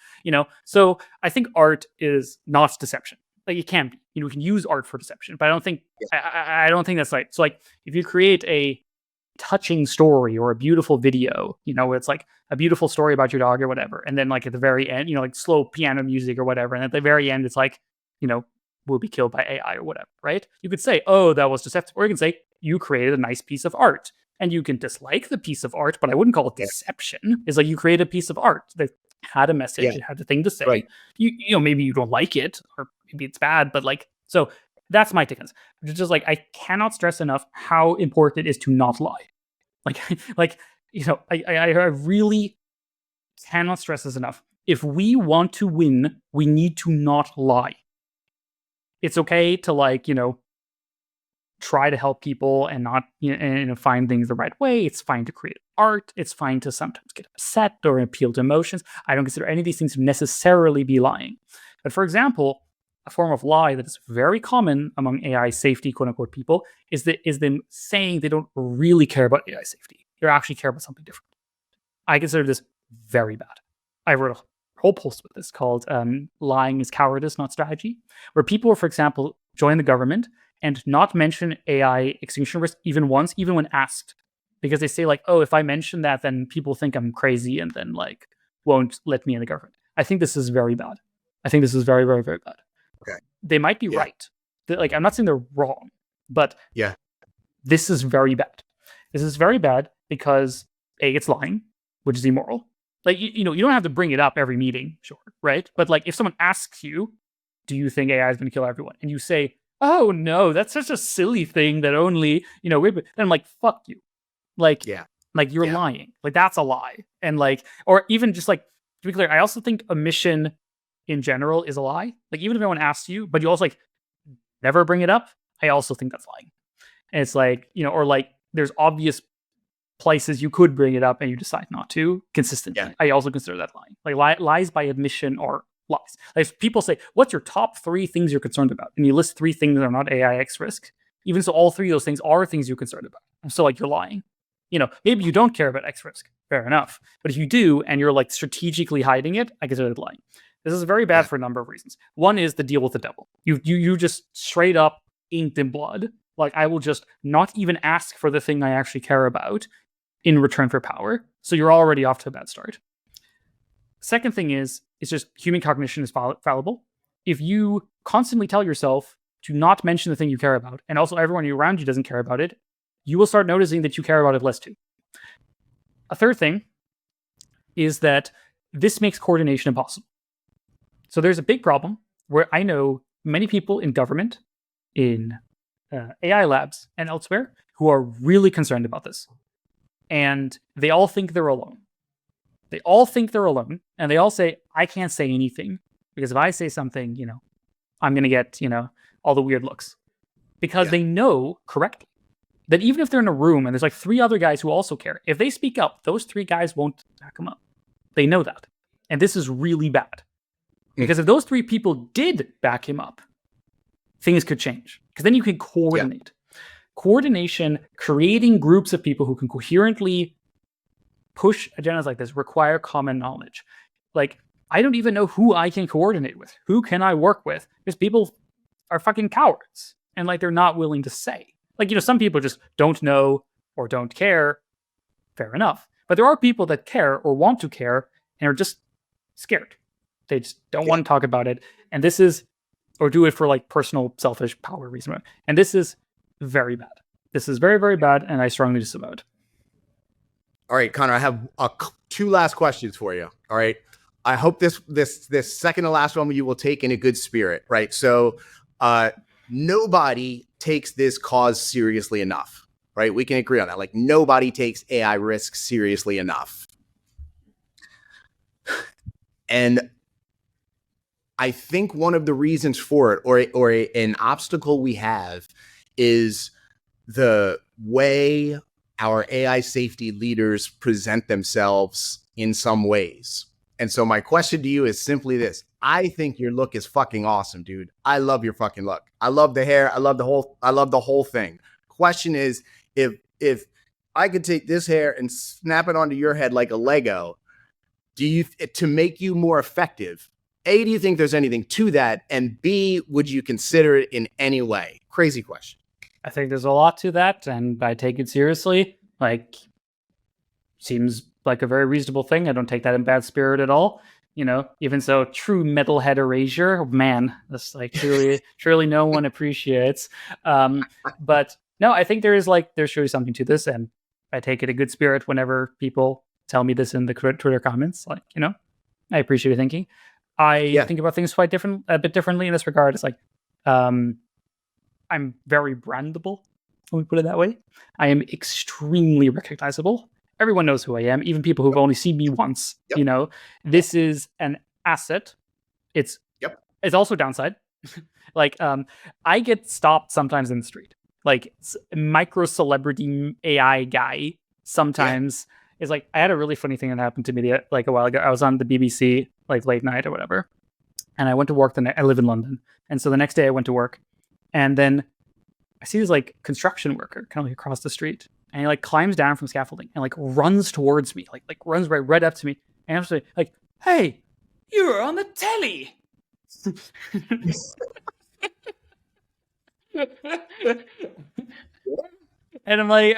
So I think art is not deception. Like, it can be. We can use art for deception, but I don't think I don't think that's right. So like, if you create a touching story or a beautiful video, where it's like a beautiful story about your dog or whatever, and then like at the very end, like slow piano music or whatever, and at the very end it's like, will be killed by AI or whatever, right? You could say, oh, that was deceptive, or you can say you created a nice piece of art, and you can dislike the piece of art, but I wouldn't call it deception. It's like, you created a piece of art that had a message, it had a thing to say. Right. Maybe you don't like it, or maybe it's bad, but like, so that's my take on this. It's just like, I cannot stress enough how important it is to not lie. I really cannot stress this enough. If we want to win, we need to not lie. It's okay to try to help people and not, find things the right way. It's fine to create art. It's fine to sometimes get upset or appeal to emotions. I don't consider any of these things to necessarily be lying. But for example, a form of lie that is very common among AI safety, quote unquote, people is them saying they don't really care about AI safety. They actually care about something different. I consider this very bad. I wrote a whole post with this called Lying is Cowardice, Not Strategy, where people, for example, join the government and not mention AI extinction risk even once, even when asked, because they say like, oh, if I mention that, then people think I'm crazy and then like won't let me in the government. I think this is very bad. I think this is very, very, very bad. Okay. They might be right. Like, I'm not saying they're wrong, but this is very bad. This is very bad because A, it's lying, which is immoral. Like, you don't have to bring it up every meeting, sure, right? But like, if someone asks you, do you think AI is going to kill everyone? And you say, oh no, that's such a silly thing that only, then I'm like, fuck you. Like, Yeah. like you're lying. Like that's a lie. And like, or even just like, to be clear, I also think omission in general is a lie. Like even if no one asks you, but you also like never bring it up, I also think that's lying. And it's like, or like there's obvious places you could bring it up and you decide not to consistently. Yeah. I also consider that lying. Like lies by admission are lies. Like if people say, what's your top 3 things you're concerned about? And you list 3 things that are not AIX risk. Even so, all 3 of those things are things you're concerned about. So like you're lying. Maybe you don't care about X risk. Fair enough. But if you do and you're like strategically hiding it, I consider it lying. This is very bad for a number of reasons. One is the deal with the devil. You just straight up inked in blood. Like I will just not even ask for the thing I actually care about in return for power. So you're already off to a bad start. Second thing is, it's just human cognition is fallible. If you constantly tell yourself to not mention the thing you care about, and also everyone around you doesn't care about it, you will start noticing that you care about it less too. A third thing is that this makes coordination impossible. So there's a big problem where I know many people in government, in AI labs, and elsewhere who are really concerned about this. And they all think they're alone. They all think they're alone, and they all say, I can't say anything, because if I say something, I'm going to get, all the weird looks. Because they know correctly that even if they're in a room and there's like 3 other guys who also care, if they speak up, those 3 guys won't back them up. They know that. And this is really bad. Because if those 3 people did back him up, things could change. Because then you can coordinate. Coordination, creating groups of people who can coherently push agendas like this require common knowledge. Like, I don't even know who I can coordinate with. Who can I work with? Because people are fucking cowards. And like, they're not willing to say. Like, some people just don't know or don't care. Fair enough. But there are people that care or want to care and are just scared. They just don't want to talk about it. And this is, or do it for like personal, selfish power reason. And this is very bad. This is very, very bad. And I strongly disavow it. All right, Connor, I have 2 last questions for you. All right. I hope this second to last one you will take in a good spirit, right? So nobody takes this cause seriously enough, right? We can agree on that. Like nobody takes AI risks seriously enough. And I think one of the reasons for it, or an obstacle we have, is the way our AI safety leaders present themselves in some ways. And so my question to you is simply this. I think your look is fucking awesome, dude. I love your fucking look. I love the hair. I love the whole thing. Question is, if I could take this hair and snap it onto your head like a Lego, to make you more effective, A, do you think there's anything to that? And B, would you consider it in any way? Crazy question. I think there's a lot to that, and I take it seriously. Like, seems like a very reasonable thing. I don't take that in bad spirit at all. Even so, true metalhead erasure, man, that's like truly no one appreciates. But no, I think there's surely something to this, and I take it in good spirit whenever people tell me this in the Twitter comments. Like, I appreciate your thinking. I think about things a bit differently in this regard. It's like, I'm very brandable, let me put it that way. I am extremely recognizable. Everyone knows who I am, even people who've only seen me once. This is an asset. It's also a downside. Like, I get stopped sometimes in the street. Like, micro celebrity AI guy sometimes is like, I had a really funny thing that happened to me like a while ago. I was on the BBC like late night or whatever, and I went to work I live in London, and so the next day I went to work. And then I see this like construction worker kind of like across the street, and he like climbs down from scaffolding and like runs towards me, like runs right up to me, and I'm like, "Hey, you're on the telly." And I'm like,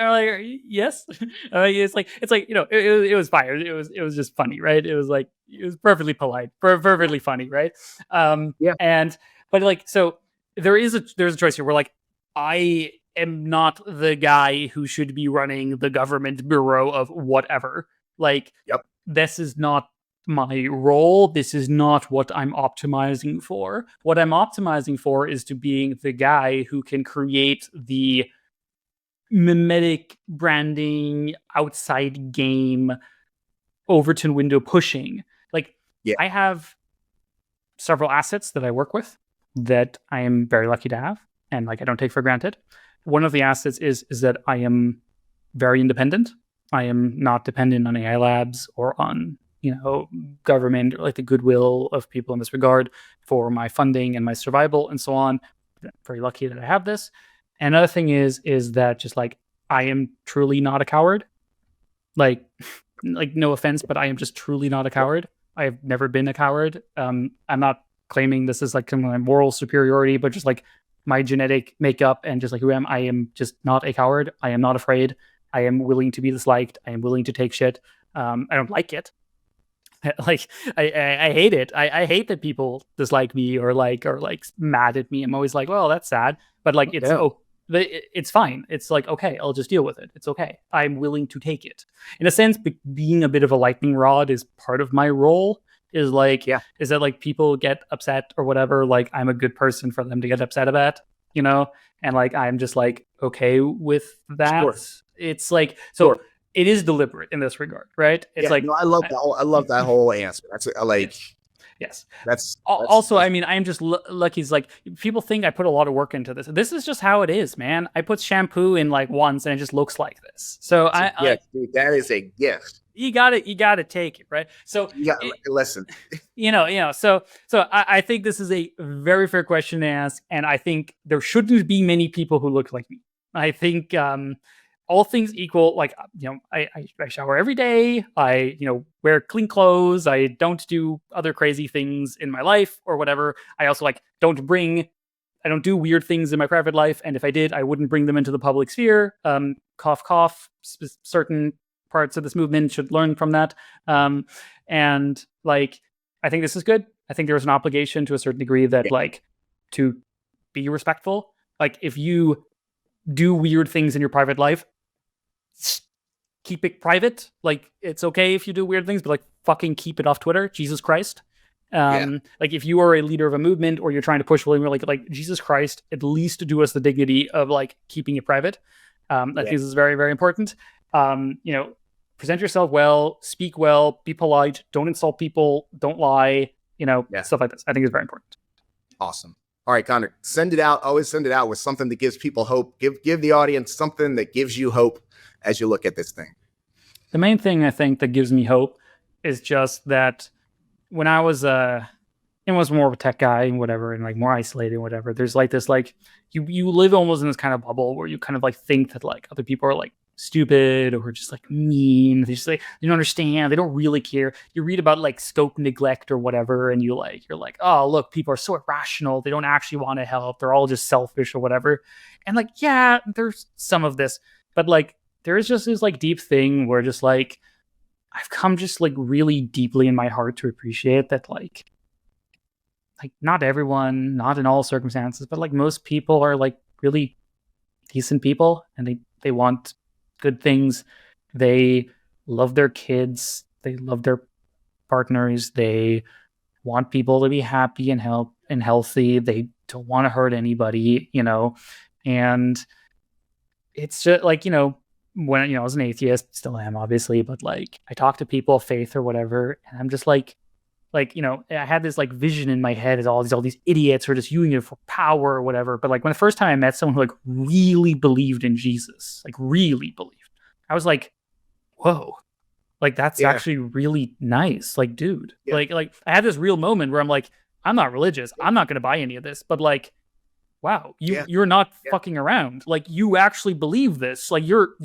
yes. It's like it was fire. It was just funny, right? It was perfectly polite, perfectly funny, right? But like, so there's a choice here where like, I am not the guy who should be running the government bureau of whatever. Like, this is not my role. This is not what I'm optimizing for. What I'm optimizing for is to being the guy who can create the mimetic branding outside game Overton window pushing. Like, Yeah. I have several assets that I work with that I am very lucky to have, and like I don't take for granted. One of the assets is that I am very independent. I am not dependent on AI labs or on government, or like the goodwill of people in this regard for my funding and my survival and so on. I'm very lucky that I have this. And another thing is that just like I am truly not a coward. Like no offense, but I am just truly not a coward. I have never been a coward. I'm not claiming this is like my moral superiority, but just like my genetic makeup and just like who I am just not a coward. I am not afraid. I am willing to be disliked. I am willing to take shit. I don't like it. Like I hate it. I hate that people dislike me or like mad at me. I'm always like, well, that's sad, but like it's fine. It's like, okay, I'll just deal with it. It's okay. I'm willing to take it. In a sense, being a bit of a lightning rod is part of my role. Is that like people get upset or whatever, like I'm a good person for them to get upset about, and like I'm just like okay with that. Sure. It's like so. Sure. It is deliberate in this regard, right? It's I love that. I love that whole answer. That's like. Yes. That's also, I mean, I'm just lucky. It's like people think I put a lot of work into this. This is just how it is, man. I put shampoo in like once and it just looks like this. So dude, that is a gift. You got to take it, right? So listen, so I think this is a very fair question to ask. And I think there shouldn't be many people who look like me. I think, all things equal, like, I shower every day. I, wear clean clothes. I don't do other crazy things in my life or whatever. I also I don't do weird things in my private life. And if I did, I wouldn't bring them into the public sphere. Cough, cough. Certain parts of this movement should learn from that. And like, I think this is good. I think there's an obligation to a certain degree that like to be respectful. Like if you do weird things in your private life, keep it private. Like it's okay if you do weird things, but like fucking keep it off Twitter. Jesus Christ. Like if you are a leader of a movement or you're trying to push like Jesus Christ, at least do us the dignity of like keeping it private. I think this is very, very important. Present yourself well, speak well, be polite, don't insult people, don't lie, stuff like this. I think it's very important. Awesome. All right, Connor, send it out. Always send it out with something that gives people hope. Give the audience something that gives you hope as you look at this thing. The main thing I think that gives me hope is just that when I was more of a tech guy and whatever, and like more isolated and whatever, there's like this, like you live almost in this kind of bubble where you kind of like think that like other people are like stupid or just like mean. They just like, they don't understand. They don't really care. You read about like scope neglect or whatever, and you're like, oh, look, people are so irrational. They don't actually want to help. They're all just selfish or whatever. And like, yeah, there's some of this, but like, there is just this like deep thing where just like, I've come just like really deeply in my heart to appreciate that like not everyone, not in all circumstances, but like most people are like really decent people, and they want good things. They love their kids. They love their partners. They want people to be happy and healthy. They don't want to hurt anybody, and it's just like, when, I was an atheist, still am obviously, but like I talk to people of faith or whatever, and I'm just like, I had this like vision in my head as all these idiots who are just using it for power or whatever. But like when the first time I met someone who like really believed in Jesus, like really believed, I was like, whoa, like that's actually really nice. Like, dude, like I had this real moment where I'm like, I'm not religious. I'm not going to buy any of this, but like, wow, you're not fucking around. Like you actually believe this. Like you're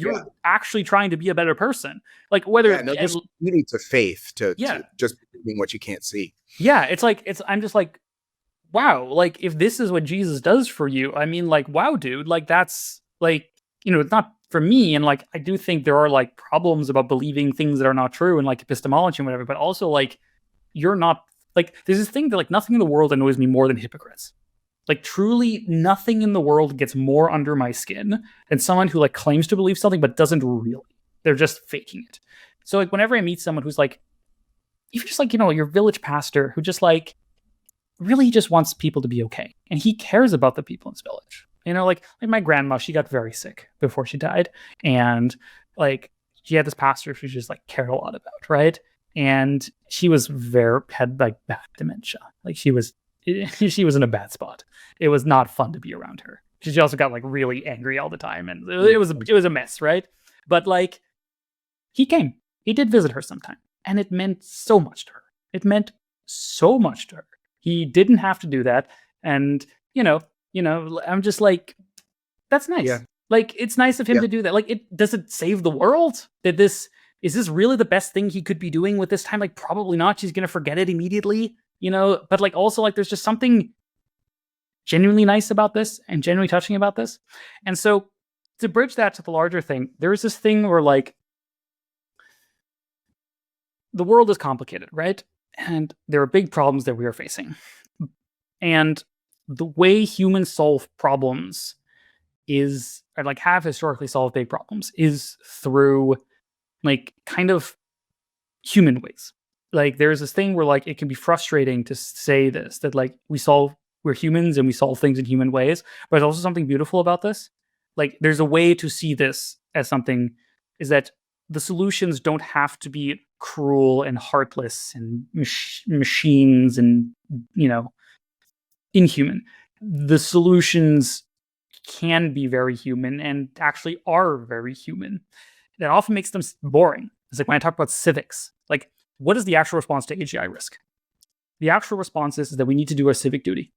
actually trying to be a better person. Like whether there's beauty to faith to just believing what you can't see. Yeah, I'm just like, wow, like if this is what Jesus does for you, I mean, like, wow, dude, like that's like, it's not for me. And like I do think there are like problems about believing things that are not true and like epistemology and whatever, but also like you're not like, there's this thing that like nothing in the world annoys me more than hypocrites. Like truly nothing in the world gets more under my skin than someone who like claims to believe something but doesn't really. They're just faking it. So like whenever I meet someone who's like, even just like, your village pastor who just like really just wants people to be okay. And he cares about the people in his village. Like my grandma, she got very sick before she died. And like she had this pastor she just like cared a lot about, right? And she had like bad dementia. Like she was in a bad spot. It was not fun to be around her. She also got like really angry all the time, and it was a mess, right? But like he did visit her sometime, and it meant so much to her. It meant so much to her. He didn't have to do that, and I'm just like, that's nice. Yeah. Like it's nice of him to do that. Like does it save the world? Is this really the best thing he could be doing with this time? Like probably not. She's gonna forget it immediately, but like also like there's just something genuinely nice about this and genuinely touching about this. And so to bridge that to the larger thing, there is this thing where like the world is complicated, right? And there are big problems that we are facing. And the way humans solve problems or like have historically solved big problems is through like kind of human ways. Like there's this thing where like it can be frustrating to say this, that like we're humans and we solve things in human ways, but there's also something beautiful about this. Like there's a way to see this as something, is that the solutions don't have to be cruel and heartless and machines and inhuman. The solutions can be very human and actually are very human. That often makes them boring. It's like when I talk about civics, like what is the actual response to AGI risk? The actual response is that we need to do our civic duty.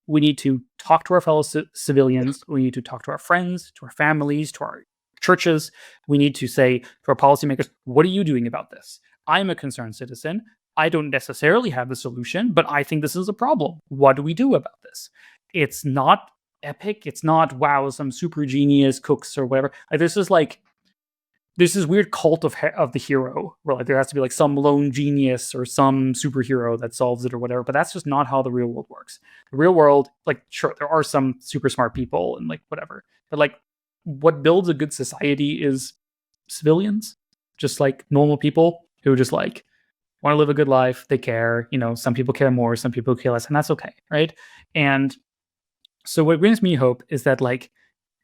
We need to talk to our fellow civilians. We need to talk to our friends, to our families, to our churches. We need to say to our policymakers, what are you doing about this? I'm a concerned citizen. I don't necessarily have the solution, but I think this is a problem. What do we do about this? It's not epic. It's not, wow, some super genius cooks or whatever. Like there's this weird cult of the hero where like there has to be like some lone genius or some superhero that solves it or whatever. But that's just not how the real world works. The real world, like sure, there are some super smart people and like whatever, but like what builds a good society is civilians, just like normal people who just like want to live a good life. They care, some people care more, some people care less, and that's okay, right? And so what brings me hope is that like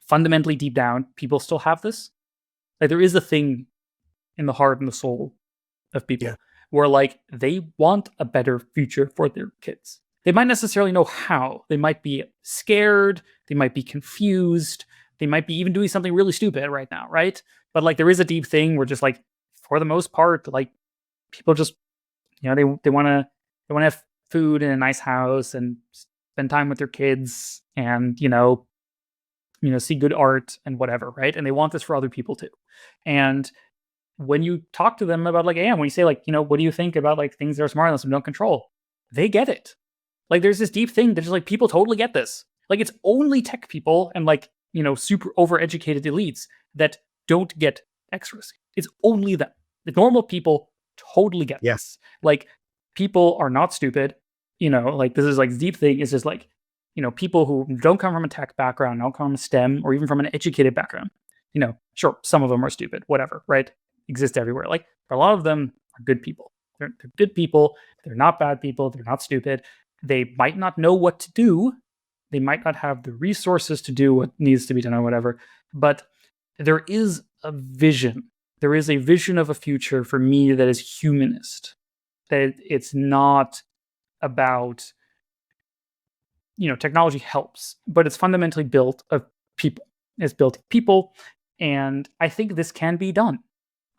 fundamentally deep down, people still have this. Like there is a thing in the heart and the soul of people where like they want a better future for their kids. They might necessarily know how. They might be scared. They might be confused. They might be even doing something really stupid right now, right? But like there is a deep thing where just like for the most part, like people just they want to have food in a nice house and spend time with their kids and see good art and whatever, right? And they want this for other people too. And when you talk to them about like when you say like what do you think about like things that are smart and don't control, they get it. Like there's this deep thing that just like people totally get this. Like it's only tech people and like super overeducated elites that don't get X risk. It's only them. The normal people totally get this. Like people are not stupid. Like this is like deep thing is just like people who don't come from a tech background, don't come from STEM or even from an educated background. Sure, some of them are stupid, whatever, right? Exist everywhere. Like a lot of them are good people. They're good people. They're not bad people. They're not stupid. They might not know what to do. They might not have the resources to do what needs to be done or whatever. But there is a vision. There is a vision of a future for me that is humanist. That it's not about technology helps, but it's fundamentally built of people. It's built of people, and I think this can be done.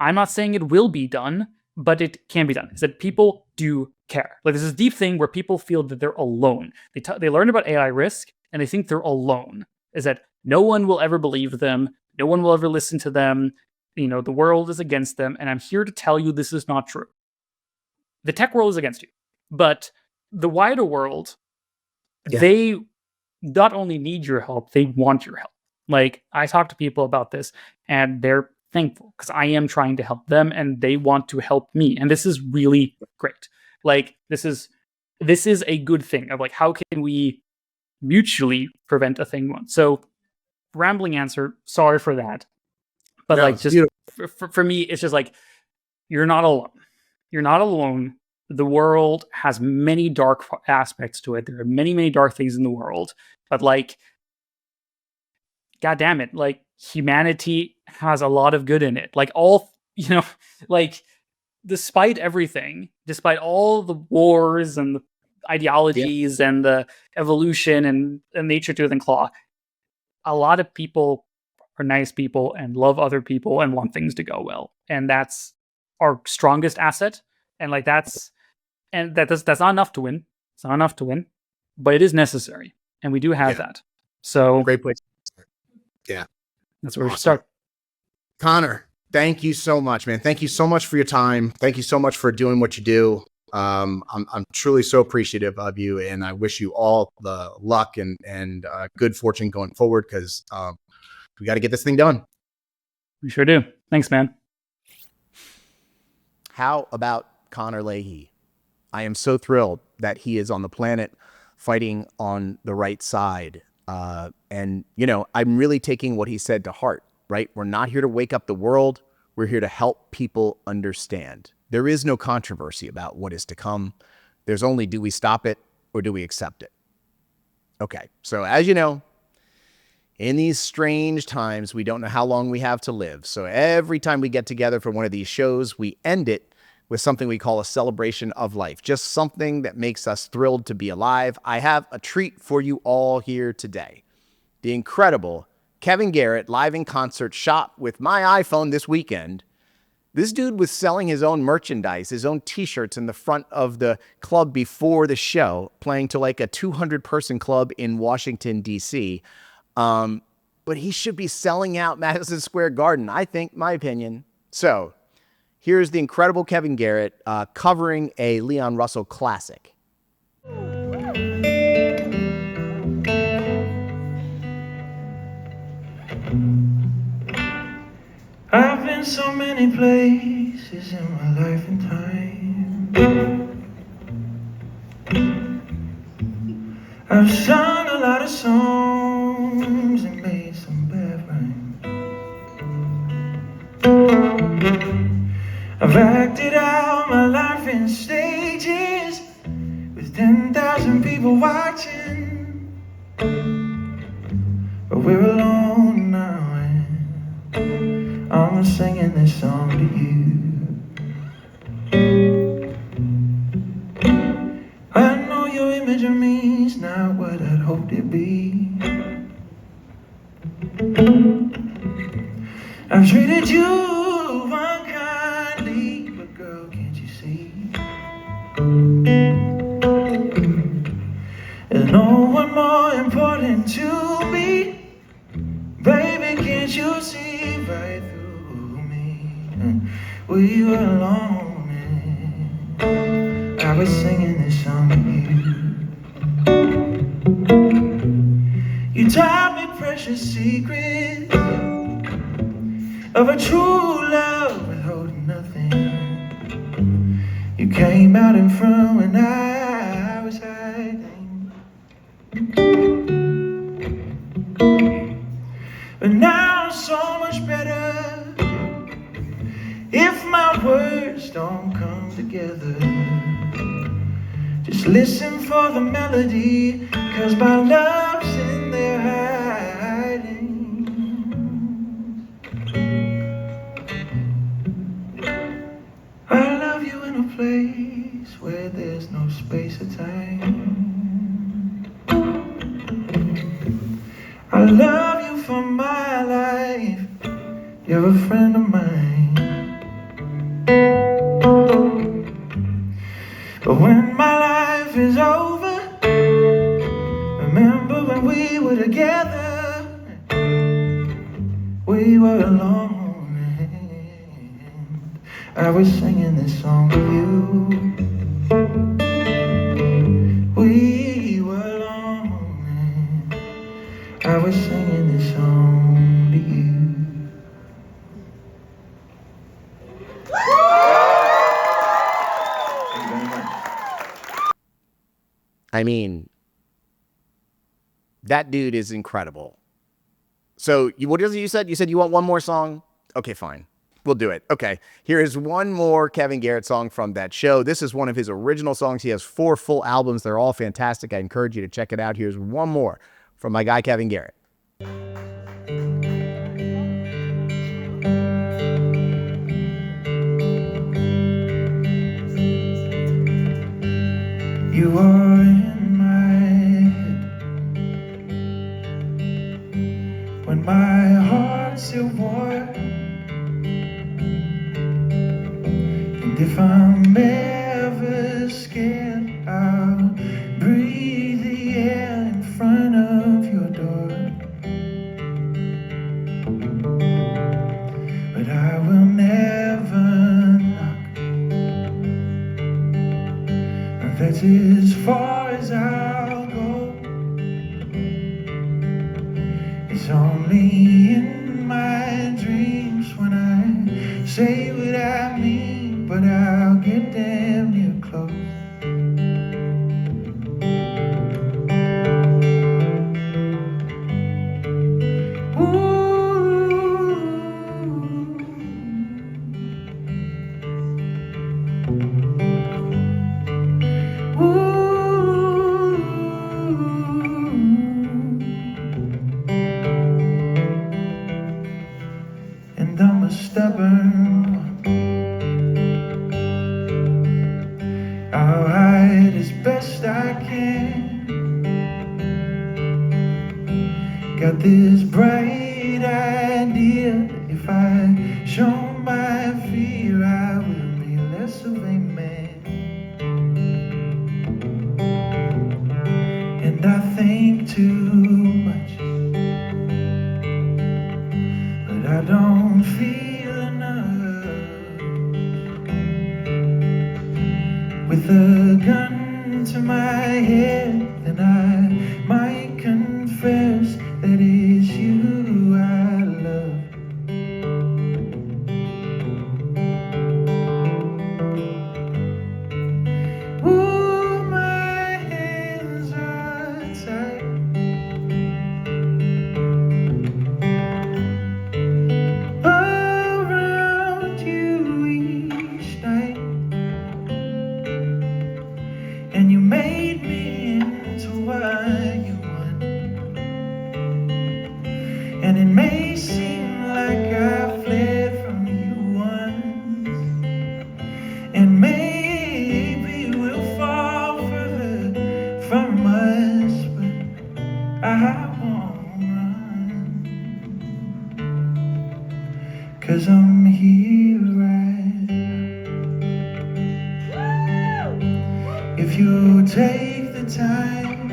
I'm not saying it will be done, but it can be done. Is that people do care. Like there's this deep thing where people feel that they're alone. They learn about AI risk, and they think they're alone. Is that no one will ever believe them, no one will ever listen to them. The world is against them, and I'm here to tell you this is not true. The tech world is against you, but the wider world, they not only need your help, they want your help. Like I talk to people about this and they're thankful because I am trying to help them and they want to help me. And this is really great. Like this is a good thing of like, how can we mutually prevent a thing once? So rambling answer, sorry for that. But like just for me, it's just like, you're not alone. You're not alone. The world has many dark aspects to it. There are many, many dark things in the world. But like, God damn it, like humanity has a lot of good in it. Like all, like despite everything, despite all the wars and the ideologies and the evolution and nature tooth and claw, a lot of people are nice people and love other people and want things to go well. And that's our strongest asset. And like that's not enough to win. It's not enough to win, but it is necessary. And we do have that. So great place. Yeah. That's where we start. Connor, thank you so much, man. Thank you so much for your time. Thank you so much for doing what you do. I'm truly so appreciative of you, and I wish you all the luck and good fortune going forward, because we got to get this thing done. We sure do. Thanks, man. How about Connor Leahy? I am so thrilled that he is on the planet fighting on the right side. And, I'm really taking what he said to heart, right? We're not here to wake up the world. We're here to help people understand. There is no controversy about what is to come. There's only, do we stop it or do we accept it? Okay, so as you know, in these strange times, we don't know how long we have to live. So every time we get together for one of these shows, we end it with something we call a celebration of life, just something that makes us thrilled to be alive. I have a treat for you all here today. The incredible Kevin Garrett live in concert shot with my iPhone this weekend. This dude was selling his own merchandise, his own t-shirts in the front of the club before the show, playing to like a 200-person club in Washington, D.C., but he should be selling out Madison Square Garden, I think, my opinion. So here's the incredible Kevin Garrett covering a Leon Russell classic. I've been so many places in my life and time. I've sung a lot of songs and made some bad rhymes. I've acted out my life in stages with 10,000 people watching. But we're alone now, and I'm singing this song to you. I know your image of me is not what I'd hoped it'd be. I've treated you unkindly, but girl, can't you see? There's no one more important to me. Baby, can't you see right through me? We were alone, and I was singing this song to you. You taught me precious secrets of a true love withholding nothing. You came out in front when I was hiding. But now I'm so much better if my words don't come together. Just listen for the melody, 'cause my love's in there hiding. I love you in a place where there's no space or time. I love you for my life, you're a friend of mine. But when my life is over, remember when we were together, we were alone, and I was singing this song to you. We were alone, and I was singing this song to you. I mean, that dude is incredible. So what is it you said? You said you want one more song? Okay, fine. We'll do it. Okay. Here is one more Kevin Garrett song from that show. This is one of his original songs. He has 4 full albums. They're all fantastic. I encourage you to check it out. Here's one more from my guy, Kevin Garrett. You are in my head when my heart's still warm. And if I'm ever scared, I'll breathe the air in front of your door. But I will never knock. That's as far as I'll go. It's only in my dreams when I say what I mean, but I'll get damn near close. And I'm a stubborn one. I'll hide as best I can. Got this bright idea that if I show my fear, I will be less of a man. And I think too much, but I don't feel enough. With a gun to my head, then I might confess that it's you I love. Ooh, my hands are tight. Around you each night. And you made me into what you want. And it may seem like I fled from you once, and maybe we'll fall further from us, but I won't run, 'cause I'm here right now. If you take the time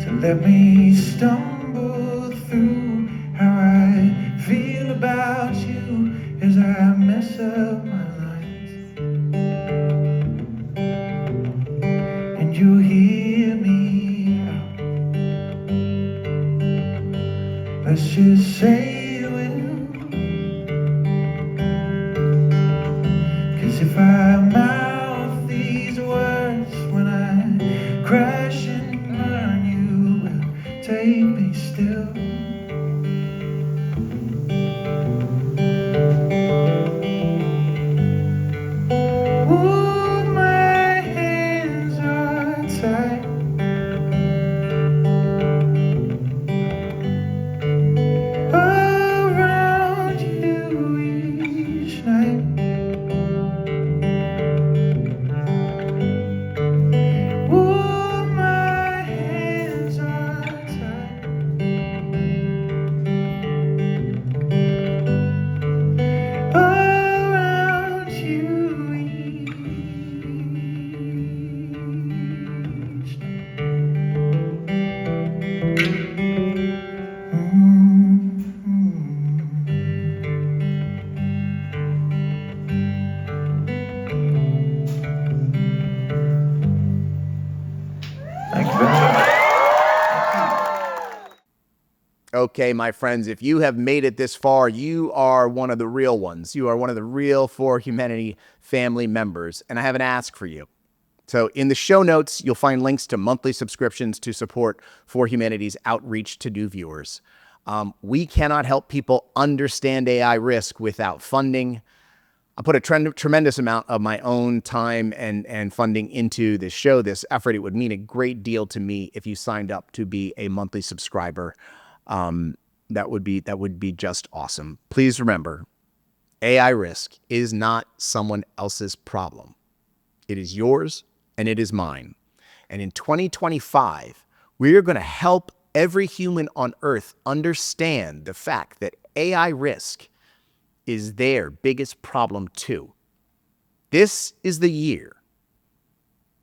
to let me stumble through how I feel about you as I mess up my life, and you hear me out, let's just say you will. 'Cause if I mouth these words when I crash and burn, you will take me still. Ooh, my hands are tight. Around you each night. Ooh, my hands are tight. Around you each Thank you very much. Okay, my friends, if you have made it this far, you are one of the real ones. You are one of the real For Humanity family members, and I have an ask for you. So in the show notes, you'll find links to monthly subscriptions to support For Humanity's outreach to new viewers. We cannot help people understand AI risk without funding. I put a tremendous amount of my own time and funding into this show, this effort. It would mean a great deal to me if you signed up to be a monthly subscriber. That would be just awesome. Please remember, AI risk is not someone else's problem. It is yours and it is mine. And in 2025, we are going to help every human on Earth understand the fact that AI risk is their biggest problem too. This is the year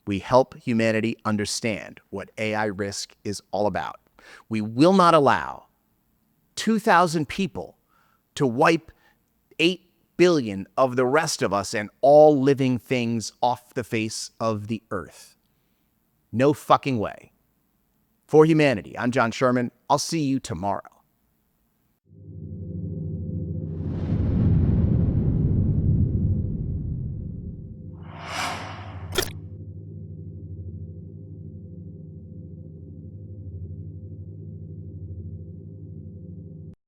we help humanity understand what AI risk is all about. We will not allow 2,000 people to wipe 8 billion of the rest of us and all living things off the face of the earth. No fucking way. For humanity, I'm John Sherman. I'll see you tomorrow.